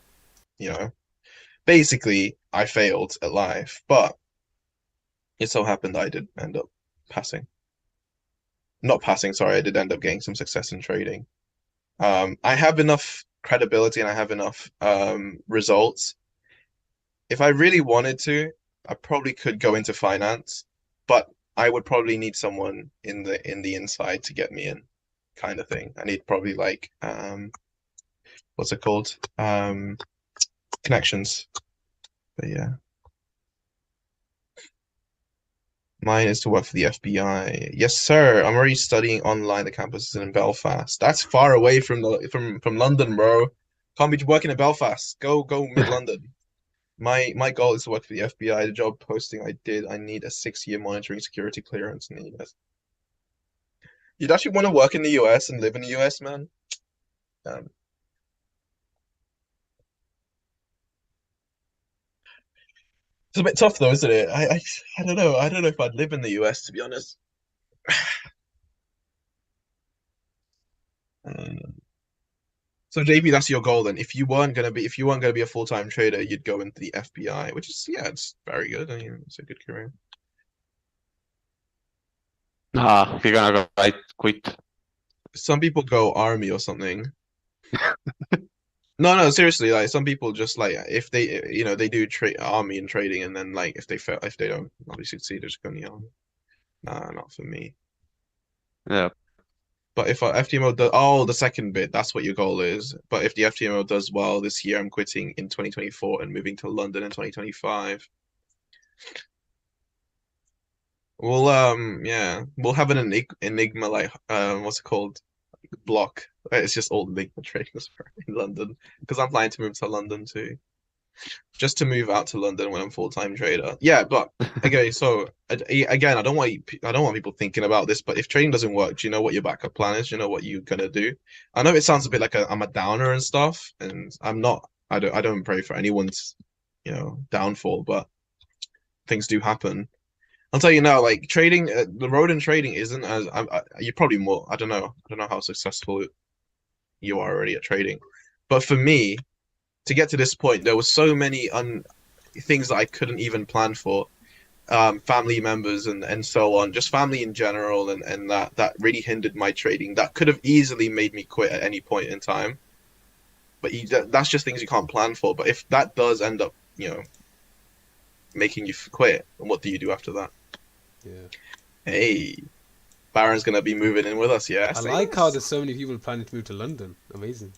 you know, basically I failed at life. But it so happened I did end up passing. Not passing, sorry, I did end up getting some success in trading. I have enough credibility and I have enough results. If I really wanted to, I probably could go into finance, but I would probably need someone in the inside to get me in, kind of thing. I need probably like what's it called? Connections. But yeah. Mine is to work for the FBI. Yes, sir. I'm already studying online. The campus is in Belfast. That's far away from the from London, bro. Can't be working in Belfast. Go mid London. My goal is to work for the FBI. The job posting I did, I need a 6-year monitoring security clearance in the US. You'd actually want to work in the US and live in the US, man. Um, it's a bit tough though, isn't it? I don't know. I don't know if I'd live in the US to be honest. Um, So JB, that's your goal then. If you weren't gonna be a full-time trader, you'd go into the FBI, which is yeah, it's very good. I mean, it's a good career. Ah, you're gonna go right quit. Some people go army or something. No, no, seriously, like some people just like if they they do trade army and trading and then like if they don't obviously succeed, they just go in the army. Nah, not for me. Yeah. But if FTMO does, oh, the second bit, that's what your goal is. But if the FTMO does well this year, I'm quitting in 2024 and moving to London in 2025. We'll yeah, we'll have an enigma like what's it called? Block. It's just all enigma traders in London because I'm planning to move to London too. Just to move out to London when I'm full-time trader. Yeah, but okay, so again, I don't want people thinking about this, but if trading doesn't work, do you know what your backup plan is? Do you know what you're gonna do? I know it sounds a bit like I'm a downer and stuff, and I'm not. I don't pray for anyone's downfall, but things do happen. I'll tell you now, like trading, the road in trading isn't as you're probably more. I don't know how successful you are already at trading, but for me, to get to this point, there were so many things that I couldn't even plan for. Family members and so on, just family in general, and that really hindered my trading. That could have easily made me quit at any point in time. But that's just things you can't plan for. But if that does end up, making you quit, what do you do after that? Yeah. Hey, Baron's gonna be moving in with us, yes. I like how there's so many people planning to move to London. Amazing.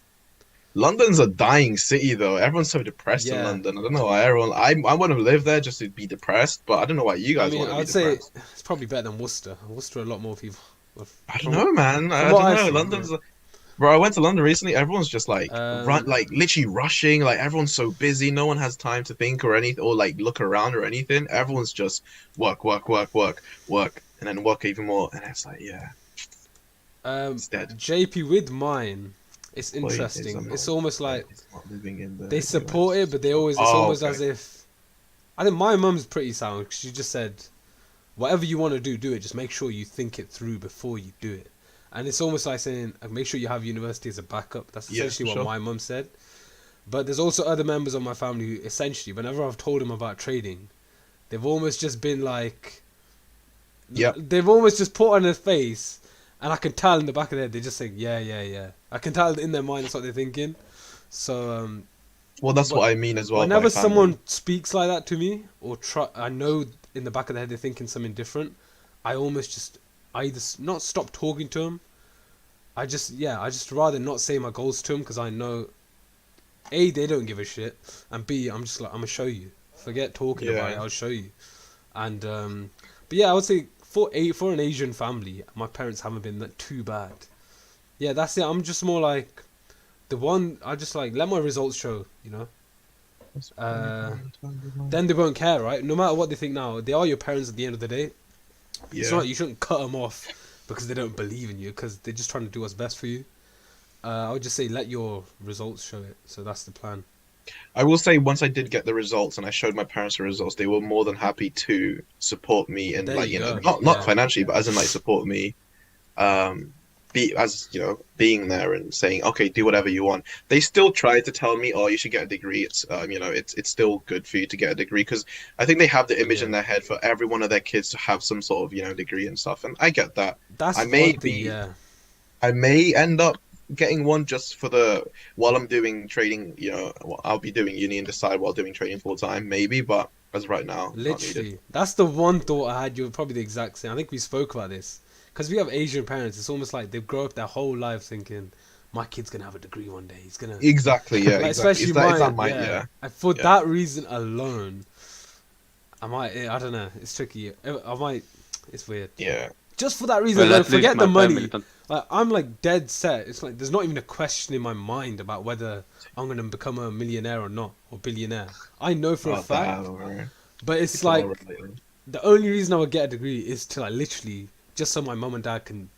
London's a dying city, though. Everyone's so depressed in Yeah. London. I don't know why everyone. I want to live there just to be depressed, but I don't know why you I guys mean, want to be I'd say depressed. it's probably better than Worcester. Worcester, a lot more people. I don't From know, man. from I what don't I've know. seen, yeah. Bro, I went to London recently. Everyone's just like run, Um, like literally rushing. Like everyone's so busy. No one has time to think or anything, or like look around or anything. Everyone's just work, work, work, work, work, and then work even more. And it's like, yeah. It's dead. JP with mine, it's Boy, is interesting. not- It's almost like it's not living in the they support US. it, but they always it's almost as if. I think my mum's pretty sound. 'Cause she just said, whatever you want to do it. Just make sure you think it through before you do it. And it's almost like saying, make sure you have university as a backup. That's Yeah, essentially what sure. my mum said. But there's also other members of my family who essentially, whenever I've told them about trading, they've almost just been like, Yep. they've almost just put on their face, and I can tell in the back of their head, they're just saying, yeah. I can tell in their mind that's what they're thinking. So, Well, that's but what I mean as well. whenever by family. someone speaks like that to me, or I know in the back of their head they're thinking something different, I almost just either not stop talking to them. I just rather not say my goals to them because I know, A, they don't give a shit, and B, I'm just like, I'm gonna show you. Forget talking about it, I'll show you. And but yeah, I would say for an Asian family, my parents haven't been that too bad. Yeah, that's it. I'm just more like the one. I just like let my results show, you know. Then they won't care, right? No matter what they think now, they are your parents at the end of the day. It's not, you shouldn't cut them off because they don't believe in you, because they're just trying to do what's best for you. I would just say let your results show it. So that's the plan. I will say, once I did get the results and I showed my parents the results, they were more than happy to support me and There like you you know go. not Yeah. financially, but as in like support me, being there and saying, okay, do whatever you want. They still try to tell me, oh, you should get a degree. It's it's still good for you to get a degree, because I think they have the image in their head for every one of their kids to have some sort of degree and stuff, and I get that. That's I may one thing, yeah. I may end up getting one just for while I'm doing trading. I'll be doing uni and decide while doing trading full time, maybe. But as of right now, not needed. Literally, that's the one thought I had. You're probably the exact same. I think we spoke about this because we have Asian parents. It's almost like they've grown up their whole life thinking, my kid's gonna have a degree one day. He's gonna Exactly, yeah, like, exactly. especially It's that mine. mind, yeah. And for Yeah. that reason alone, I don't know. It's tricky. It's weird. Yeah. Just for that reason, Well, alone, at least forget my the money. family don't- Like, I'm like dead set. It's like there's not even a question in my mind about whether I'm gonna become a millionaire or not, or billionaire. I know for a fact. But it's like the only reason I would get a degree is to like literally just so my mum and dad can,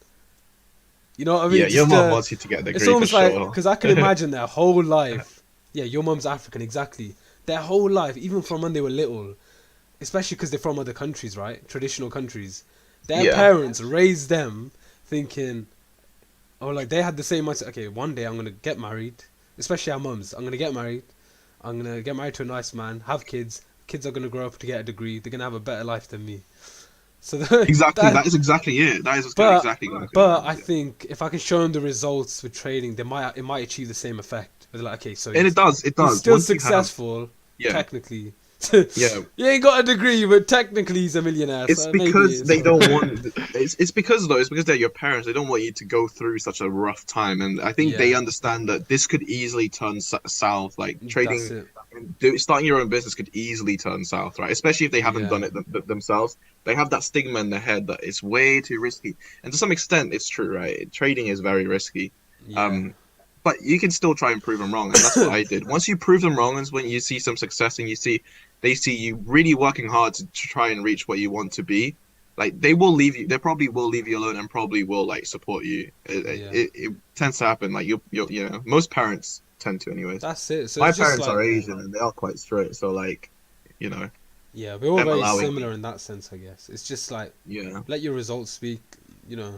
you know what I mean? Yeah, your Just, mom wants you to get a degree it's almost for like sure. because I can imagine their whole life. Yeah, your mum's African, exactly. Their whole life, even from when they were little, especially because they're from other countries, right? Traditional countries. Their parents raised them thinking, or like they had the same mindset. Okay, one day I'm gonna get married. Especially our mums. I'm gonna get married. I'm gonna get married to a nice man. Have kids. Kids are gonna grow up to get a degree. They're gonna have a better life than me. So Exactly, that is exactly it. That is exactly what I think if I can show them the results with trading, it might achieve the same effect. They're like, okay, so and it does. he's still Once you have- successful, yeah. technically. Yeah. He ain't got a degree, but technically he's a millionaire. It's so because maybe they don't want. It's because they're your parents. They don't want you to go through such a rough time, and I think they understand that this could easily turn south. Like That's trading, it. starting your own business could easily turn south, right? Especially if they haven't Yeah. done it themselves. They have that stigma in their head that it's way too risky, and to some extent, it's true, right? Trading is very risky. Yeah. But you can still try and prove them wrong, and that's what I did. Once you prove them wrong, is when you see some success and they see you really working hard to try and reach what you want to be. Like they will leave you. They probably will leave you alone and probably will like support you. It tends to happen. Like most parents tend to, anyways. That's it. So My it's just parents like, are Asian and they are quite straight. So like, yeah, we're all them very allowing similar in that sense, I guess. It's just like let your results speak.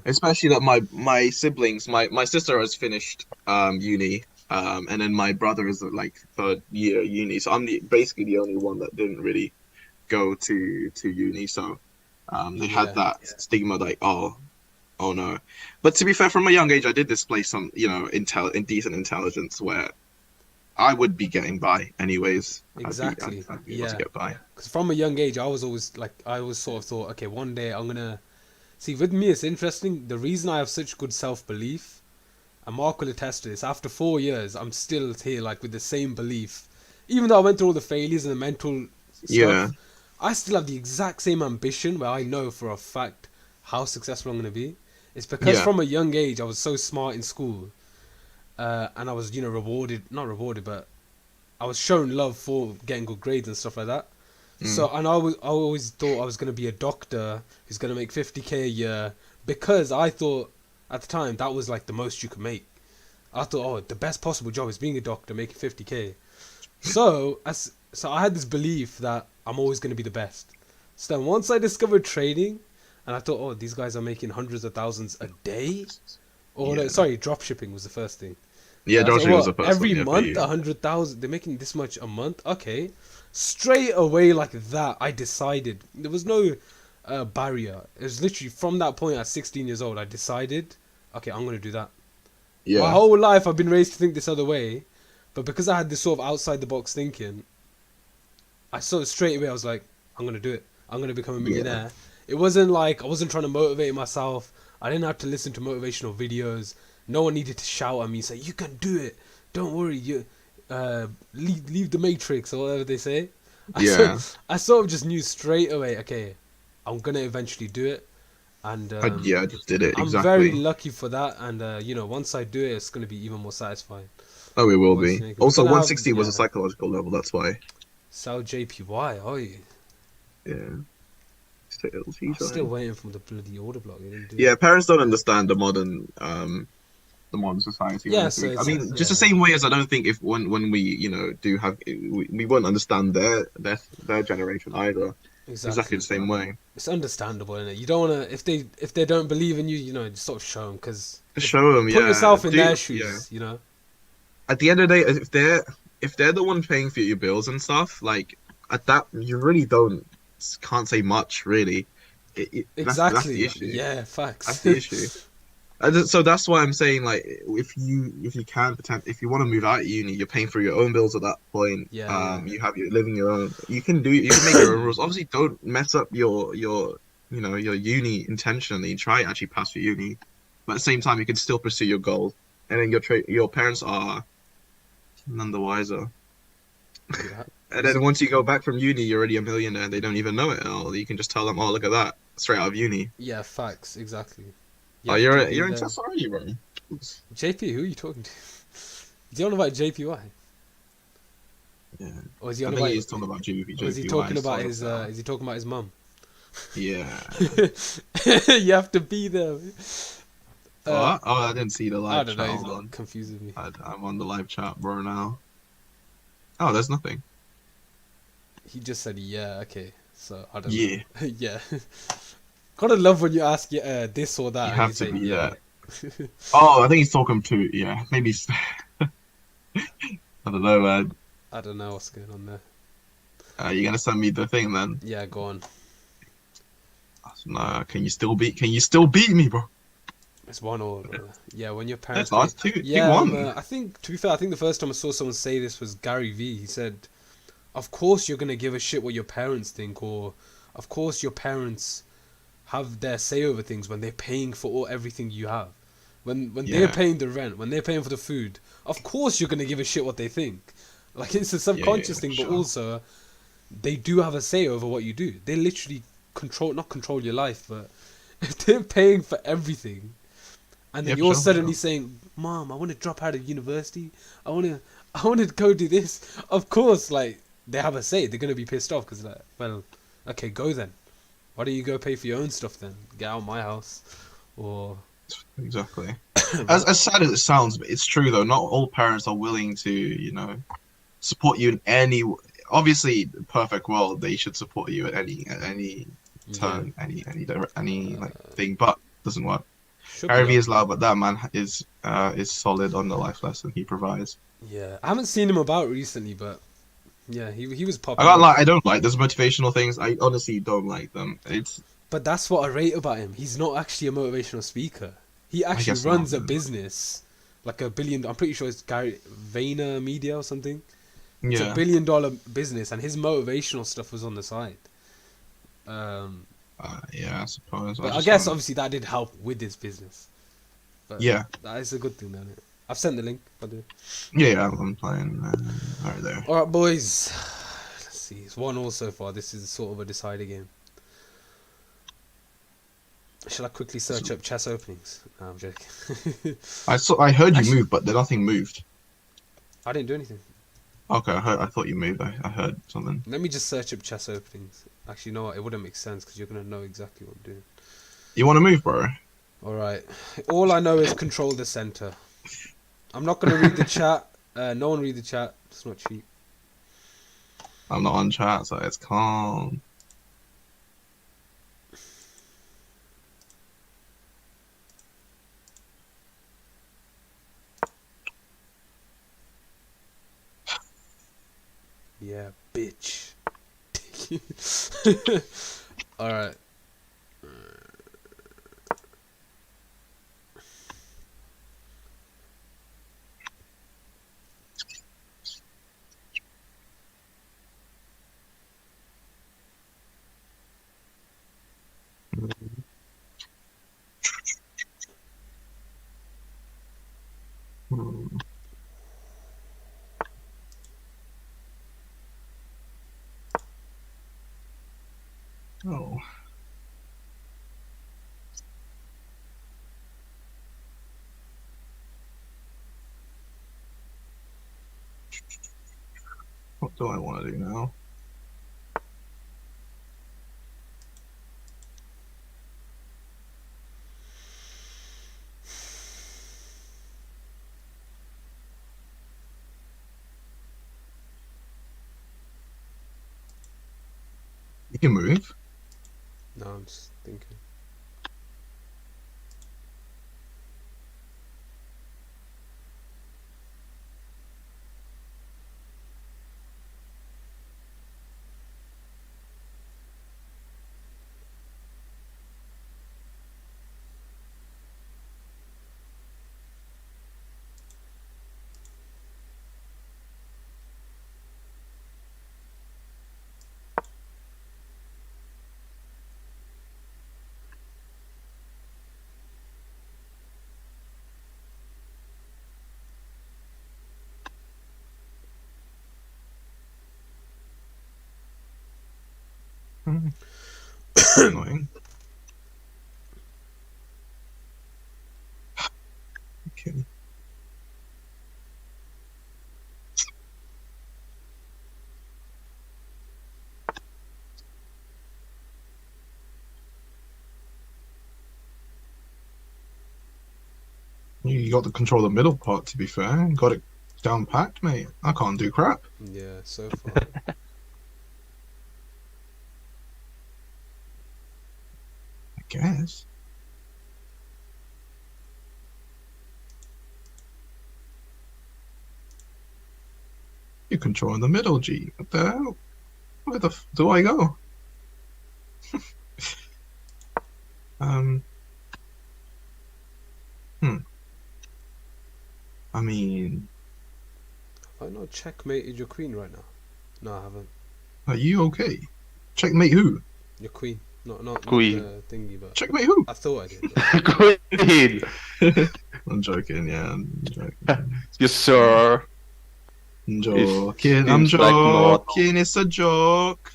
Especially that my siblings, my sister has finished uni, and then my brother is like third year uni, so I'm basically the only one that didn't really go to uni. So they had that stigma like, oh no. But to be fair, from a young age, I did display some decent intelligence where I would be getting by anyways. Exactly. I'd be able to get by. Because from a young age, I always sort of thought, okay, one day I'm gonna. See, with me, it's interesting. The reason I have such good self-belief, and Mark will attest to this, after 4 years, I'm still here, like, with the same belief. Even though I went through all the failures and the mental stuff, I still have the exact same ambition where I know for a fact how successful I'm going to be. It's because from a young age, I was so smart in school, and I was, not rewarded, but I was shown love for getting good grades and stuff like that. So, and I always thought I was going to be a doctor who's going to make 50k a year because I thought At the time, that was like the most you could make. I thought, oh, the best possible job is being a doctor, making 50k. So I had this belief that I'm always going to be the best. So then once I discovered trading, and I thought, oh, these guys are making hundreds of thousands a day. Or no, sorry, drop shipping was the first thing. Yeah, I thought, dropshipping was the first every one. Yeah, for month, you. 100,000. They're making this much a month. Okay, straight away like that, I decided there was no barrier. It was literally from that point at 16 years old, I decided, okay, I'm gonna do that. Yeah. My whole life, I've been raised to think this other way, but because I had this sort of outside the box thinking, I sort of straight away I was like, I'm gonna do it. I'm gonna become a millionaire. It wasn't like I wasn't trying to motivate myself. I didn't have to listen to motivational videos. No one needed to shout at me and say, you can do it, don't worry, you leave the matrix, or whatever they say. Yeah. I sort of just knew straight away, okay, I'm gonna eventually do it. And I just did it. I'm Exactly. very lucky for that. And once I do it, it's gonna be even more satisfying. Oh, it will Once be. you make it. Also, We're gonna 160 have- was a yeah. psychological level. That's why. Sell JPY, are you? Yeah. I'm still waiting for the bloody order block. They didn't do Yeah, it. parents don't understand the modern society. Yeah, honestly. so I mean, it's- just the yeah. same way as I don't think if when we do have we won't understand their generation either. Exactly the same way. It's understandable, isn't it? You don't wanna if they don't believe in you, just sort of show them because Just show them. put Yeah. yourself in Do- their yeah. shoes. At the end of the day, if they're the one paying for your bills and stuff, like at that, you really can't say much really. Exactly. That's the issue. Yeah, facts. That's the issue. So that's why I'm saying, like, if you can pretend, if you want to move out of uni, you're paying for your own bills at that point. Yeah. You have your living your own. You can make your own rules. Obviously, don't mess up your uni intentionally. Try to actually pass your uni, but at the same time, you can still pursue your goal. And then your parents are none the wiser. Yeah. And then once you go back from uni, you're already a millionaire. And they don't even know it at all. You can just tell them, "Oh, look at that, straight out of uni." Yeah, facts. Exactly. Oh, you're in test already, bro. JP, who are you talking to? Is he on about JPY? Yeah. Or is he I on think about? he's talking about JP. Or is he talking about his? Is he talking about his mum? Yeah. You have to be there. What? Oh, I didn't see the I live don't chat. know. He's Hold not on. confusing me. I'm on the live chat, bro, now. Oh, there's nothing. He just said, "Yeah, okay." So I don't Yeah. know. Yeah. Gotta love when you ask this or that. You and have to say, be yeah. that. Oh, I think he's talking to, yeah, maybe. I don't know, man. I don't know what's going on there. You gonna send me the thing then? Yeah, go on. Nah, can you still beat me, bro? It's 1-1. Yeah, when your parents. That's last two. Yeah, 2-1. I think to be fair, I think the first time I saw someone say this was Gary V. He said, "Of course you're gonna give a shit what your parents think, or of course your parents have their say over things when they're paying for everything you have. When they're Yeah. paying the rent, when they're paying for the food, of course you're gonna give a shit what they think. Like it's a subconscious thing, but sure. also they do have a say over what you do. They literally not control your life, but if they're paying for everything, and then Yeah, you're sure, suddenly saying, "Mom, I want to drop out of university. I want to go do this." Of course, like they have a say. They're gonna be pissed off because, like, well, okay, go then. Why don't you go pay for your own stuff then? Get out of my house, or Exactly. As sad as it sounds, but it's true though. Not all parents are willing to, support you in any. Obviously, perfect world, they should support you at any turn, any thing, but doesn't work. Should Gary be V up. is loud, but that man is solid on the life lesson he provides. Yeah, I haven't seen him about recently, but yeah, he was I popular. got like I don't like those motivational things. I honestly don't like them. It's But that's what I rate about him. He's not actually a motivational speaker. He actually guess runs not. a business, like $1 billion. I'm pretty sure it's Gary Vayner Media or something. It's yeah. $1 billion business, and his motivational stuff was on the side. Yeah, I suppose. But I just guess don't- obviously that did help with his business. But Yeah. that is a good thing, isn't it? I've sent the link. By the way. Yeah, I'm playing right there. All right, boys. Let's see. It's 1-1 so far. This is sort of a decider game. Shall I quickly search up chess openings? No, I'm joking. I heard you Actually- move, but then nothing moved. I didn't do anything. Okay, I thought you moved. I heard something. Let me just search up chess openings. Actually, you know what? It wouldn't make sense because you're gonna know exactly what I'm doing. You want to move, bro? Alright. All I know is control the center. I'm not going to read the chat. No one read the chat. It's not cheap. I'm not on chat, so it's calm. Yeah, bitch. Alright. Hmm. Oh. What do I want to do now? You can move. No, I'm just thinking. Annoying. Okay. You got to control the middle part, to be fair. You got it down packed, mate. I can't do crap. Yeah, so far. I guess. You're controlling the middle, G. What the hell? Where the f do I go? um. I mean, I not checkmated your queen right now. No, I haven't. are you okay? Checkmate who? Your queen. Not Queen. the thingy, but Checkmate who? I thought I did. Queen. I'm joking, yeah. I'm joking. Yes, sir. I'm joking. I'm seems like not. joking. It's a joke.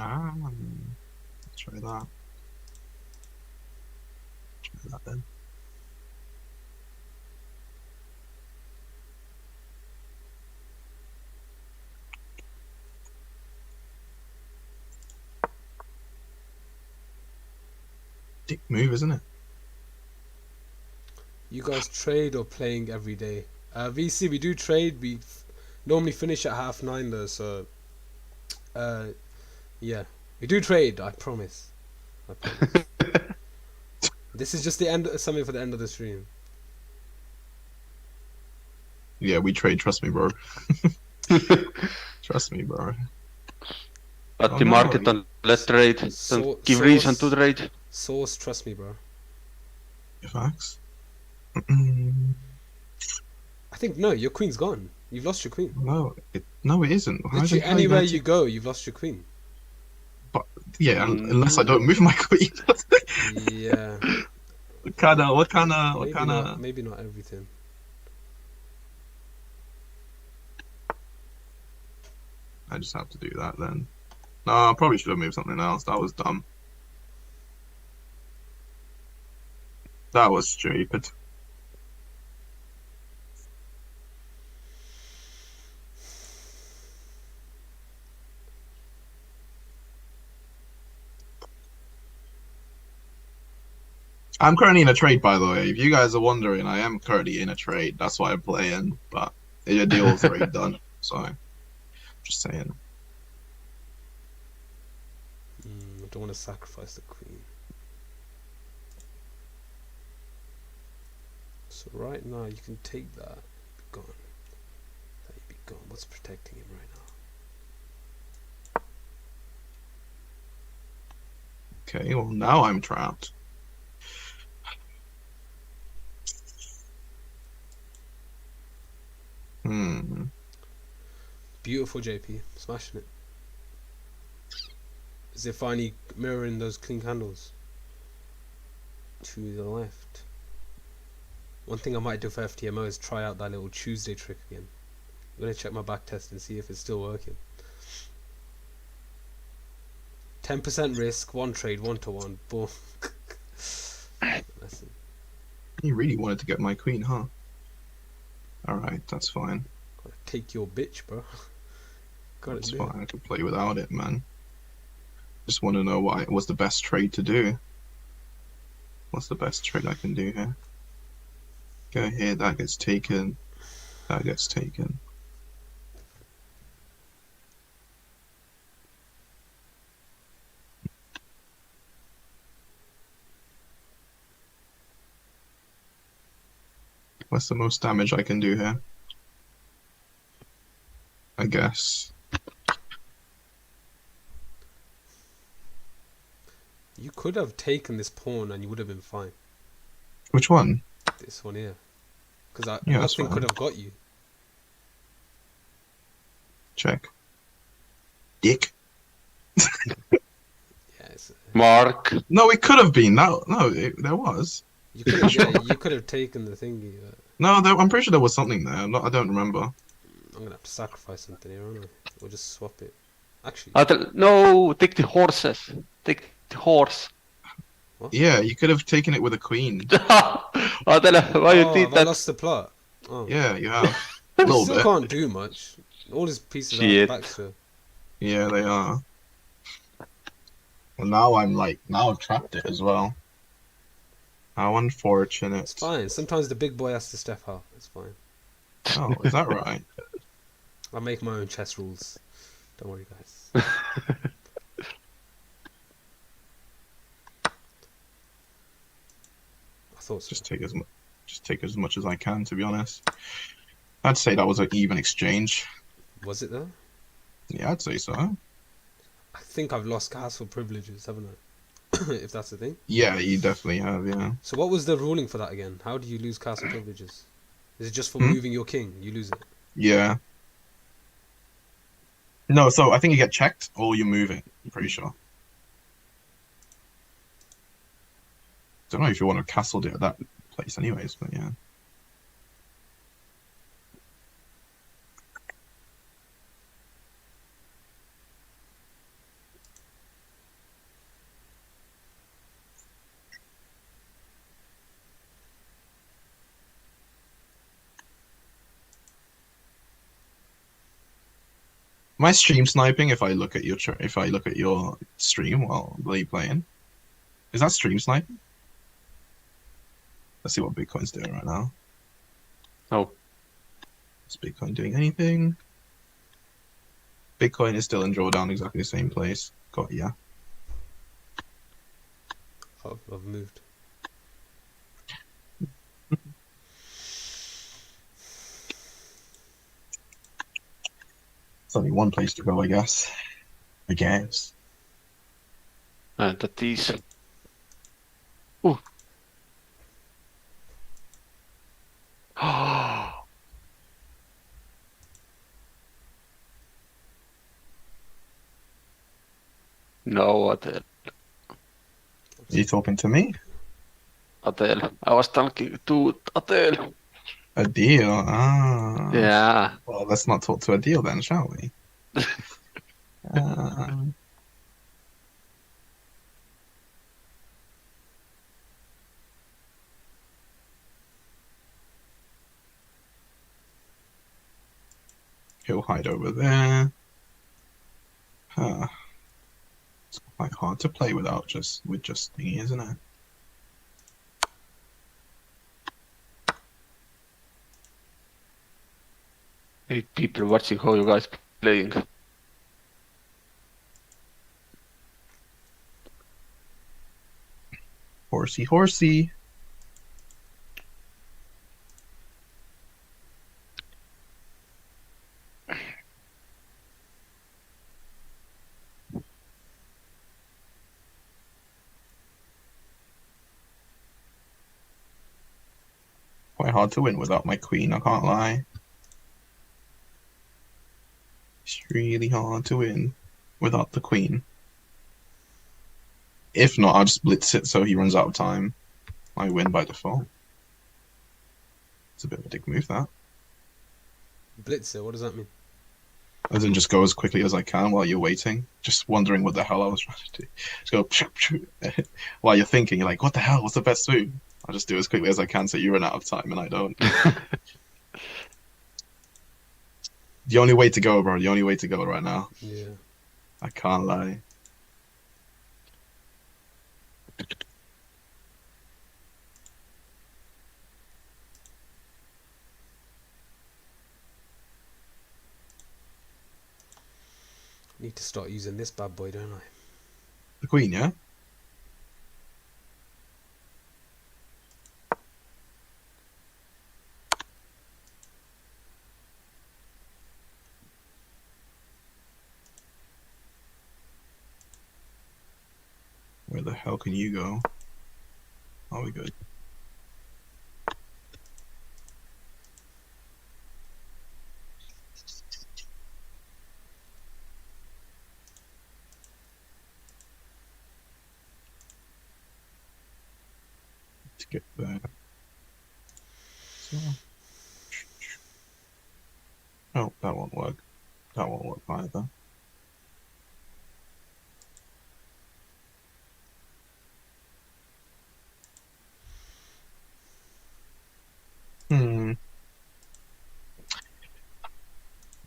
Ah, let's try that. Try that then. Dick move, isn't it? You guys trade or playing every day? VC, we do trade. We normally finish at 9:30 though, so yeah, we do trade. I promise. I promise. This is just the end. Something for the end of the stream. Yeah, we trade. Trust me, bro. Trust me, bro. But Oh, the no. market don't let trade. Don't give reason to trade. Source, trust me, bro. Facts. I think no. Your queen's gone. You've lost your queen. No, it isn't. How Literally the hell anywhere gonna you go, you've lost your queen. Yeah, unless I don't move my queen. Yeah. What kind of? Maybe not everything. I just have to do that then. No, I probably should have moved something else. That was dumb. That was stupid. I'm currently in a trade, by the way. If you guys are wondering, I am currently in a trade. That's why I'm playing. But your deal's already done. So, just saying. I don't want to sacrifice the queen. So right now you can take that. Be gone. Let it be gone. What's protecting him right now? Okay, well now I'm trapped. Beautiful, JP. Smashing it. Is it finally mirroring those clean candles? To the left. One thing I might do for FTMO is try out that little Tuesday trick again. I'm going to check my back test and see if it's still working. 10% risk, 1 trade, 1-to-1. Boom. You really wanted to get my queen, huh? Alright, that's fine. Gotta take your bitch, bro. That's fine, I can play without it, man. Just want to know what's the best trade to do. What's the best trade I can do here? Go here, that gets taken. That gets taken. What's the most damage I can do here? I guess. You could have taken this pawn and you would have been fine. Which one? This one here. Because Yeah, nothing fine. could have got you. Check. Dick. Yeah, it's, Mark. No, it could have been. No, there was. you could have, yeah, you could have taken the thingy. No, I'm pretty sure there was something there. I don't remember. I'm gonna have to sacrifice something here, aren't I? Or just swap it. Actually, No, take the horses. Take the horse. what? Yeah, you could have taken it with a queen. Adele, why you did have I that? lost the plot? Oh. Yeah, you have. A You little still bit. can't do much. All his pieces are Shit. back still. Yeah, they are. Well, now I've trapped it as well. How unfortunate. It's fine. Sometimes the big boy has to step up. It's fine. Oh, is that right? I make my own chess rules. Don't worry, guys. I thought so. Just take as much as I can, to be honest. I'd say that was an even exchange. Was it though? Yeah, I'd say so. I think I've lost castle privileges, haven't I? If that's the thing. Yeah, you definitely have, yeah. So what was the ruling for that again? How do you lose castle privileges? Is it just for moving your king? You lose it. Yeah. No, so I think you get checked or you move it, I'm pretty sure. Don't know if you want to castle it at that place anyways, but yeah. Am I stream sniping if I look at your stream while you playing? Is that stream sniping? Let's see what Bitcoin's doing right now. Oh. Is Bitcoin doing anything? Bitcoin is still in drawdown, exactly the same place. Got ya. Oh, I've moved. It's only one place to go, I guess. I guess. That is. Ooh. No, Adele. Are you talking to me? Adele. I was talking to Adele. A deal? Ah. Yeah. Well, let's not talk to a deal then, shall we? He'll hide over there. It's quite hard to play with just thingy, isn't it? Hate people watching how you guys playing. Horsey, horsey. Quite hard to win without my queen, I can't lie. It's really hard to win without the queen. If not, I'll just blitz it so he runs out of time. I win by default. It's a bit of a dick move, that. Blitzer, what does that mean? As in just go as quickly as I can while you're waiting. Just wondering what the hell I was trying to do. Just go while you're thinking, you're like, what the hell? What's the best move? I'll just do as quickly as I can so you run out of time and I don't. The only way to go, bro. The only way to go right now. Yeah. I can't lie. Need to start using this bad boy, don't I? The queen, yeah? Where the hell can you go? Are we good? To get there. So. Oh, that won't work. That won't work either.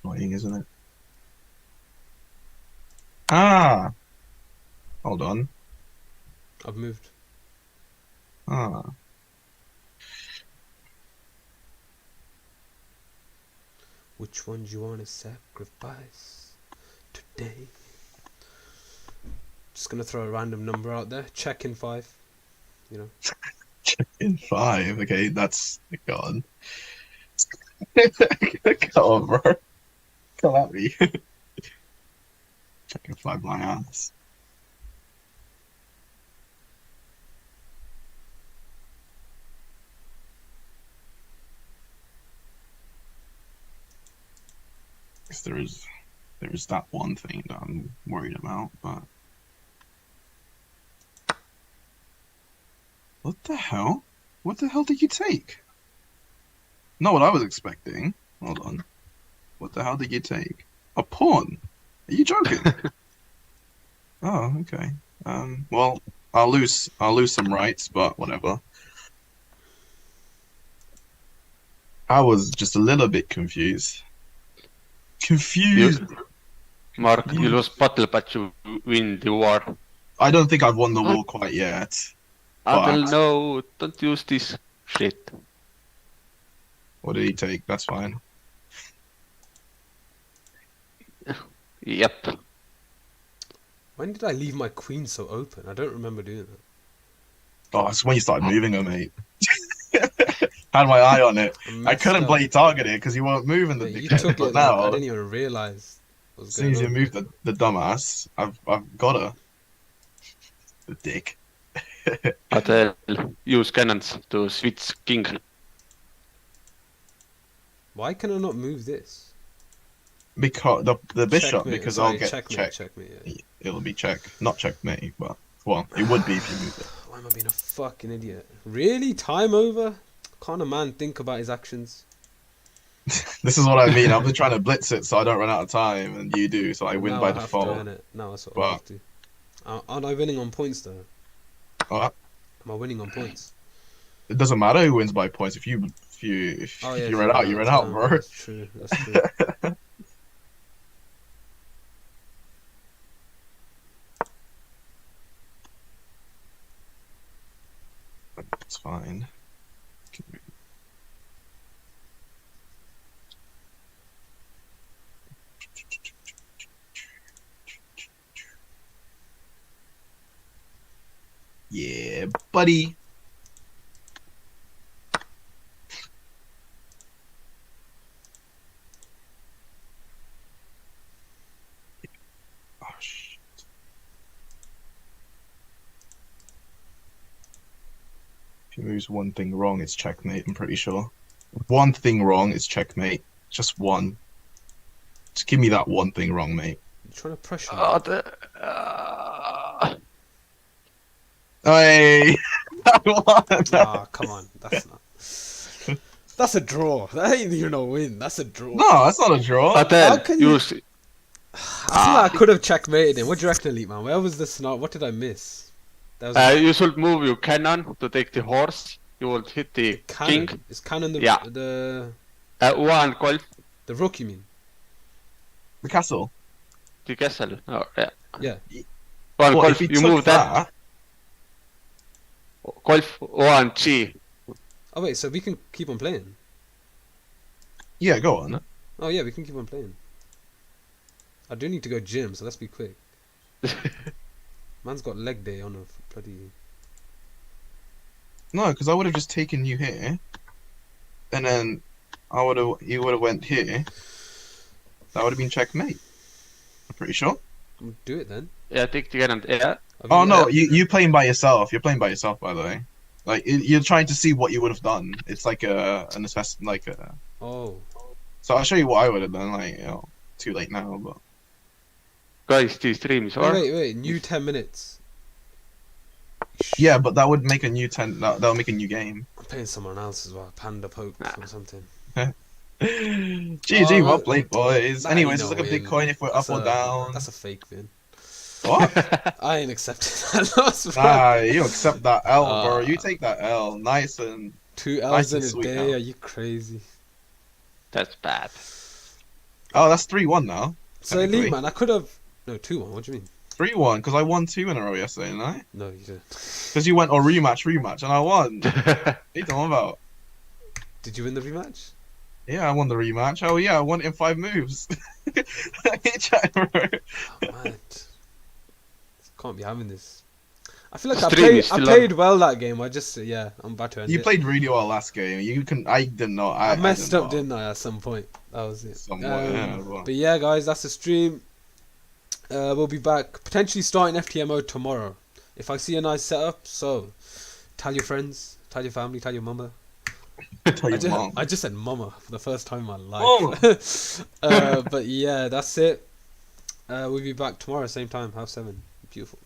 Annoying, isn't it? Ah! Hold on. I've moved. Ah. Which one do you want to sacrifice today? Just gonna throw a random number out there. Check in 5. You know. In 5. Okay, that's God. Come on, bro. Come at me. Check in 5 my ass. There is that one thing that I'm worried about, but what the hell? What the hell did you take? Not what I was expecting. Hold on. What the hell did you take? A pawn? Are you joking? Oh, okay. Well, I'll lose some rights, but whatever. I was just a little bit confused. Mark, you lose battle, but you win the war. I don't think I've won the war quite yet. Well, no, don't use this shit. What did he take? That's fine. Yep. When did I leave my queen so open? I don't remember doing that. Oh, it's when you started moving her, mate. Had my eye on it. I couldn't play target it because you weren't moving the You dickhead. took But it now, like I didn't even realise. as soon as you moved the dumbass, I've got her. The dick. But use cannons to switch king. Why can I not move this? Because the bishop, Checkmate. because Sorry, I'll get checkmate. checked. Yeah. It'll be check, not checkmate, but well, it would be if you moved it. Why am I being a fucking idiot? Really? Time over? Can't a man think about his actions? This is what I mean. I've been trying to blitz it so I don't run out of time, and you do, so I win now by I have default. to, innit? Now that's what I have to. Aren't I winning on points though? What? Am I winning on points? It doesn't matter who wins by points. If you run out, you run out, bro. That's true. That's true. It's fine. buddy. Oh, shit. If he moves one thing wrong, it's checkmate, I'm pretty sure. One thing wrong, it's checkmate. Just one. Just give me that one thing wrong, mate. You're trying to pressure me. Hey! That one! Ah, come on. That's not. That's a draw. That ain't even a win. That's a draw. No, that's not a draw. How Adele, can you- you see. I feel like I could have checkmated him. What do you reckon, Elite Man? Where was the snarl? What did I miss? That was You should move your cannon to take the horse. You will hit the cannon. king. Is cannon the Yeah. One golf, the rook? You mean? The castle. the castle. Oh, yeah. Yeah. One What, if golf, he you took move that. Golf, one, G. Oh wait, so we can keep on playing. Yeah, go on. Oh yeah, we can keep on playing. I do need to go gym, so let's be quick. Man's got leg day on a bloody. No, because I would have just taken you here, and then you would have went here. That would have been checkmate. I'm pretty sure. Do it then. Yeah, take the cannon. Yeah. Oh no, you playing by yourself. You're playing by yourself, by the way. Like you're trying to see what you would have done. It's like an assessment, like a. Oh. So I'll show you what I would have done. Like, too late now, but. Guys, the stream is on. Wait. New 10 minutes. Yeah, but that would make a new that would make a new game. I'm playing someone else as well. Panda Poke or something. GG, well played, boys. that Anyways, ain't it's like no a big win. coin if we're That's up or a- down. That's a fake win. What? I ain't accepting that loss, bro. Ah, you accept that L, bro. Ah. You take that L, nice and. 2 nice L's and in a sweet day? now. Are you crazy? That's bad. Oh, that's 3-1 now. So Elite Technically. Man, I could have. No, 2-1. What do you mean? 3-1 because I won 2 in a row yesterday, didn't I? No, you didn't. Because you went rematch, and I won. What you talking about? Did you win the rematch? Yeah, I won the rematch. Oh yeah, I won it in 5 moves. Chat, bro. Oh man, can't be having this. I feel like Stream is I still played well that game. I'm about to end You it. played really well last game. I did not. I messed did up, not. didn't I? At some point, that was it. Somewhat, yeah, well. But yeah, guys, that's the stream. We'll be back potentially starting FTMO tomorrow. If I see a nice setup, so tell your friends, tell your family, tell your mama. Tell your mom. I just said mama for the first time in my life. But yeah, that's it. We'll be back tomorrow, same time, half 7. Beautiful.